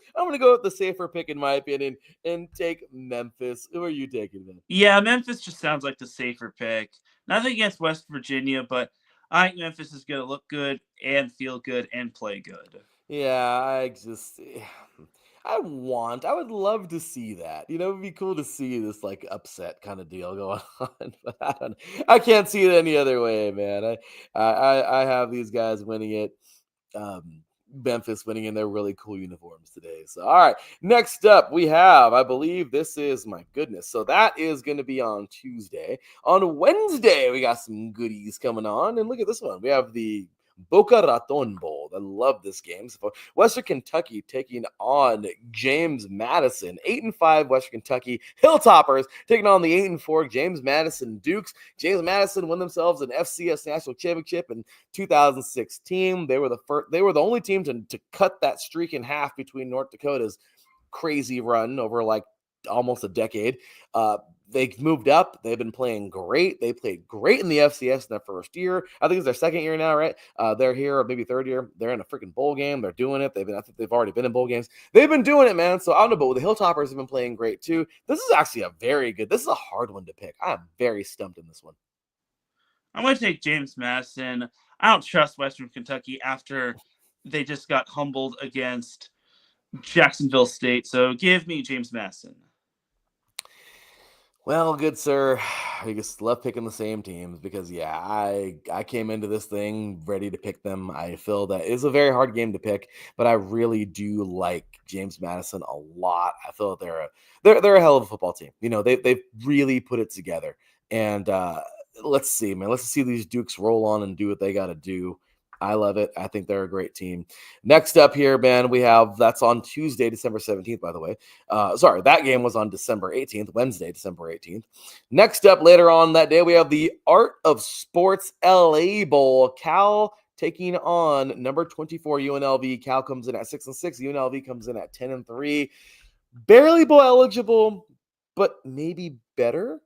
the safer pick, in my opinion, and take Memphis. Who are you taking, then? Yeah, Memphis just sounds like the safer pick. Nothing against West Virginia, but I think Memphis is going to look good and feel good and play good. Yeah, I would love to see that. It would be cool to see this like upset kind of deal going on. But I can't see it any other way, man. I have these guys winning it. Memphis winning in their really cool uniforms today. So, all right. Next up, we have, I believe this is, my goodness. So that is going to be on Tuesday. On Wednesday, we got some goodies coming on. And look at this one. We have the Boca Raton Bowl. I love this game. So Western Kentucky taking on James Madison. 8-5 Western Kentucky Hilltoppers taking on the 8-4 James Madison Dukes. James Madison won themselves an FCS National Championship in 2016. They were the only team to cut that streak in half between North Dakota's crazy run over like almost a decade. they moved up. They've been playing great. They played great in the FCS in their first year. I think it's their second year now, right? They're here, or maybe third year. They're in a freaking bowl game. They're doing it. I think they've already been in bowl games. They've been doing it, man. So I don't know, but the Hilltoppers have been playing great too. This is actually this is a hard one to pick. I am very stumped in this one. I'm going to take James Madison. I don't trust Western Kentucky after they just got humbled against Jacksonville State. So give me James Madison. Well, good sir, I just love picking the same teams because, yeah, I came into this thing ready to pick them. I feel that it's a very hard game to pick, but I really do like James Madison a lot. I feel that they're a hell of a football team. You know, they've really put it together. And let's see, man. Let's see these Dukes roll on and do what they got to do. I love it. I think they're a great team. Next up here, man, we have that's on Tuesday, December 17th, by the way. Sorry, that game was on December 18th, Wednesday, December 18th. Next up later on that day, we have the Art of Sports LA Bowl. Cal taking on number 24 UNLV. Cal comes in at 6-6. UNLV comes in at 10-3. Barely bowl eligible, but maybe better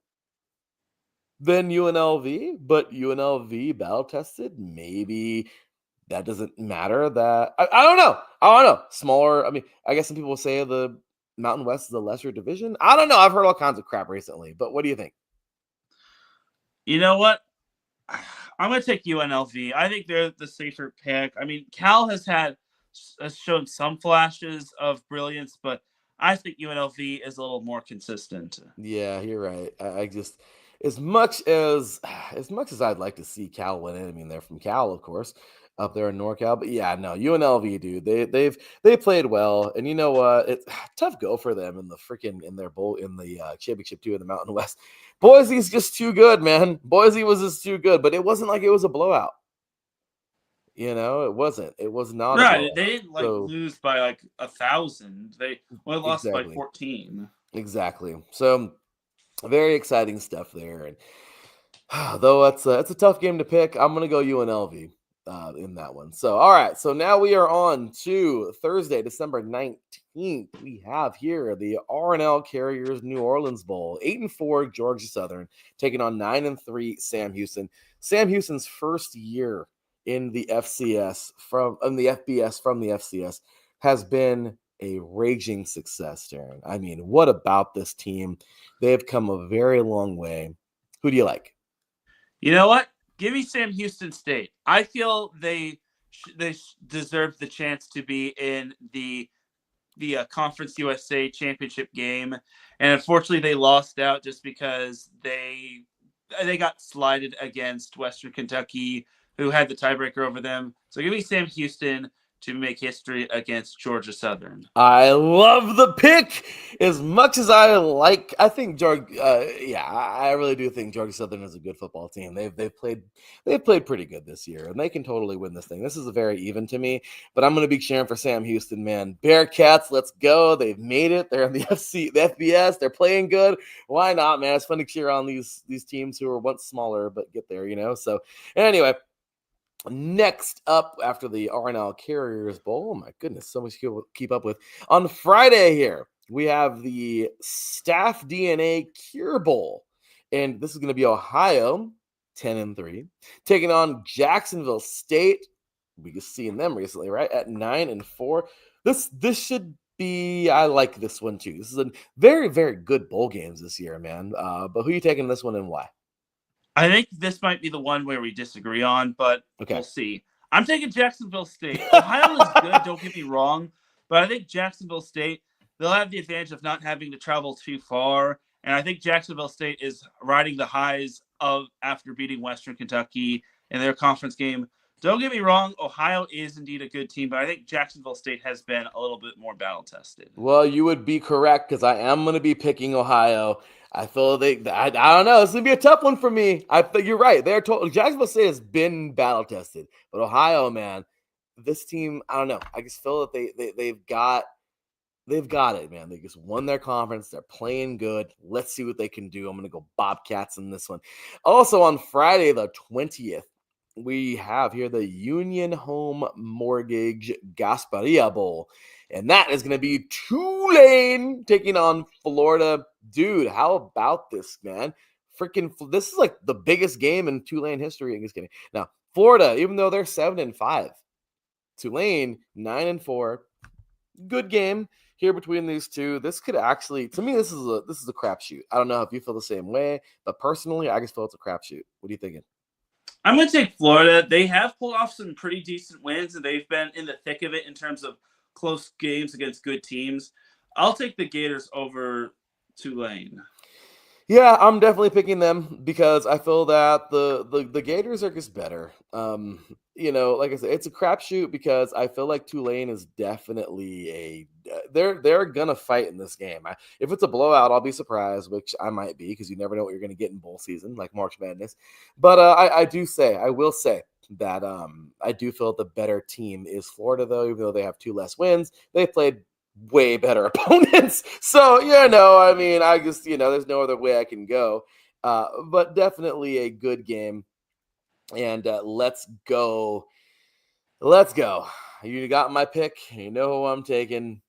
than UNLV, but UNLV battle tested. Maybe that doesn't matter. That I don't know. Smaller. I mean, I guess some people will say the Mountain West is a lesser division. I don't know. I've heard all kinds of crap recently, but what do you think? You know what? I'm going to take UNLV. I think they're the safer pick. I mean, Cal has shown some flashes of brilliance, but I think UNLV is a little more consistent. Yeah, you're right. I just as much as I'd like to see Cal win it. I mean, they're from Cal, of course, up there in NorCal. But yeah, no, UNLV, dude. They played well, and you know what? It's tough go for them in their bowl in the championship too in the Mountain West. Boise's just too good, man. Boise was just too good, but it wasn't like it was a blowout. You know, it wasn't. It was not. Right. They didn't lose by 1,000. They only lost by 14. Exactly. So very exciting stuff there. And though it's a tough game to pick, I'm gonna go UNLV in that one. So all right. So now we are on to Thursday, December 19th. We have here the R&L Carriers New Orleans Bowl. 8-4 Georgia Southern taking on 9-3 Sam Houston. Sam Houston's first year in the FCS from the FCS has been a raging success, Teran. I mean, what about this team? They've come a very long way. Who do you like? You know what? Give me Sam Houston State. I feel they deserve the chance to be in the Conference USA championship game, and unfortunately, they lost out just because they got slighted against Western Kentucky, who had the tiebreaker over them. So give me Sam Houston to make history against Georgia Southern. I love the pick as much as I think Georgia. I really do think Georgia Southern is a good football team. They've played pretty good this year, and they can totally win this thing. This is a very even to me, but I'm going to be cheering for Sam Houston, man. Bearcats, let's go! They've made it. They're in the FBS. They're playing good. Why not, man? It's fun to cheer on these teams who were once smaller but get there, you know. So anyway. Next up, after the R&L Carriers Bowl, oh my goodness, so much to keep up with. On Friday here, we have the Staff DNA Cure Bowl, and this is going to be Ohio, 10-3, taking on Jacksonville State. We just seen them recently, right, at 9-4. This should be. I like this one too. This is a very, very good bowl games this year, man. But who are you taking this one and why? I think this might be the one where we disagree on, but We'll see. I'm taking Jacksonville State. Ohio is good, don't get me wrong, but I think Jacksonville State, they'll have the advantage of not having to travel too far, and I think Jacksonville State is riding the highs of after beating Western Kentucky in their conference game. Don't get me wrong, Ohio is indeed a good team, but I think Jacksonville State has been a little bit more battle-tested. Well, you would be correct because I am going to be picking Ohio. I feel I don't know. It's going to be a tough one for me. I think you're right. Jacksonville State has been battle-tested, but Ohio, man, this team, I don't know. I just feel that they've got it, man. They just won their conference. They're playing good. Let's see what they can do. I'm going to go Bobcats in this one. Also on Friday, the 20th, we have here the Union Home Mortgage Gasparilla Bowl. And that is going to be Tulane taking on Florida. dude, how about this, man? This is like the biggest game in Tulane history. I'm just kidding. Now, Florida, even though they're 7-5, Tulane 9-4. Good game here between these two. This could actually, to me, this is a crapshoot. I don't know if you feel the same way, but personally, I just feel it's a crapshoot. What are you thinking? I'm going to take Florida. They have pulled off some pretty decent wins, and they've been in the thick of it in terms of close games against good teams. I'll take the Gators over Tulane. Yeah, I'm definitely picking them because I feel that the Gators are just better. Like I said, it's a crapshoot because I feel like Tulane is definitely they're gonna fight in this game. If it's a blowout, I'll be surprised, which I might be because you never know what you're gonna get in bowl season, like March Madness. But I will say that I do feel the better team is Florida, though, even though they have 2 less wins. They played way better opponents. So, I mean, I just, there's no other way I can go. But definitely a good game. And let's go. Let's go. You got my pick. You know who I'm taking.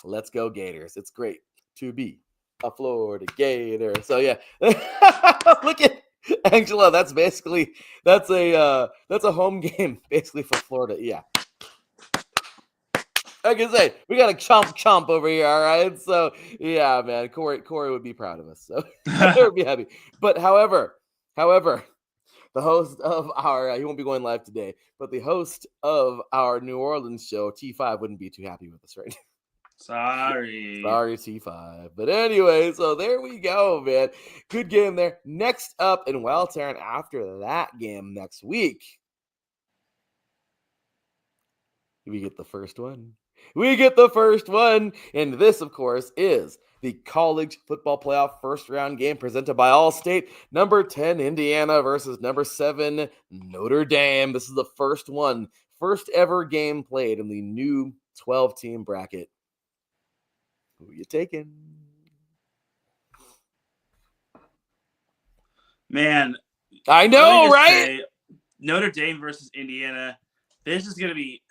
Let's go Gators. It's great to be a Florida Gator. So, yeah. Look at Angela. That's a home game basically for Florida. Yeah. I can say we got a chomp over here, all right. So yeah, man, Corey would be proud of us. So I would be happy. But however, the host of our he won't be going live today, but the host of our New Orleans show, T5, wouldn't be too happy with us right now. Sorry, T5. But anyway, so there we go, man. Good game there. Next up in Wild Teran after that game next week, we get the first one. And this, of course, is the college football playoff first round game presented by Allstate. Number 10, Indiana versus number 7, Notre Dame. This is the first ever game played in the new 12-team bracket. Who are you taking? Man, I know, right? Notre Dame versus Indiana. This is going to be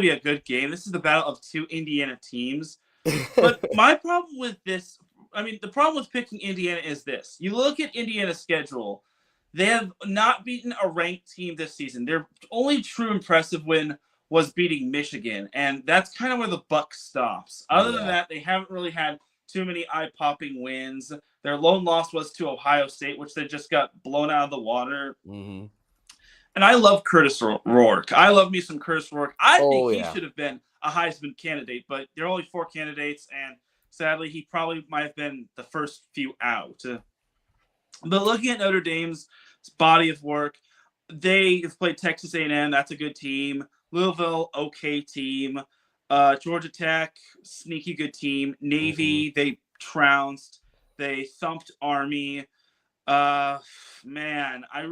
a good game. This is the battle of 2 Indiana teams. But my problem with this, the problem with picking Indiana is this. You look at Indiana's schedule. They have not beaten a ranked team this season. Their only true impressive win was beating Michigan, and that's kind of where the buck stops. Other than that, they haven't really had too many eye-popping wins. Their lone loss was to Ohio State, which they just got blown out of the water. Mm-hmm. And I love Curtis Rourke. I love me some Curtis Rourke. I think he should have been a Heisman candidate, but there are only 4 candidates, and sadly, he probably might have been the first few out. But looking at Notre Dame's body of work, they have played Texas A&M. That's a good team. Louisville, okay team. Georgia Tech, sneaky good team. Navy, they trounced. They thumped Army. Man, I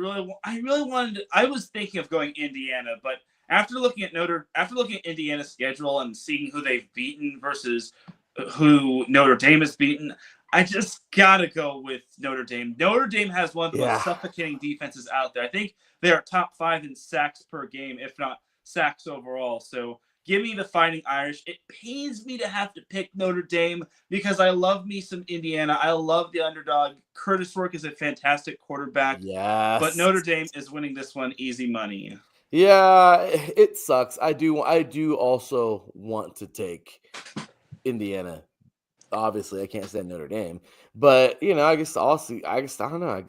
was thinking of going Indiana, but after looking at Indiana's schedule and seeing who they've beaten versus who Notre Dame has beaten, I just gotta go with Notre Dame. Notre Dame has one of the most suffocating defenses out there. I think they are top 5 in sacks per game, if not sacks overall. So give me the Fighting Irish. It pains me to have to pick Notre Dame because I love me some Indiana. I love the underdog. Curtis Rourke is a fantastic quarterback. Yes. But Notre Dame is winning this one easy money. Yeah, it sucks. I do also want to take Indiana. Obviously, I can't stand Notre Dame. But, I don't know.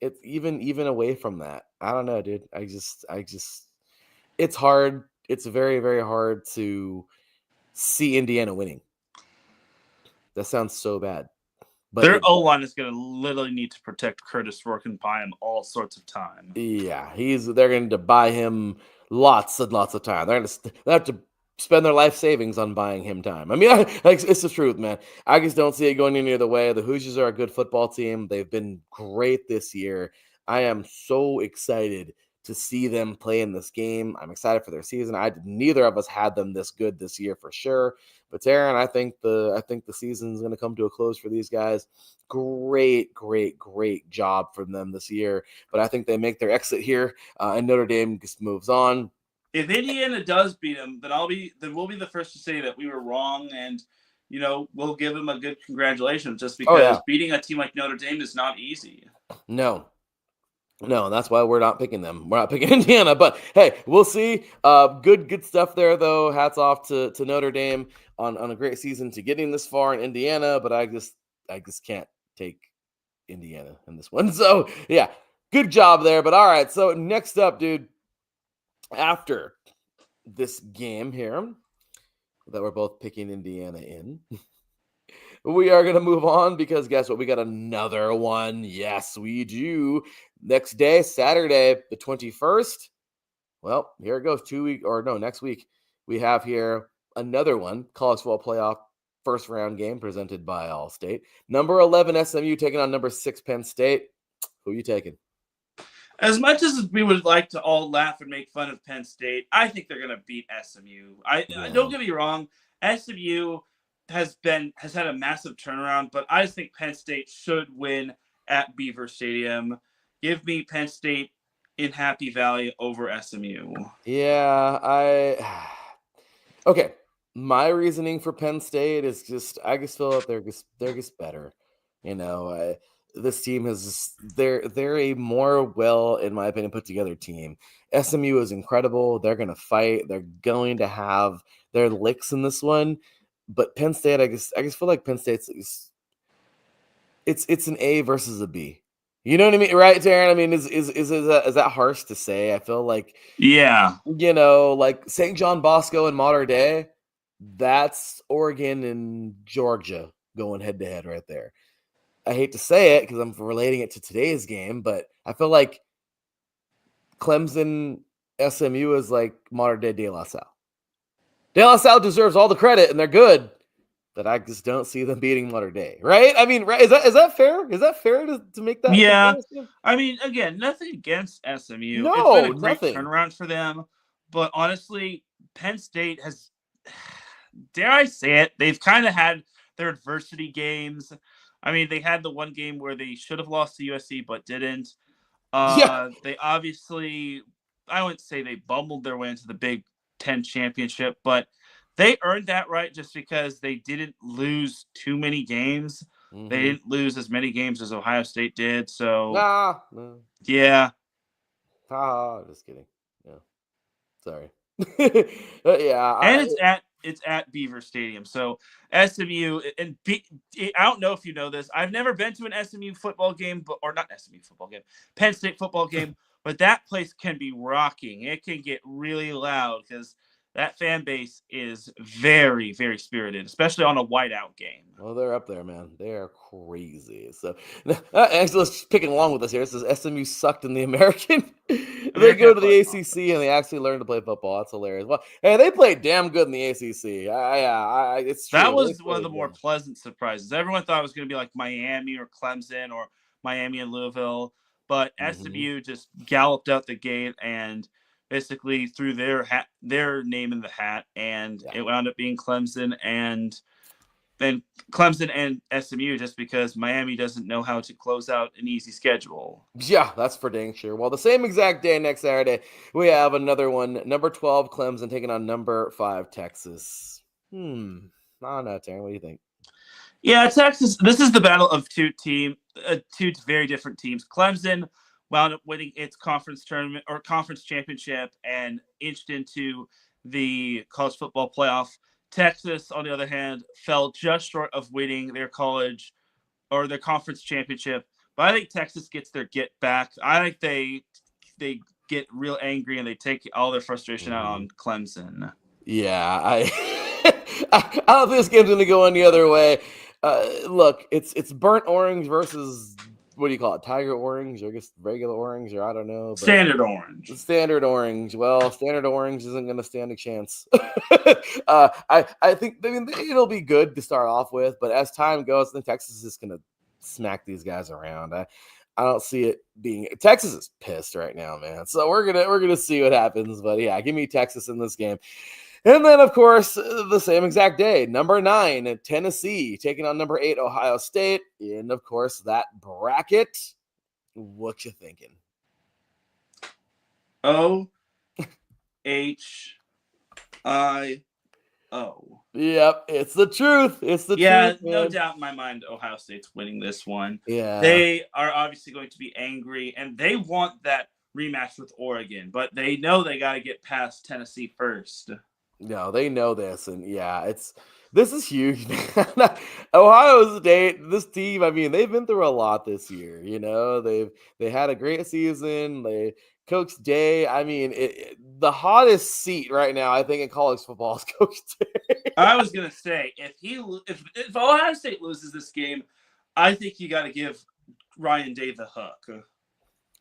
It's even away from that. I don't know, dude. It's hard. It's very, very hard to see Indiana winning. That sounds so bad. But their O-line is going to literally need to protect Curtis Rourke and buy him all sorts of time. Yeah, they're going to buy him lots and lots of time. They have to spend their life savings on buying him time. It's the truth, man. I just don't see it going any other way. The Hoosiers are a good football team. They've been great this year. I am so excited to see them play in this game. I'm excited for their season. Neither of us had them this good this year for sure. But Teran, I think the season is going to come to a close for these guys. Great job from them this year. But I think they make their exit here, and Notre Dame just moves on. If Indiana does beat them, then we'll be the first to say that we were wrong, and we'll give him a good congratulations just because beating a team like Notre Dame is not easy. No, and that's why we're not picking them. We're not picking Indiana, but hey, we'll see. Good stuff there, though. Hats off to Notre Dame on a great season to getting this far in Indiana, but I just can't take Indiana in this one. So yeah, good job there. But all right, so next up, dude, after this game here that we're both picking Indiana in, we are going to move on because guess what? We got another one. Yes, we do. Next day, Saturday, the 21st. Well, here it goes. Next week, we have here another one, college football playoff first round game presented by Allstate. Number 11 SMU taking on number 6 Penn State. Who are you taking? As much as we would like to all laugh and make fun of Penn State, I think they're going to beat SMU. Don't get me wrong. SMU has had a massive turnaround, but I just think Penn State should win at Beaver Stadium. Give me Penn State in Happy Valley over SMU. Yeah, okay. My reasoning for Penn State is I just feel that they're just better. This team they're a more in my opinion, put together team. SMU is incredible. They're going to fight. They're going to have their licks in this one. But Penn State, I just feel like Penn State's it's an A versus a B. You know what I mean, right, Teran? I mean, is that harsh to say? I feel like like St. John Bosco and Mater Dei, that's Oregon and Georgia going head to head right there. I hate to say it because I'm relating it to today's game, but I feel like Clemson SMU is like Mater Dei De La Salle. De La Salle deserves all the credit, and they're good. But I just don't see them beating Mater Dei, right? I mean, right? Is that fair? Is that fair to make that? Yeah. Comparison? I mean, again, nothing against SMU. No, it's been a great nothing. turnaround for them. But honestly, Penn State has, dare I say it, they've kind of had their adversity games. I mean, they had the one game where they should have lost to USC but didn't. They obviously, I wouldn't say they bumbled their way into the Big Ten championship, but they earned that right just because they didn't lose too many games. Mm-hmm. They didn't lose as many games as Ohio State did. So, yeah. Just kidding. Yeah. Sorry. Yeah. And it's at Beaver Stadium. So SMU and I don't know if you know this. I've never been to an SMU football game, Penn State football game, but that place can be rocking. It can get really loud because that fan base is very, very spirited, especially on a whiteout game. Well, they're up there, man. They are crazy. So, Angela's picking along with us here. It says SMU sucked in the American. They go to the ACC and they actually learn to play football. That's hilarious. Well, hey, they played damn good in the ACC. It's true. That was one of the more pleasant surprises. Everyone thought it was going to be like Miami or Clemson or Miami and Louisville, but SMU just galloped out the gate and basically threw their name in the hat, and it wound up being Clemson and SMU just because Miami doesn't know how to close out an easy schedule. Yeah, that's for dang sure. Well, the same exact day next Saturday, we have another one. Number 12 Clemson taking on number 5 Texas. I don't know, Teran. What do you think? Yeah, Texas. This is the battle of two very different teams. Clemson wound up winning its conference tournament or conference championship and inched into the college football playoff. Texas, on the other hand, fell just short of winning their college or their conference championship. But I think Texas gets their get back. I think they get real angry and they take all their frustration out on Clemson. Yeah, I don't think this game's going to go any other way. Look, it's burnt orange versus, what do you call it? Tiger orange, or I guess regular orange, or I don't know. But standard orange. Standard orange. Well, standard orange isn't going to stand a chance. I think it'll be good to start off with, but as time goes, I think Texas is going to smack these guys around. I don't see it being. Texas is pissed right now, man. So we're gonna see what happens. But yeah, give me Texas in this game. And then, of course, the same exact day, number 9, Tennessee, taking on number 8, Ohio State. And, of course, that bracket. What you thinking? OHIO. Oh. Yep, it's the truth. It's the Yeah, truth, no man. doubt in my mind Ohio State's winning this one. Yeah. They are obviously going to be angry, and they want that rematch with Oregon, but they know they got to get past Tennessee first. No, they know this, and yeah, this is huge, man. Ohio State, this team, I mean, they've been through a lot this year. They had a great season. Coach Day, I mean, the hottest seat right now, I think, in college football is Coach Day. I was gonna say if Ohio State loses this game, I think you got to give Ryan Day the hook.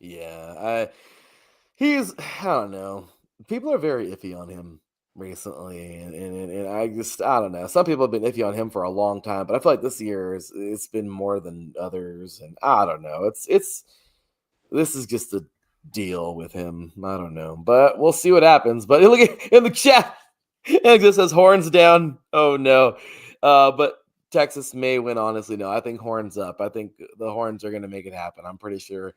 Yeah, I don't know. People are very iffy on him recently, and I don't know. Some people have been iffy on him for a long time, but I feel like this year it's been more than others, and I don't know. This is just a deal with him. I don't know, but we'll see what happens. But look at in the chat, it just says horns down. Oh no, but Texas may win. Honestly, no. I think horns up. I think the Horns are going to make it happen. I'm pretty sure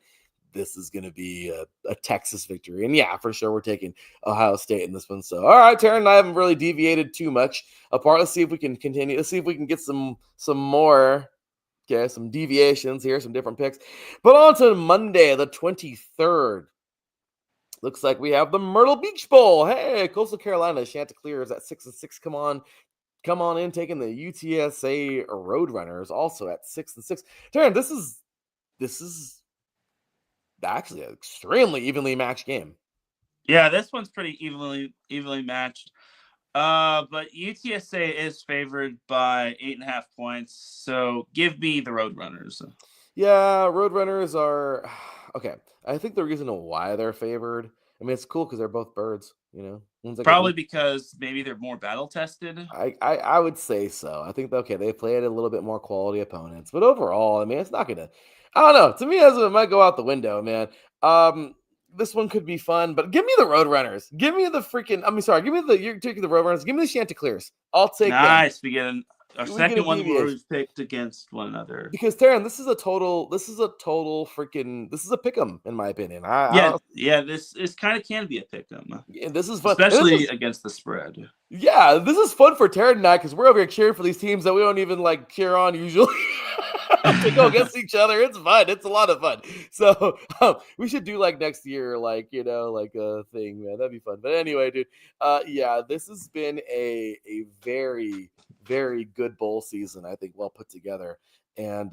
this is going to be a Texas victory. And yeah, for sure, we're taking Ohio State in this one. So, all right, Teran and I haven't really deviated too much apart. Let's see if we can continue. Let's see if we can get some more, some deviations here, some different picks. But on to Monday, the 23rd. Looks like we have the Myrtle Beach Bowl. Hey, Coastal Carolina, Chanticleer is at 6-6. Come on in, taking the UTSA Roadrunners also at 6-6. Teran, this is actually an extremely evenly matched game. Yeah, this one's pretty evenly matched. But UTSA is favored by 8.5 points. So give me the Roadrunners. Yeah, Roadrunners are okay. I think the reason why they're favored, I mean, it's cool because they're both birds, One's like Probably because maybe they're more battle tested. I would say so. I think they played a little bit more quality opponents, but overall, I mean, it's not gonna. I don't know. To me, it might go out the window, man. This one could be fun, but give me the Roadrunners. Give me the freaking. I mean, sorry. You're taking the Roadrunners. Give me the Chanticleers. I'll take them. Nice. We get a second one where we've picked against one another. Because Teran, this is a total freaking. This is a pick'em in my opinion. This is kind of can be a pick'em. Yeah, this is fun, especially against the spread. Yeah, this is fun for Teran and I because we're over here cheering for these teams that we don't even cheer on usually. To go against each other, it's fun. It's a lot of fun. So we should do next year, a thing, man. That'd be fun. But anyway, dude, yeah, this has been a very, very good bowl season. I think well put together. And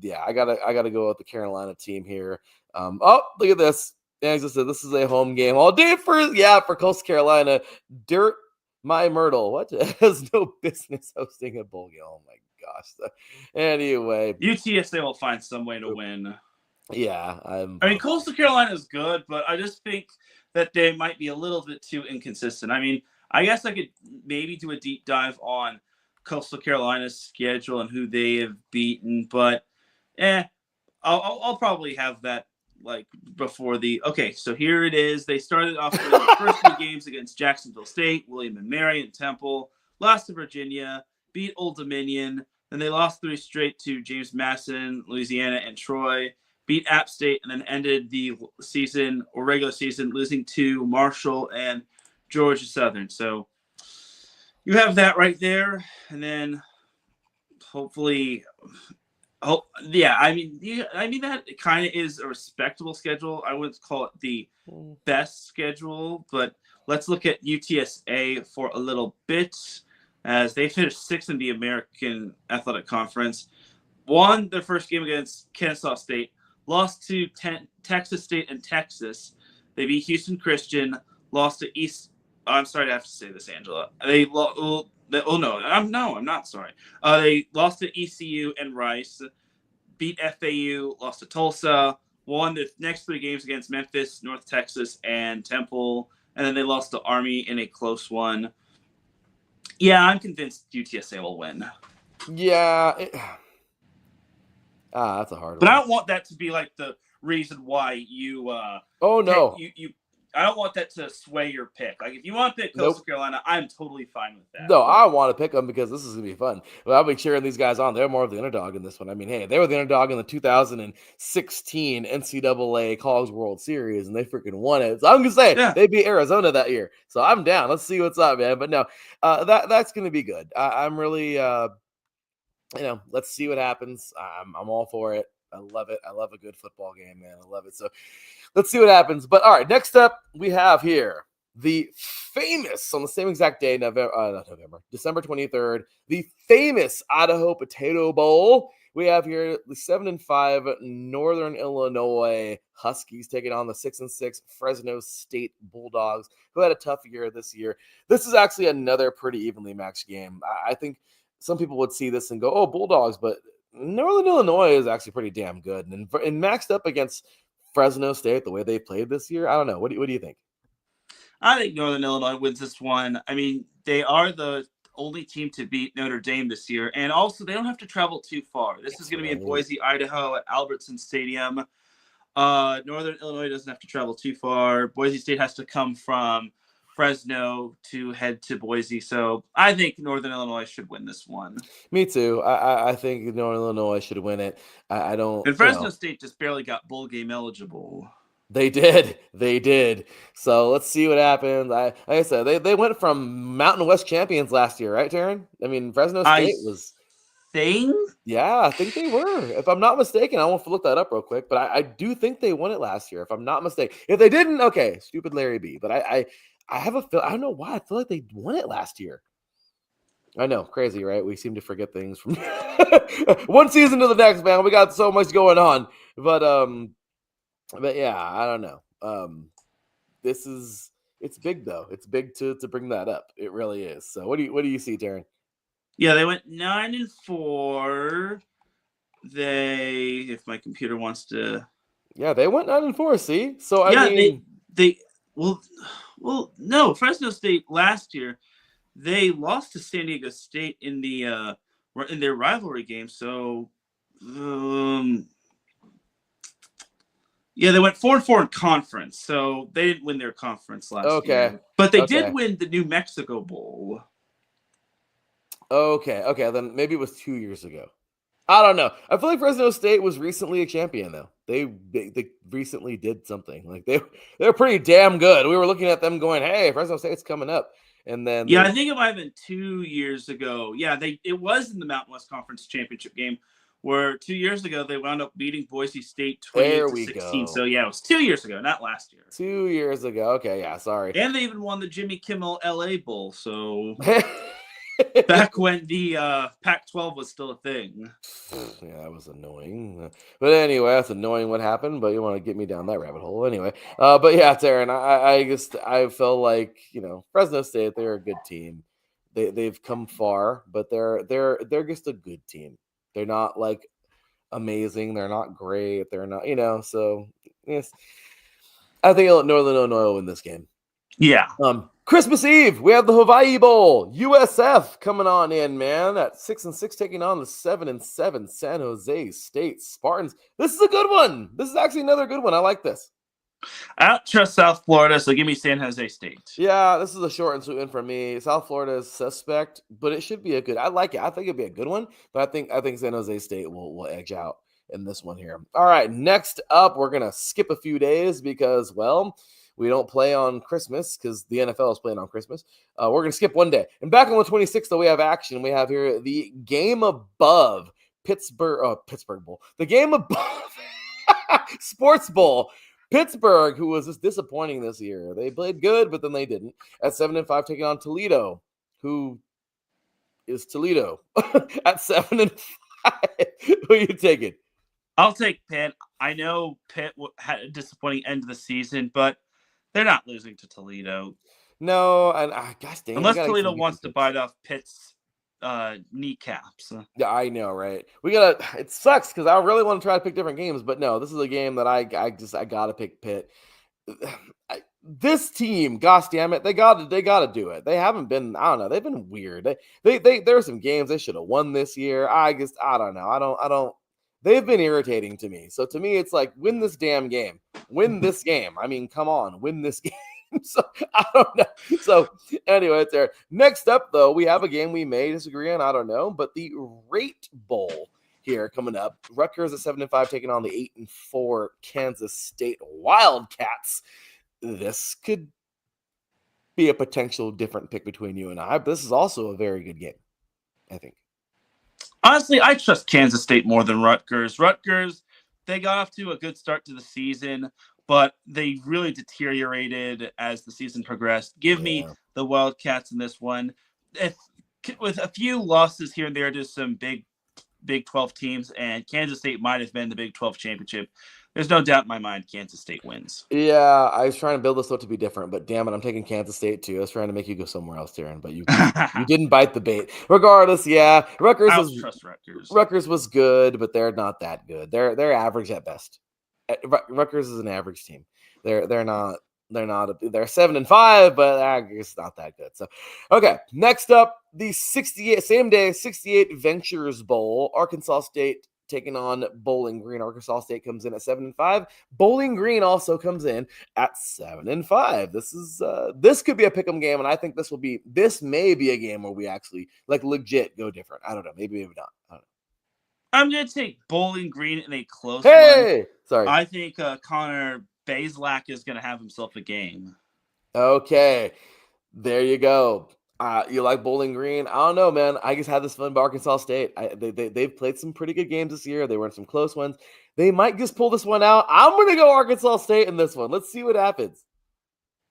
yeah, I gotta go with the Carolina team here. Oh, look at this. As I said, this is a home game all day for Coastal Carolina. Dirt my Myrtle. What has no business hosting a bowl game? Oh my gosh. Anyway, UTSA will find some way to win. Yeah, I mean, Coastal Carolina is good, but I just think that they might be a little bit too inconsistent. I mean, I guess I could maybe do a deep dive on Coastal Carolina's schedule and who they have beaten, but I'll probably have that before the. Okay, so here it is. They started off with the first 3 games against Jacksonville State, William and Mary, and Temple. Lost to Virginia, beat Old Dominion. Then they lost 3 straight to James Madison, Louisiana, and Troy. Beat App State, and then ended the season or regular season losing to Marshall and Georgia Southern. So you have that right there, and then hopefully, I mean that kind of is a respectable schedule. I wouldn't call it the best schedule, but let's look at UTSA for a little bit, as they finished 6th in the American Athletic Conference, won their first game against Kennesaw State, lost to Texas State and Texas. They beat Houston Christian, lost to East. I'm sorry to have to say this, Angela. I'm not sorry. They lost to ECU and Rice, beat FAU, lost to Tulsa, won the next 3 games against Memphis, North Texas, and Temple, and then they lost to Army in a close one. Yeah, I'm convinced UTSA will win. Yeah. That's a hard one. But I don't want that to be the reason why you. Oh no. You want that to sway your pick. Like if you want to pick Coastal Carolina, I'm totally fine with that. No, I want to pick them because this is going to be fun. Well, I'll be cheering these guys on. They're more of the underdog in this one. I mean, hey, they were the underdog in the 2016 NCAA College World Series, and they freaking won it. So I'm going to say they beat Arizona that year. So I'm down. Let's see what's up, man. But no, that's going to be good. I'm really, let's see what happens. I'm all for it. I love it. I love a good football game, man. I love it. So let's see what happens. But all right, next up we have here the famous, on the same exact day, December 23rd, the famous Idaho Potato Bowl. We have here the 7-5 Northern Illinois Huskies taking on the 6-6 Fresno State Bulldogs, who had a tough year this year. This is actually another pretty evenly matched game. I think some people would see this and go, oh, Bulldogs, but Northern Illinois is actually pretty damn good. And maxed up against Fresno State the way they played this year, I don't know. What do you think? I think Northern Illinois wins this one. I mean, they are the only team to beat Notre Dame this year. And also, they don't have to travel too far. This is going to be in Boise, Idaho at Albertson Stadium. Northern Illinois doesn't have to travel too far. Boise State has to come from Fresno to head to Boise. So I think Northern Illinois should win this one. Me too. I think Northern Illinois should win it. I don't. And Fresno State just barely got bowl game eligible. They did. So let's see what happens. Like I said, they went from Mountain West champions last year, right, Teran? I mean, Fresno State was. Yeah, I think they were. If I'm not mistaken, I won't look that up real quick, but I do think they won it last year. If I'm not mistaken, if they didn't, okay, stupid Larry B. But I have a feel. I don't know why. I feel like they won it last year. I know, crazy, right? We seem to forget things from one season to the next, man. We got so much going on, but yeah, I don't know. It's big though. It's big to bring that up. It really is. So what do you see, Teran? Yeah, they went 9-4. If my computer wants to. Yeah, they went 9-4. See, so I mean, no, Fresno State last year they lost to San Diego State in their rivalry game. So, yeah, they went 4-4 in conference. So they didn't win their conference last year. But they did win the New Mexico Bowl. Okay. Then maybe it was 2 years ago. I don't know. I feel like Fresno State was recently a champion, though. They recently did something. Like they're pretty damn good. We were looking at them going, "Hey, Fresno State's coming up." And then I think it might have been 2 years ago. Yeah, it was in the Mountain West Conference championship game where 2 years ago they wound up beating Boise State 28-16. So yeah, it was 2 years ago, not last year. 2 years ago. Okay, yeah, sorry. And they even won the Jimmy Kimmel LA Bowl. So back when the Pac-12 was still a thing. Yeah, that was annoying. But anyway, that's annoying what happened, but you want to get me down that rabbit hole anyway. But yeah, Teran, I feel like, Fresno State, they're a good team. They've come far, but they're just a good team. They're not like amazing, they're not great, they're not, so yes. I think Northern Illinois will win this game. Yeah. Christmas Eve, we have the Hawaii Bowl. USF coming on in, man, at 6-6, taking on the 7-7 San Jose State Spartans. This is a good one. This is actually another good one. I like this. I don't trust South Florida, so give me San Jose State. Yeah, this is a short and sweet win for me. South Florida is suspect, but it should be a good. I like it. I think it'd be a good one, but I think San Jose State will edge out in this one here. All right, next up, we're gonna skip a few days because, well, we don't play on Christmas because the NFL is playing on Christmas. We're going to skip one day. And back on the 26th, though, we have action. We have here the game above Pittsburgh Bowl. The game above Sports Bowl. Pittsburgh, who was just disappointing this year. They played good, but then they didn't. At 7-5, taking on Toledo, who is Toledo at 7-5. Who are you taking? I'll take Pitt. I know Pitt had a disappointing end of the season, but they're not losing to Toledo. No, and gosh dang, unless Toledo wants to bite off Pitt's kneecaps. Yeah, I know, right? It sucks because I really want to try to pick different games, but no, this is a game that I gotta pick Pitt. This team, gosh damn it, they gotta do it. They haven't been, I don't know, they've been weird. They there are some games they should have won this year. I don't know. they've been irritating to me. So to me, it's like, win this damn game. Win this game. I mean, come on, win this game. So I don't know. So anyway, it's there. Next up, though, we have a game we may disagree on. I don't know, but the Rate Bowl here coming up. Rutgers at 7-5 taking on the 8-4 Kansas State Wildcats. This could be a potential different pick between you and I, but this is also a very good game, I think. Honestly, I trust Kansas State more than Rutgers. Rutgers, they got off to a good start to the season, but they really deteriorated as the season progressed. Give me the Wildcats in this one. With a few losses here and there to some Big 12 teams, and Kansas State might have been the Big 12 championship, there's no doubt in my mind Kansas State wins. Yeah, I was trying to build this up to be different, but damn it, I'm taking Kansas State too. I was trying to make you go somewhere else, Teran, but you didn't bite the bait. Regardless, yeah, Rutgers was good, but they're not that good. They're average at best. Rutgers is an average team. They're 7-5, but it's not that good. So, okay, next up, the 68 Ventures Bowl, Arkansas State taking on Bowling Green. Arkansas State comes in at 7-5. Bowling Green also comes in at 7-5. This could be a pick'em game, and I think this may be a game where we actually legit go different. I don't know, maybe not. I don't know. I'm gonna take Bowling Green in a close one. Sorry. I think Connor Bazelak is gonna have himself a game. Okay, there you go. You like Bowling Green? I don't know, man. I just had this fun by Arkansas State. They've played some pretty good games this year. They were in some close ones. They might just pull this one out. I'm going to go Arkansas State in this one. Let's see what happens.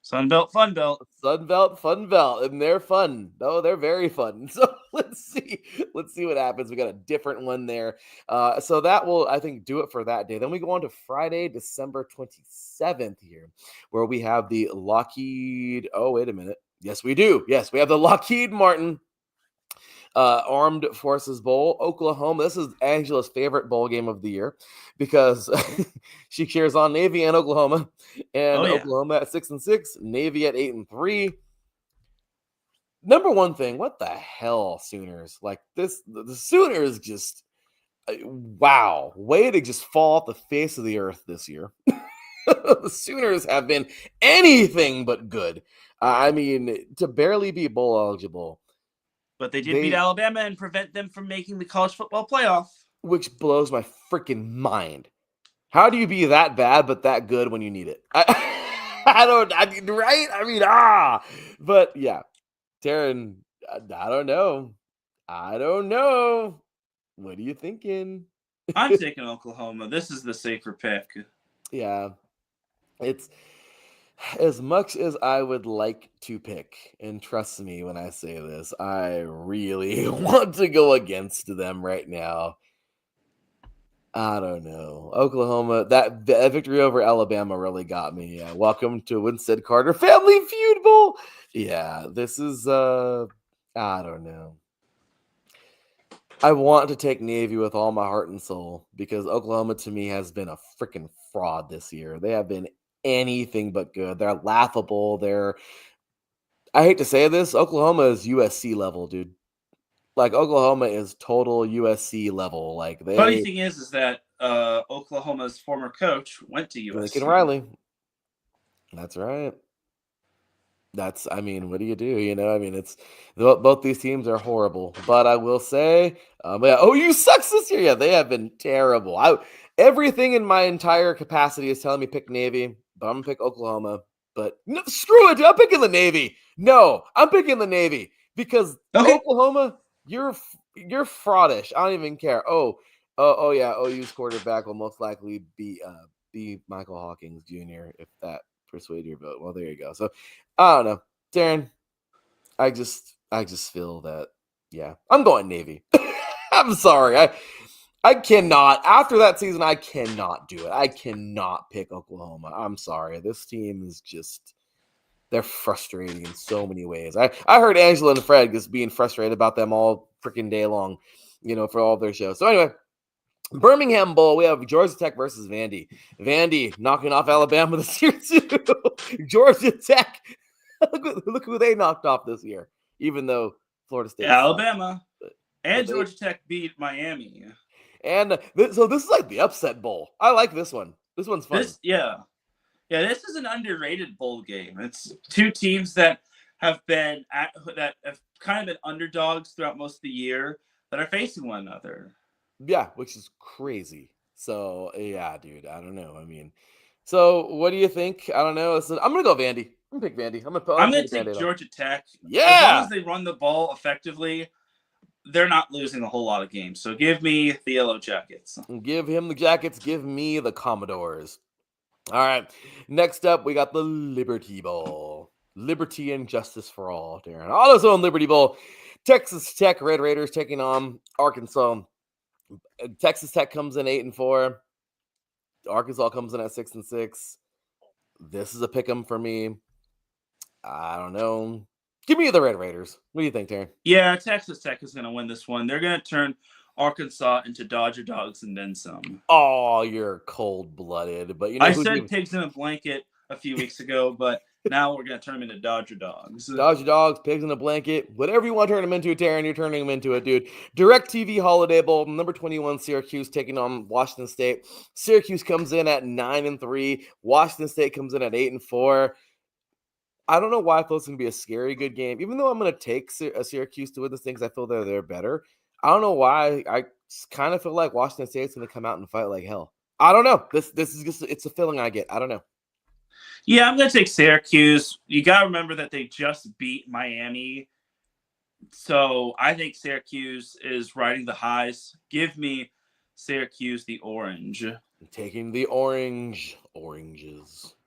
Sun Belt, Fun Belt. Sun Belt, Fun Belt. And they're fun. No, they're very fun. So let's see. Let's see what happens. We got a different one there. So that will, I think, do it for that day. Then we go on to Friday, December 27th here, where we have the Lockheed. Oh, wait a minute. Yes, we do. Yes, we have the Lockheed Martin Armed Forces Bowl, Oklahoma. This is Angela's favorite bowl game of the year because she cheers on Navy and Oklahoma. And Oklahoma at 6-6, Navy at 8-3. Number one thing, what the hell, Sooners? Like this, the Sooners just, wow, way to just fall off the face of the earth this year. The Sooners have been anything but good. I mean, to barely be bowl eligible. But they did beat Alabama and prevent them from making the college football playoff. Which blows my freaking mind. How do you be that bad but that good when you need it? Right? I mean, But yeah, Teran, I don't know. What are you thinking? I'm taking Oklahoma. This is the safer pick. Yeah. It's as much as I would like to pick, and trust me when I say this, I really want to go against them right now. I don't know. Oklahoma, that victory over Alabama really got me. Yeah. Welcome to Winstead Carter Family Feud Bowl. Yeah, this is, I don't know. I want to take Navy with all my heart and soul because Oklahoma to me has been a freaking fraud this year. They have been anything but good. They're laughable. I hate to say this, Oklahoma is USC level, dude. Like Oklahoma is total USC level. Like funny thing is that Oklahoma's former coach went to USC. Lincoln Riley. That's right. I mean, what do you do? It's both these teams are horrible. But I will say, OU sucks this year. Yeah, they have been terrible. Everything in my entire capacity is telling me pick Navy, but I'm gonna pick Oklahoma. But no, screw it, dude. I'm picking the Navy. No, I'm picking the Navy because Oklahoma, you're fraudish. I don't even care. Oh yeah, OU's quarterback will most likely be Michael Hawkins Jr. if that persuade your vote. Well, there you go. So I don't know, Teran. I just feel that I'm going Navy. I'm sorry. I cannot. After that season, I cannot do it. I cannot pick Oklahoma. I'm sorry. This team is they're frustrating in so many ways. I heard Angela and Fred just being frustrated about them all freaking day long, for all their shows. So anyway, Birmingham Bowl, we have Georgia Tech versus Vandy. Vandy knocking off Alabama this year too. Georgia Tech, look who they knocked off this year, even though Florida State. Alabama and Georgia Tech beat Miami. And so this is like the upset bowl. I like this one. This one's fun. This is an underrated bowl game. It's two teams that have kind of been underdogs throughout most of the year that are facing one another. Yeah, which is crazy. So yeah, dude, I don't know. I mean, so what do you think? I don't know. I'm gonna go Vandy. I'm gonna pick Vandy. I'm gonna take Georgia Tech. Yeah. As long as they run the ball effectively, they're not losing a whole lot of games. So give me the Yellow Jackets. Give him the Jackets. Give me the Commodores. All right. Next up, we got the Liberty Bowl. Liberty and justice for all, Darren. Also in Liberty Bowl, Texas Tech Red Raiders taking on Arkansas. Texas Tech comes in 8-4. Arkansas comes in at 6-6. This is a pick 'em for me. I don't know. Give me the Red Raiders. What do you think, Darren? Yeah, Texas Tech is going to win this one. They're going to turn Arkansas into Dodger dogs and then some. Oh, you're cold-blooded. But I said pigs in a blanket a few weeks ago, but now we're going to turn them into Dodger dogs. Dodger dogs, pigs in a blanket, whatever you want to turn them into, Taryn, you're turning them into it, dude. DirecTV Holiday Bowl, number 21, Syracuse taking on Washington State. Syracuse comes in at 9-3. Washington State comes in at 8-4. I don't know why I feel it's going to be a scary good game. Even though I'm going to take Syracuse to win this thing because I feel they're better. I don't know why. I kind of feel like Washington State's going to come out and fight like hell. I don't know. This is just, it's a feeling I get. I don't know. Yeah, I'm going to take Syracuse. You got to remember that they just beat Miami. So I think Syracuse is riding the highs. Give me Syracuse the orange. I'm taking the oranges,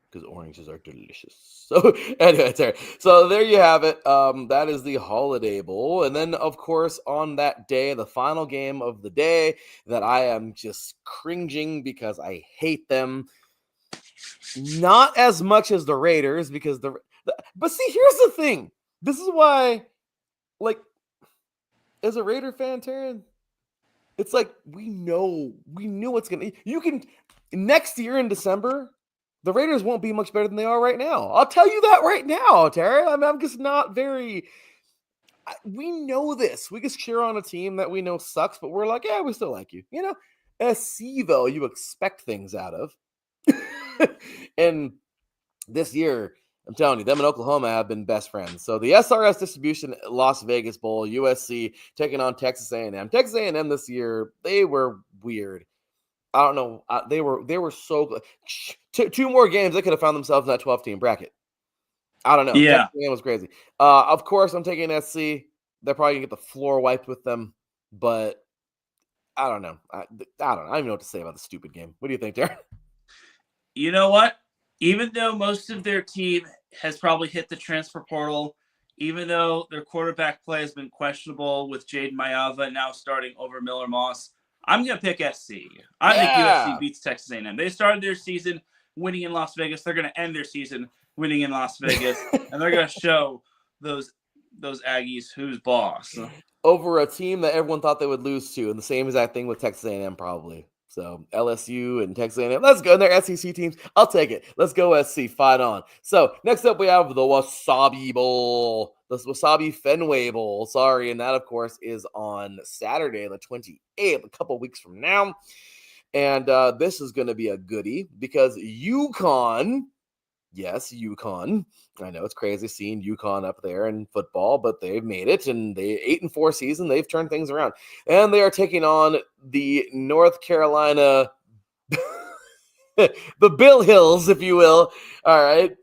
because oranges are delicious. So anyway, so there you have it. That is the Holiday Bowl. And then, of course, on that day, the final game of the day that I am just cringing because I hate them. Not as much as the Raiders, because but see, here's the thing. This is why, like, as a Raider fan, Taryn, it's like we knew what's gonna. You can next year in December, the Raiders won't be much better than they are right now. I'll tell you that right now, Taryn. I mean, I'm just not very. We know this. We just cheer on a team that we know sucks, but we're like, yeah, we still like you. You know, SC though, you expect things out of. And this year, I'm telling you, them and Oklahoma have been best friends. So the SRS Distribution Las Vegas Bowl, USC taking on Texas A&M. Texas A&M this year, they were weird. I don't know. They were so good. Two more games, they could have found themselves in that 12-team bracket. I don't know. Yeah. Texas A&M was crazy. Of course, I'm taking SC. They're probably going to get the floor wiped with them, but I don't know. I don't even know what to say about the stupid game. What do you think, Darren? You know what? Even though most of their team has probably hit the transfer portal, even though their quarterback play has been questionable with Jaden Mayava now starting over Miller Moss, I'm going to pick SC. I think USC beats Texas A&M. They started their season winning in Las Vegas. They're going to end their season winning in Las Vegas, and they're going to show those Aggies who's boss. Over a team that everyone thought they would lose to, and the same exact thing with Texas A&M probably. So LSU and Texas A&M, let's go. And their SEC teams, I'll take it. Let's go SC, fight on. So next up we have the Wasabi Bowl, the Wasabi Fenway Bowl. Sorry, and that of course is on Saturday, the 28th, a couple weeks from now. And this is going to be a goodie because UConn. Yes, UConn. I know it's crazy seeing UConn up there in football, but they've made it, and they 8-4 season. They've turned things around, and they are taking on the North Carolina, the Bill Hills, if you will. All right,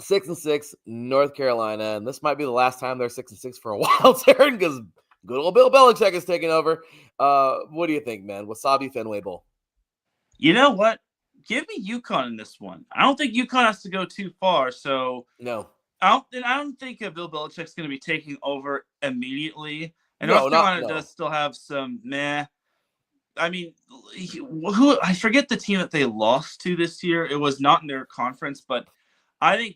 6-6, North Carolina, and this might be the last time they're 6-6 for a while, Taryn, because good old Bill Belichick is taking over. What do you think, man? Wasabi Fenway Bowl. You know what? Give me UConn in this one. I don't think UConn has to go too far. So no, I don't think Bill Belichick's going to be taking over immediately. And North Carolina does still have some meh. I mean, I forget the team that they lost to this year. It was not in their conference, but I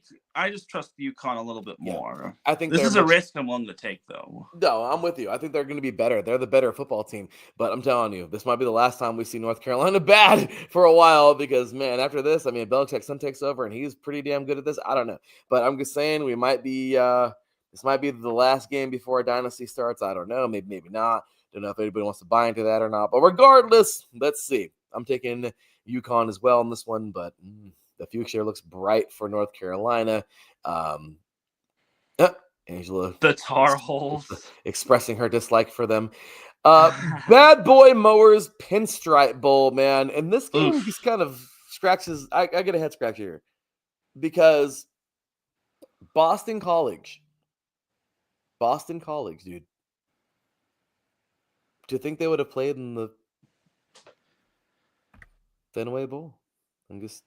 just trust UConn a little bit more. I think this is a risk I'm willing to take, though. No, I'm with you. I think they're going to be better. They're the better football team. But I'm telling you, this might be the last time we see North Carolina bad for a while because, man, after this, I mean, Belichick's son takes over and he's pretty damn good at this. I don't know. But I'm just saying we might be this might be the last game before a dynasty starts. I don't know. Maybe not. Don't know if anybody wants to buy into that or not. But regardless, let's see. I'm taking UConn as well in this one, but the future looks bright for North Carolina. Angela The Tar Heels. expressing her dislike for them. Bad Boy Mowers Pinstripe Bowl, man. And this game just kind of scratches. I get a head scratch here because Boston College, dude. Do you think they would have played in the Fenway Bowl? I'm just,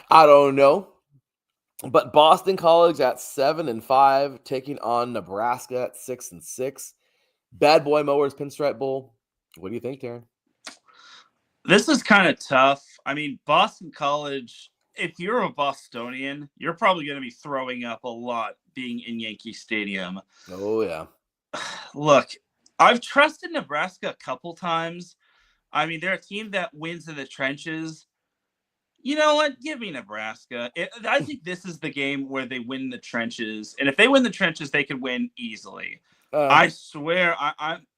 I don't know. But Boston College at 7-5, taking on Nebraska at 6-6. Bad Boy Mowers Pinstripe Bowl. What do you think, Teran? This is kind of tough. I mean, Boston College, if you're a Bostonian, you're probably going to be throwing up a lot being in Yankee Stadium. Oh, yeah. Look, I've trusted Nebraska a couple times. I mean, they're a team that wins in the trenches. You know what? Give me Nebraska. I think this is the game where they win the trenches. And if they win the trenches, they could win easily. I swear,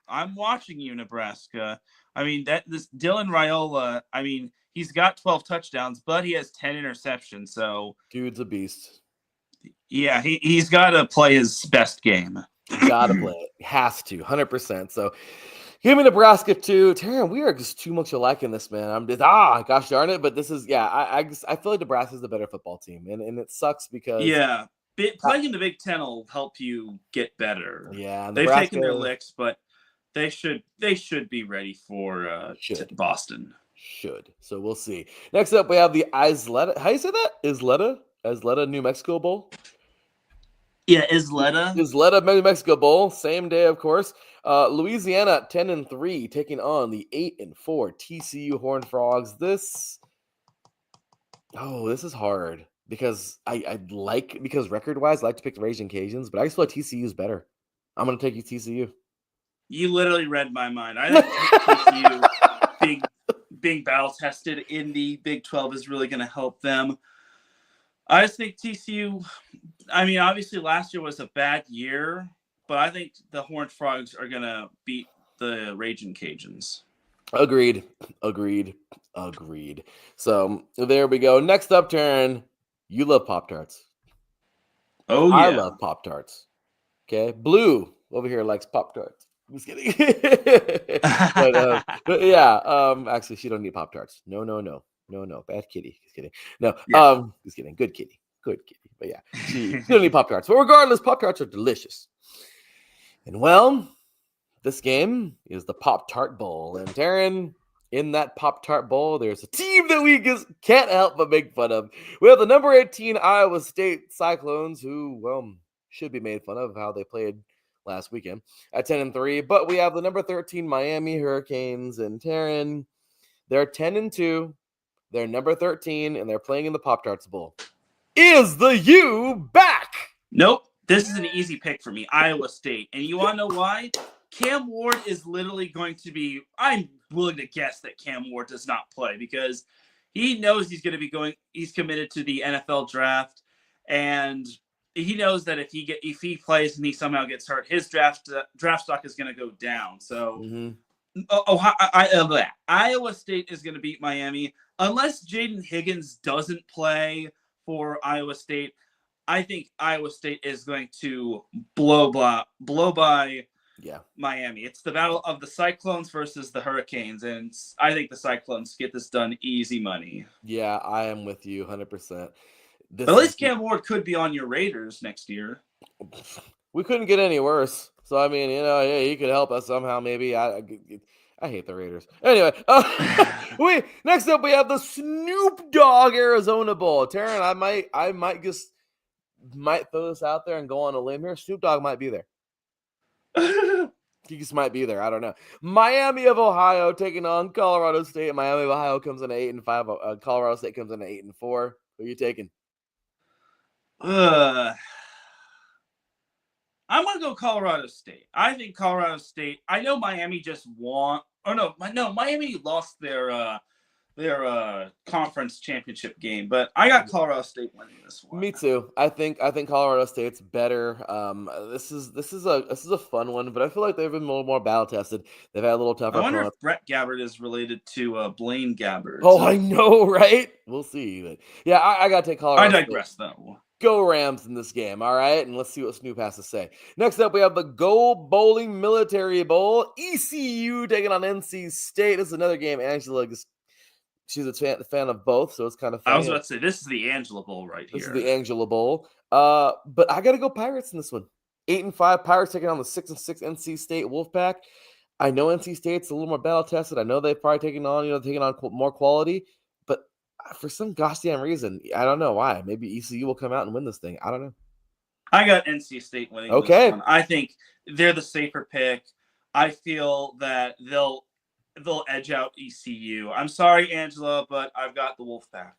I'm watching you, Nebraska. I mean, this Dylan Raiola, I mean, he's got 12 touchdowns, but he has 10 interceptions. So dude's a beast. Yeah, he's got to play his best game. Got to play it. Has to, 100%. So give me Nebraska too. Teran, we are just too much alike in this, man. I'm just, gosh darn it. But this is, I feel like Nebraska's the better football team. And it sucks because. Yeah. Playing in the Big Ten will help you get better. Yeah. They've taken their licks, but they should be ready for Boston. Should. So we'll see. Next up, we have the Isleta. How do you say that? Isleta, New Mexico Bowl. Yeah, Isleta, New Mexico Bowl. Same day, of course. Louisiana at 10-3, taking on the 8-4 TCU Horned Frogs. This is hard because because record-wise, I like to pick the Raging Cajuns, but I just feel like TCU is better. I'm going to take you TCU. You literally read my mind. I think TCU being battle tested in the Big 12 is really going to help them. I just think TCU, I mean, obviously last year was a bad year, but I think the Horned Frogs are going to beat the Raging Cajuns. Agreed. So there we go. Next up, Teran, you love Pop-Tarts. Oh, yeah. I love Pop-Tarts. Okay. Blue over here likes Pop-Tarts. I'm just kidding. but yeah, actually, she don't need Pop-Tarts. No. Bad kitty. Just kidding. No, yeah. Just kidding. Good kitty. But yeah, she don't need Pop-Tarts. But regardless, Pop-Tarts are delicious. And well, this game is the Pop-Tart Bowl. And Teran, in that Pop-Tart Bowl, there's a team that we just can't help but make fun of. We have the number 18 Iowa State Cyclones, who, should be made fun of how they played last weekend at 10-3. But we have the number 13 Miami Hurricanes. And Teran, they're 10-2. They're number 13, and they're playing in the Pop-Tarts Bowl. Is the U back? Nope. This is an easy pick for me, Iowa State. And you want to know why? Cam Ward is literally going to be – I'm willing to guess that Cam Ward does not play because he knows he's going to be going – he's committed to the NFL draft, and he knows that if he plays and he somehow gets hurt, his draft stock is going to go down. So Iowa State is going to beat Miami. Unless Jaden Higgins doesn't play for Iowa State, I think Iowa State is going to blow by Miami. It's the battle of the Cyclones versus the Hurricanes, and I think the Cyclones get this done easy money. Yeah, I am with you 100%. But at least Cam Ward could be on your Raiders next year. We couldn't get any worse. So, I mean, he could help us somehow maybe. I hate the Raiders. Anyway, next up we have the Snoop Dogg Arizona Bowl. Teran, I might throw this out there and go on a limb here. Snoop Dogg might be there. He just might be there. I don't know. Miami of Ohio taking on Colorado State. Miami of Ohio comes in at 8-5. Colorado State comes in at 8-4. Who are you taking? I'm going to go Colorado State. I think Colorado State – I know Miami just won – Miami lost their their conference championship game. But I got Colorado State winning this one. Me too. I think Colorado State's better. This is a fun one, but I feel like they've been a little more battle tested. They've had a little tougher. I wonder opponents. if Brett Gabbert is related to Blaine Gabbert. Oh, I know, right? We'll see. But yeah, I gotta take Colorado. I digress, though. Go Rams in this game, all right? And let's see what Snoop has to say. Next up, we have the Go Bowling Military Bowl. ECU taking on NC State. This is another game. Angela, she's a fan of both, so it's kind of funny. I was about to say, this is the Angela Bowl right here. This is the Angela Bowl. But I got to go Pirates in this one. 8-5 Pirates taking on the 6-6 NC State Wolfpack. I know NC State's a little more battle tested. I know they've probably taken on more quality. But for some gosh damn reason, I don't know why. Maybe ECU will come out and win this thing. I don't know. I got NC State winning this one. I think they're the safer pick. I feel that they'll edge out ECU. I'm sorry, Angela, but I've got the Wolfpack.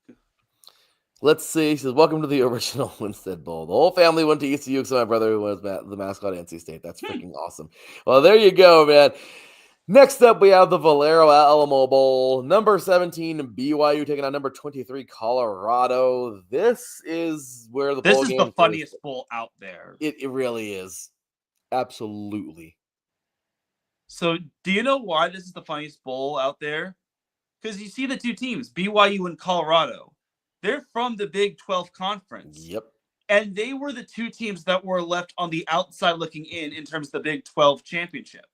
Let's see. She says, welcome to the original Winstead Bowl. The whole family went to ECU except my brother who was the mascot at NC State. That's freaking awesome. Well, there you go, man. Next up, we have the Valero Alamo Bowl. Number 17, BYU taking on number 23, Colorado. This is where the bowl game the funniest bowl out there. It really is. Absolutely. So, do you know why this is the funniest bowl out there? Because you see the two teams, BYU and Colorado. They're from the Big 12 Conference. Yep. And they were the two teams that were left on the outside looking in terms of the Big 12 championship.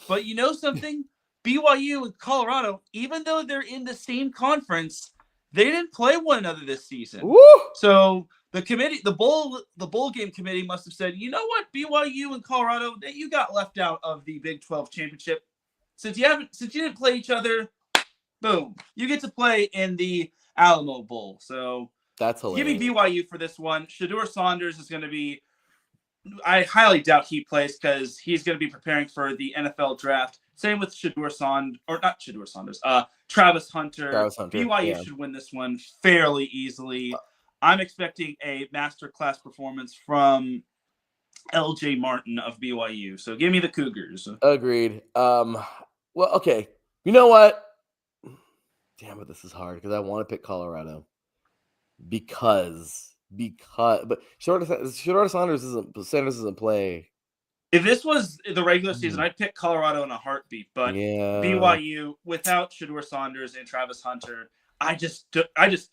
But you know something? BYU and Colorado, even though they're in the same conference, they didn't play one another this season. Woo! So the committee, the bowl game committee must have said, you know what, BYU and Colorado, you got left out of the Big 12 championship. Since you didn't play each other, boom, you get to play in the Alamo Bowl. So that's hilarious. Give me BYU for this one. Shedeur Saunders is going to be, I highly doubt he plays because he's going to be preparing for the NFL draft. Same with Travis Hunter. BYU should win this one fairly easily. I'm expecting a masterclass performance from LJ Martin of BYU. So give me the Cougars. Agreed. Well, okay. You know what? Damn it, this is hard because I want to pick Colorado. But Shedeur Sanders doesn't play. If this was the regular season, I'd pick Colorado in a heartbeat. But BYU without Shedeur Saunders and Travis Hunter, I just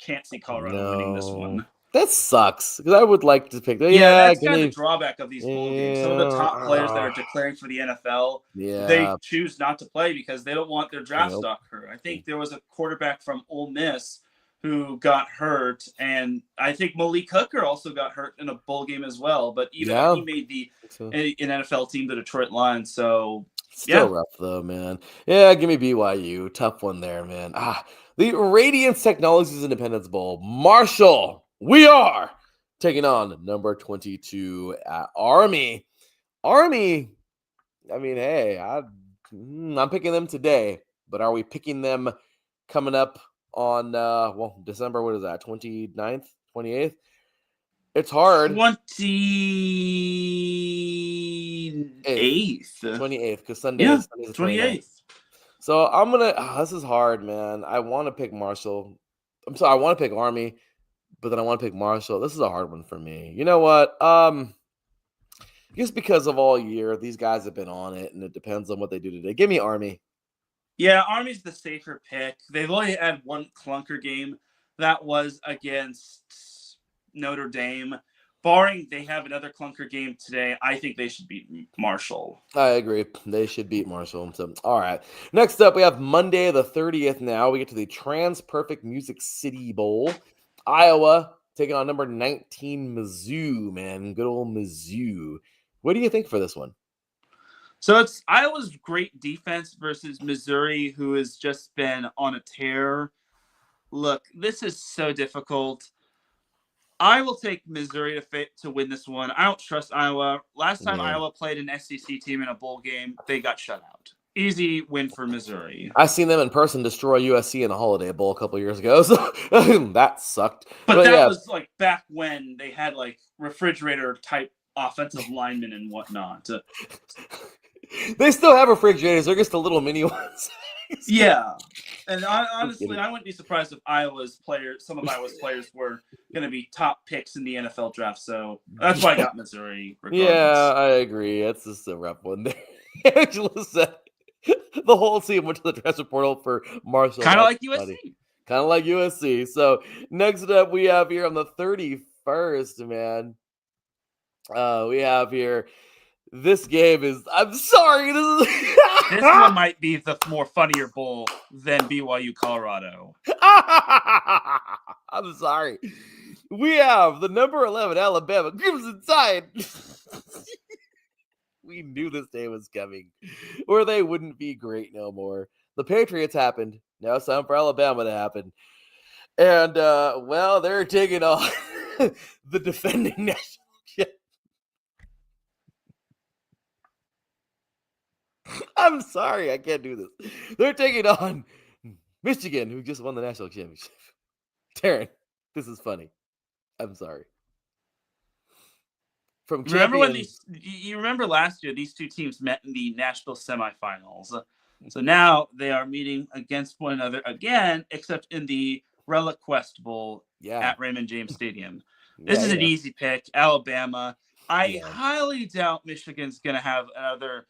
can't see Colorado winning this one. That sucks because I would like to pick. That's kind of the drawback of these bowl games. Some of the top players that are declaring for the NFL, they choose not to play because they don't want their draft stock hurt. I think there was a quarterback from Ole Miss who got hurt, and I think Malik Hooker also got hurt in a bowl game as well. But he made an NFL team, the Detroit Lions. So still rough though, man. Yeah, give me BYU. Tough one there, man. The Radiance Technologies Independence Bowl. Marshall, we are taking on number 22 at Army. Army. I mean, hey, I'm picking them today, but are we picking them coming up on December, what is that, 29th, 28th? It's hard. 28th, because Sunday is the 28th. So I'm gonna this is hard, man. I want to pick Marshall. I'm sorry, I want to pick Army, but then I want to pick Marshall. This is a hard one for me. You know what? Just because of all year, these guys have been on it, and it depends on what they do today. Give me Army. Yeah, Army's the safer pick. They've only had one clunker game. That was against Notre Dame. Barring they have another clunker game today, I think they should beat Marshall. I agree. They should beat Marshall. So, all right. Next up, we have Monday the 30th now. We get to the Trans-Perfect Music City Bowl. Iowa taking on number 19, Mizzou, man. Good old Mizzou. What do you think for this one? So it's Iowa's great defense versus Missouri, who has just been on a tear. Look, this is so difficult. I will take Missouri to win this one. I don't trust Iowa. Last time Iowa played an SEC team in a bowl game, they got shut out. Easy win for Missouri. I seen them in person destroy USC in the Holiday Bowl a couple years ago, so that sucked. But that was like back when they had like refrigerator type offensive linemen and whatnot. They still have refrigerators. They're just the little mini ones. Yeah. And honestly, I wouldn't be surprised if some of Iowa's players were going to be top picks in the NFL draft. So that's why I got Missouri. Regardless. Yeah, I agree. It's just a rough one there. Angela said the whole team went to the transfer portal for Marshall. Kind of like USC. Kind of like USC. So next up, we have here on the 31st, man. We have here. This game is. I'm sorry. This one might be the more funnier bowl than BYU Colorado. I'm sorry. We have the number 11 Alabama Crimson Tide. We knew this day was coming, or they wouldn't be great no more. The Patriots happened. Now it's time for Alabama to happen. And, well, they're taking on the defending national champion. I'm sorry, I can't do this. They're taking on Michigan, who just won the national championship. Teran, this is funny. I'm sorry. You remember last year these two teams met in the national semifinals. So now they are meeting against one another again, except in the Relic Quest Bowl at Raymond James Stadium. This is an easy pick, Alabama. I highly doubt Michigan's going to have another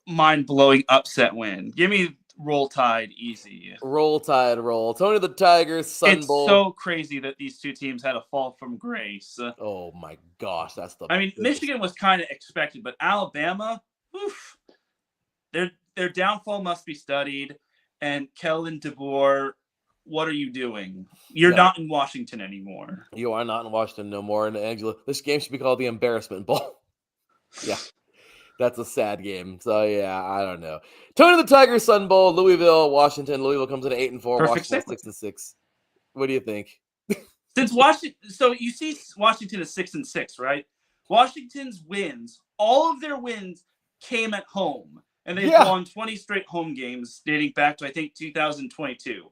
mind-blowing upset win. Give me Roll Tide easy. Roll Tide, roll. Tony the Tigers, Sun Bowl. It's so crazy that these two teams had a fall from grace. Oh my gosh, that's the. I mean, Michigan was kind of expected, but Alabama, their downfall must be studied. And Kellen DeBoer, what are you doing? You're not in Washington anymore. You are not in Washington no more. And Angela, this game should be called the Embarrassment Bowl. Yeah. That's a sad game. So, yeah, I don't know. Tony the Tigers, Sun Bowl, Louisville, Washington. Louisville comes in at 8-4. Washington 6-6. What do you think? Since Washington, so you see Washington is 6-6, right? Washington's wins, all of their wins came at home. And they've won 20 straight home games dating back to, I think, 2022.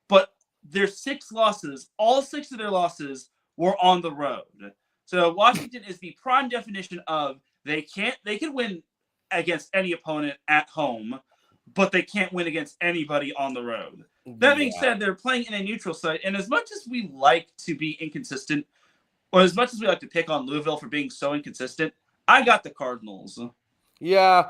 But their 6 losses, all 6 of their losses were on the road. So Washington is the prime definition of they can win against any opponent at home, but they can't win against anybody on the road. That being said, they're playing in a neutral site, and as much as we like to be inconsistent, or as much as we like to pick on Louisville for being so inconsistent, I got the Cardinals. Yeah.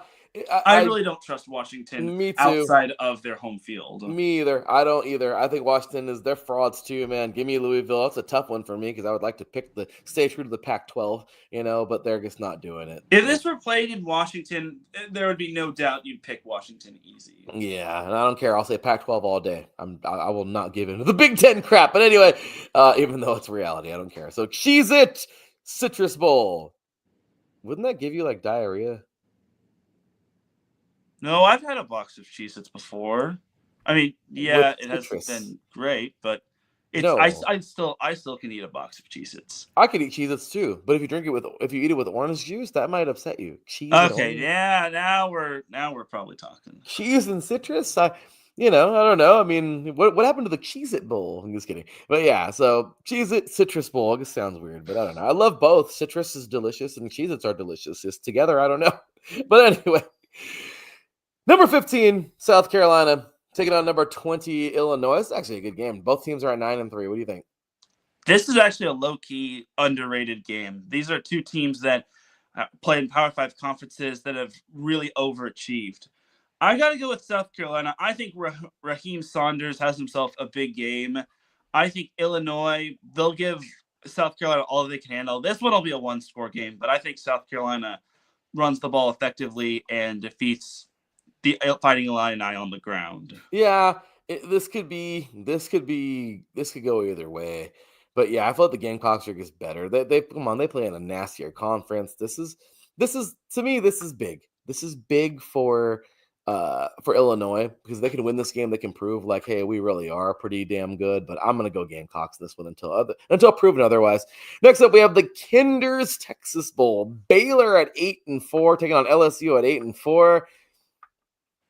I really don't trust Washington outside of their home field. Me either. I don't either. I think Washington they're frauds too, man. Give me Louisville. It's a tough one for me because I would like to stay true to the Pac-12, but they're just not doing it. If this were played in Washington, there would be no doubt you'd pick Washington easy. Yeah, and I don't care. I'll say Pac-12 all day. I will not give in to the Big Ten crap. But anyway, even though it's reality, I don't care. So Cheez-It Citrus Bowl. Wouldn't that give you like diarrhea? No, I've had a box of Cheez-Its before. I mean, it hasn't been great, but I still can eat a box of Cheez-Its. I could eat Cheez-Its too, but if you eat it with orange juice, that might upset you. Okay, now we're probably talking. Cheese and citrus? I don't know. I mean, what happened to the Cheez-It Bowl? I'm just kidding. But yeah, so Cheez-It Citrus Bowl. It sounds weird, but I don't know. I love both. Citrus is delicious and Cheez-Its are delicious. Just together, I don't know. But anyway. Number 15, South Carolina, taking on number 20, Illinois. It's actually a good game. Both teams are at 9-3. What do you think? This is actually a low-key, underrated game. These are two teams that play in Power 5 conferences that have really overachieved. I got to go with South Carolina. I think Raheem Saunders has himself a big game. I think Illinois, they'll give South Carolina all they can handle. This one will be a one-score game, but I think South Carolina runs the ball effectively and defeats the Fighting Illini on the ground. Yeah, this could go either way. But yeah, I feel like the Gamecocks are just better. They play in a nastier conference. This is to me, this is big. This is big for Illinois because they can win this game. They can prove like, hey, we really are pretty damn good. But I'm gonna go Gamecocks this one until proven otherwise. Next up, we have the Kinder's Texas Bowl. Baylor at 8-4, taking on LSU at 8-4.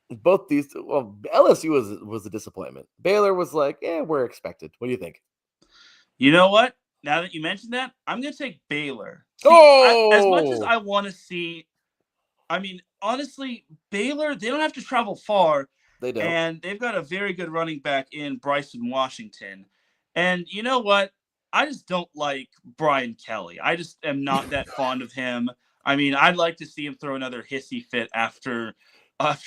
Both these, LSU was a disappointment. Baylor was like, we're expected. What do you think? You know what? Now that you mentioned that, I'm going to take Baylor. As much as I want to see, I mean, honestly, Baylor, they don't have to travel far. They don't. And they've got a very good running back in Bryson Washington. And you know what? I just don't like Brian Kelly. I just am not that fond of him. I mean, I'd like to see him throw another hissy fit after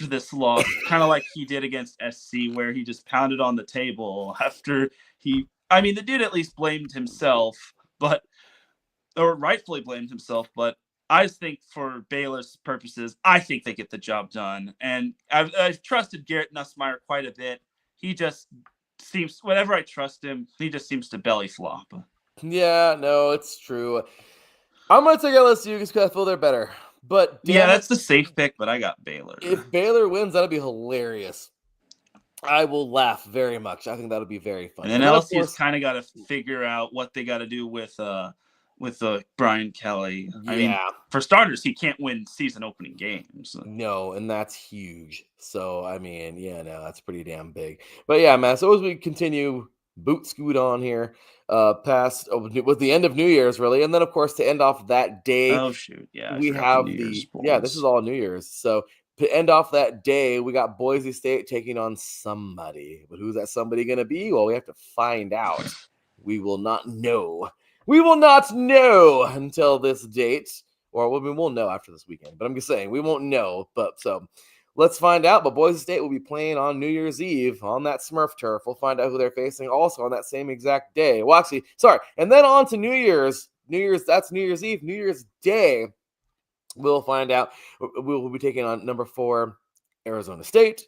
this loss, kind of like he did against SC, where he just pounded on the table after he. I mean, the dude at least blamed himself, or rightfully blamed himself. But I just think for Baylor's purposes, I think they get the job done. And I've trusted Garrett Nussmeier quite a bit. He just seems, whenever I trust him, he just seems to belly flop. Yeah, no, it's true. I'm going to take LSU because I feel they're better. But yeah, that's the safe pick, but I got Baylor. If Baylor wins, that'll be hilarious. I will laugh very much. I think that'll be very fun. And then LSU's kind of got to figure out what they got to do with Brian Kelly. Yeah. I mean, for starters, he can't win season opening games. No, and that's huge. So, I mean, yeah, no, that's pretty damn big. But yeah, man, so as we continue boot scoot on here, past with the end of New Year's, really. And then, of course, to end off that day, oh, shoot. Yeah, we have this is all New Year's. So, to end off that day, we got Boise State taking on somebody. But who's that somebody going to be? Well, we have to find out. We will not know. We will not know until this date, or we'll know after this weekend. But I'm just saying, we won't know. But so let's find out. But Boise State will be playing on New Year's Eve on that Smurf turf. We'll find out who they're facing also on that same exact day. Well, actually, sorry. And then on to New Year's. That's New Year's Eve. New Year's Day. We'll find out. We'll be taking on number 4, Arizona State.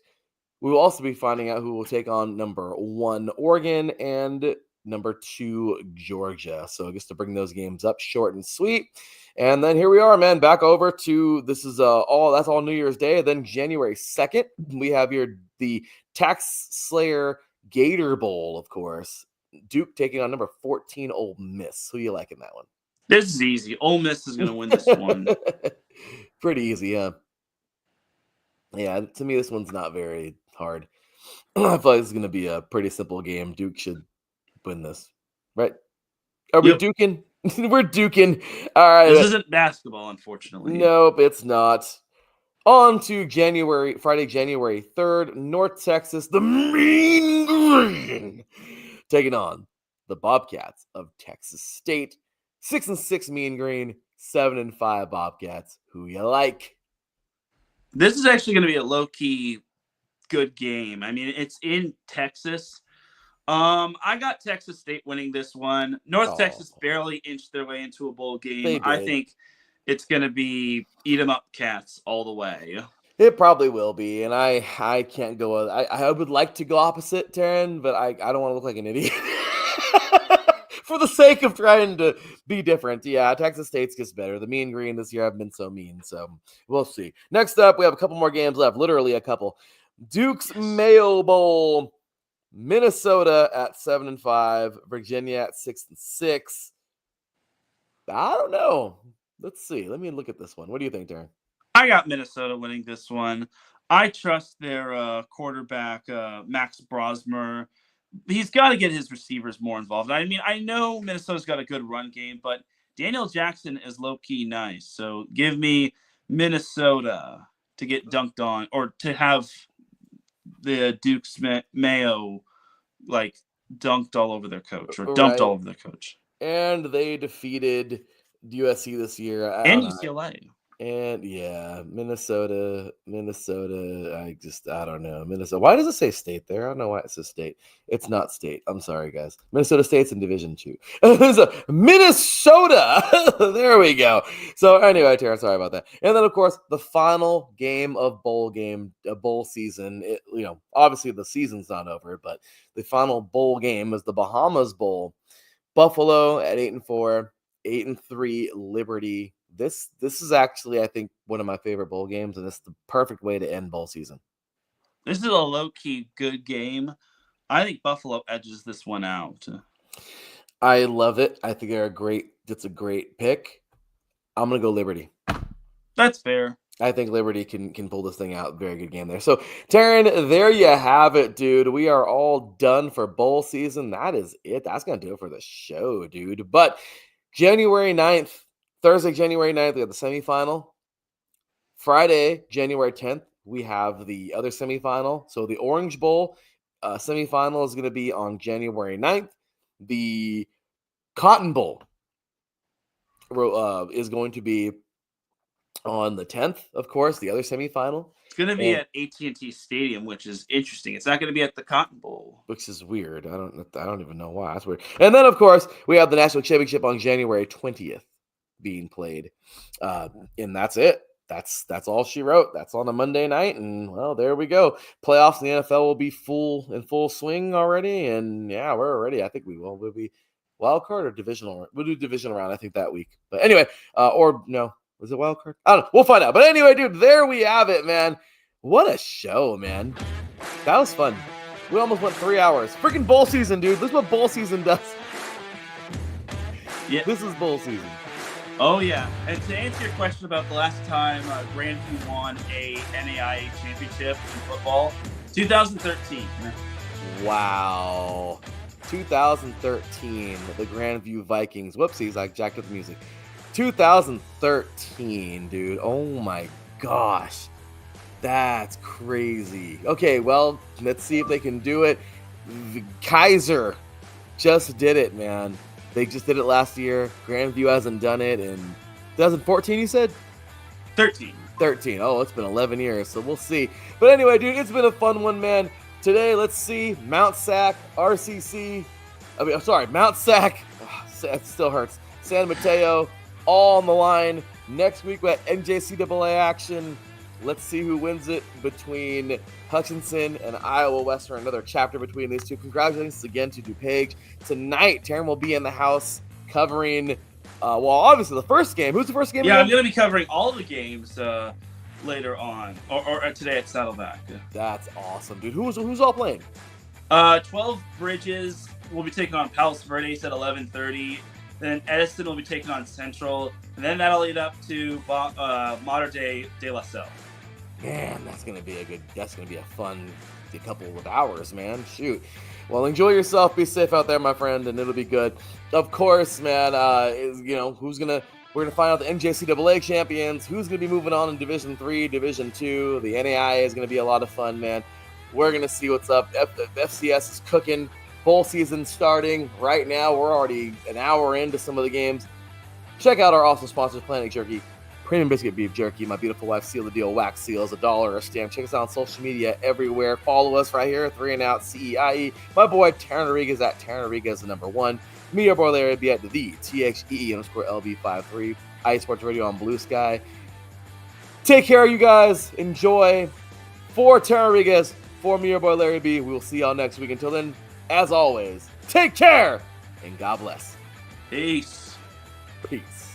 We will also be finding out who will take on number 1, Oregon, and number 2, Georgia. So just to bring those games up short and sweet. And then here we are, man, back over to that's all New Year's Day. Then January 2nd, we have the Tax Slayer Gator Bowl, of course. Duke taking on number 14, Ole Miss. Who you like in that one? This is easy. Ole Miss is going to win this one. Pretty easy, huh? Yeah, to me, this one's not very hard. I feel like it's going to be a pretty simple game. Duke should win this, right? Are we duking? We're duking. All right. This isn't basketball, unfortunately. Nope, it's not. On to Friday, January 3rd, North Texas, the Mean Green, taking on the Bobcats of Texas State. 6-6 Mean Green, 7-5 Bobcats. Who you like? This is actually going to be a low-key good game. I mean, it's in Texas. I got Texas State winning this one. North Texas barely inched their way into a bowl game. I think it's going to be eat 'em up Cats all the way. It probably will be, and I can't go. I would like to go opposite, Teran, but I don't want to look like an idiot. For the sake of trying to be different. Yeah, Texas State's gets better. The Mean Green this year have been so mean, so we'll see. Next up, we have a couple more games left, literally a couple. Duke's Mayo Bowl, Minnesota at 7-5, Virginia at 6-6. I don't know. Let's see. Let me look at this one. What do you think, Darren? I got Minnesota winning this one. I trust their quarterback, Max Brosmer. He's got to get his receivers more involved. I mean, I know Minnesota's got a good run game, but Daniel Jackson is low-key nice. So give me Minnesota to get dunked on, or to have the Duke's Mayo, like, dunked all over their coach, or dumped all over their coach. And they defeated USC this year. And UCLA. And yeah, Minnesota. I don't know. Minnesota. Why does it say state there? I don't know why it says state. It's not state. I'm sorry, guys. Minnesota State's in Division 2. So, Minnesota. There we go. So anyway, Tara, sorry about that. And then, of course, the final game of bowl season. Obviously the season's not over, but the final bowl game is the Bahamas Bowl. Buffalo at 8-4, 8-3 Liberty. This is actually, I think, one of my favorite bowl games, and it's the perfect way to end bowl season. This is a low-key good game. I think Buffalo edges this one out. I love it. I think it's a great pick. I'm going to go Liberty. That's fair. I think Liberty can pull this thing out. Very good game there. So, Teran, there you have it, dude. We are all done for bowl season. That is it. That's going to do it for the show, dude. But Thursday, January 9th, we have the semifinal. Friday, January 10th, we have the other semifinal. So the Orange Bowl semifinal is going to be on January 9th. The Cotton Bowl is going to be on the 10th, of course, the other semifinal. It's going to be at AT&T Stadium, which is interesting. It's not going to be at the Cotton Bowl, which is weird. I don't even know why. That's weird. And then, of course, we have the National Championship on January 20th being played, and that's it. That's all she wrote. That's on a Monday night, and well, there we go. Playoffs in the NFL will be in full swing already, and yeah, we're already. I think we'll be wild card or divisional. We'll do divisional round, I think, that week. But anyway, or no. Was it wild card? I don't know. We'll find out. But anyway, dude, there we have it, man. What a show, man. That was fun. We almost went 3 hours. Freaking bowl season, dude. This is what bowl season does. Yeah. This is bowl season. Oh, yeah. And to answer your question about the last time Grandview won a NAIA championship in football, 2013. Wow. 2013, the Grandview Vikings. Whoopsies, I jacked up the music. 2013, dude. Oh my gosh. That's crazy. Okay, well, let's see if they can do it. The Kaiser just did it, man. They just did it last year. Grandview hasn't done it in 2014, you said? 13. Oh, it's been 11 years, so we'll see. But anyway, dude, it's been a fun one, man. Today, let's see. Mount Sac, RCC. Mount Sac. It still hurts. San Mateo. All on the line. Next week, we have NJCAA action. Let's see who wins it between Hutchinson and Iowa Western. Another chapter between these two. Congratulations again to DuPage. Tonight, Teran will be in the house covering, obviously the first game. Who's the first game? Yeah, I'm going to be covering all the games later on, or today at Saddleback. That's awesome, dude. Who's all playing? 12 Bridges will be taking on Palos Verdes at 11:30. Then Edison will be taking on Central, and then that'll lead up to Mater de La Salle. Man, that's gonna be a fun couple of hours, man. Shoot. Well, enjoy yourself. Be safe out there, my friend, and it'll be good. Of course, man. We're gonna find out the NJCAA champions. Who's gonna be moving on in Division 3, Division 2? The NAIA is gonna be a lot of fun, man. We're gonna see what's up. FCS is cooking. Bowl season starting right now. We're already an hour into some of the games. Check out our awesome sponsors, Planet Jerky, Premium Biscuit Beef Jerky, my beautiful wife, Seal the Deal, Wax Seals, $1 a stamp. Check us out on social media everywhere. Follow us right here, 3 and Out, CEIE. My boy, Teran Rodriguez, at Teran Rodriguez, #1. Me, your boy Larry, be at the THEE_LB53. IE Sports Radio on Blue Sky. Take care, you guys. Enjoy. For Teran Rodriguez, for me, your boy Larry B. We will see y'all next week. Until then, as always, take care and God bless. Peace. Peace.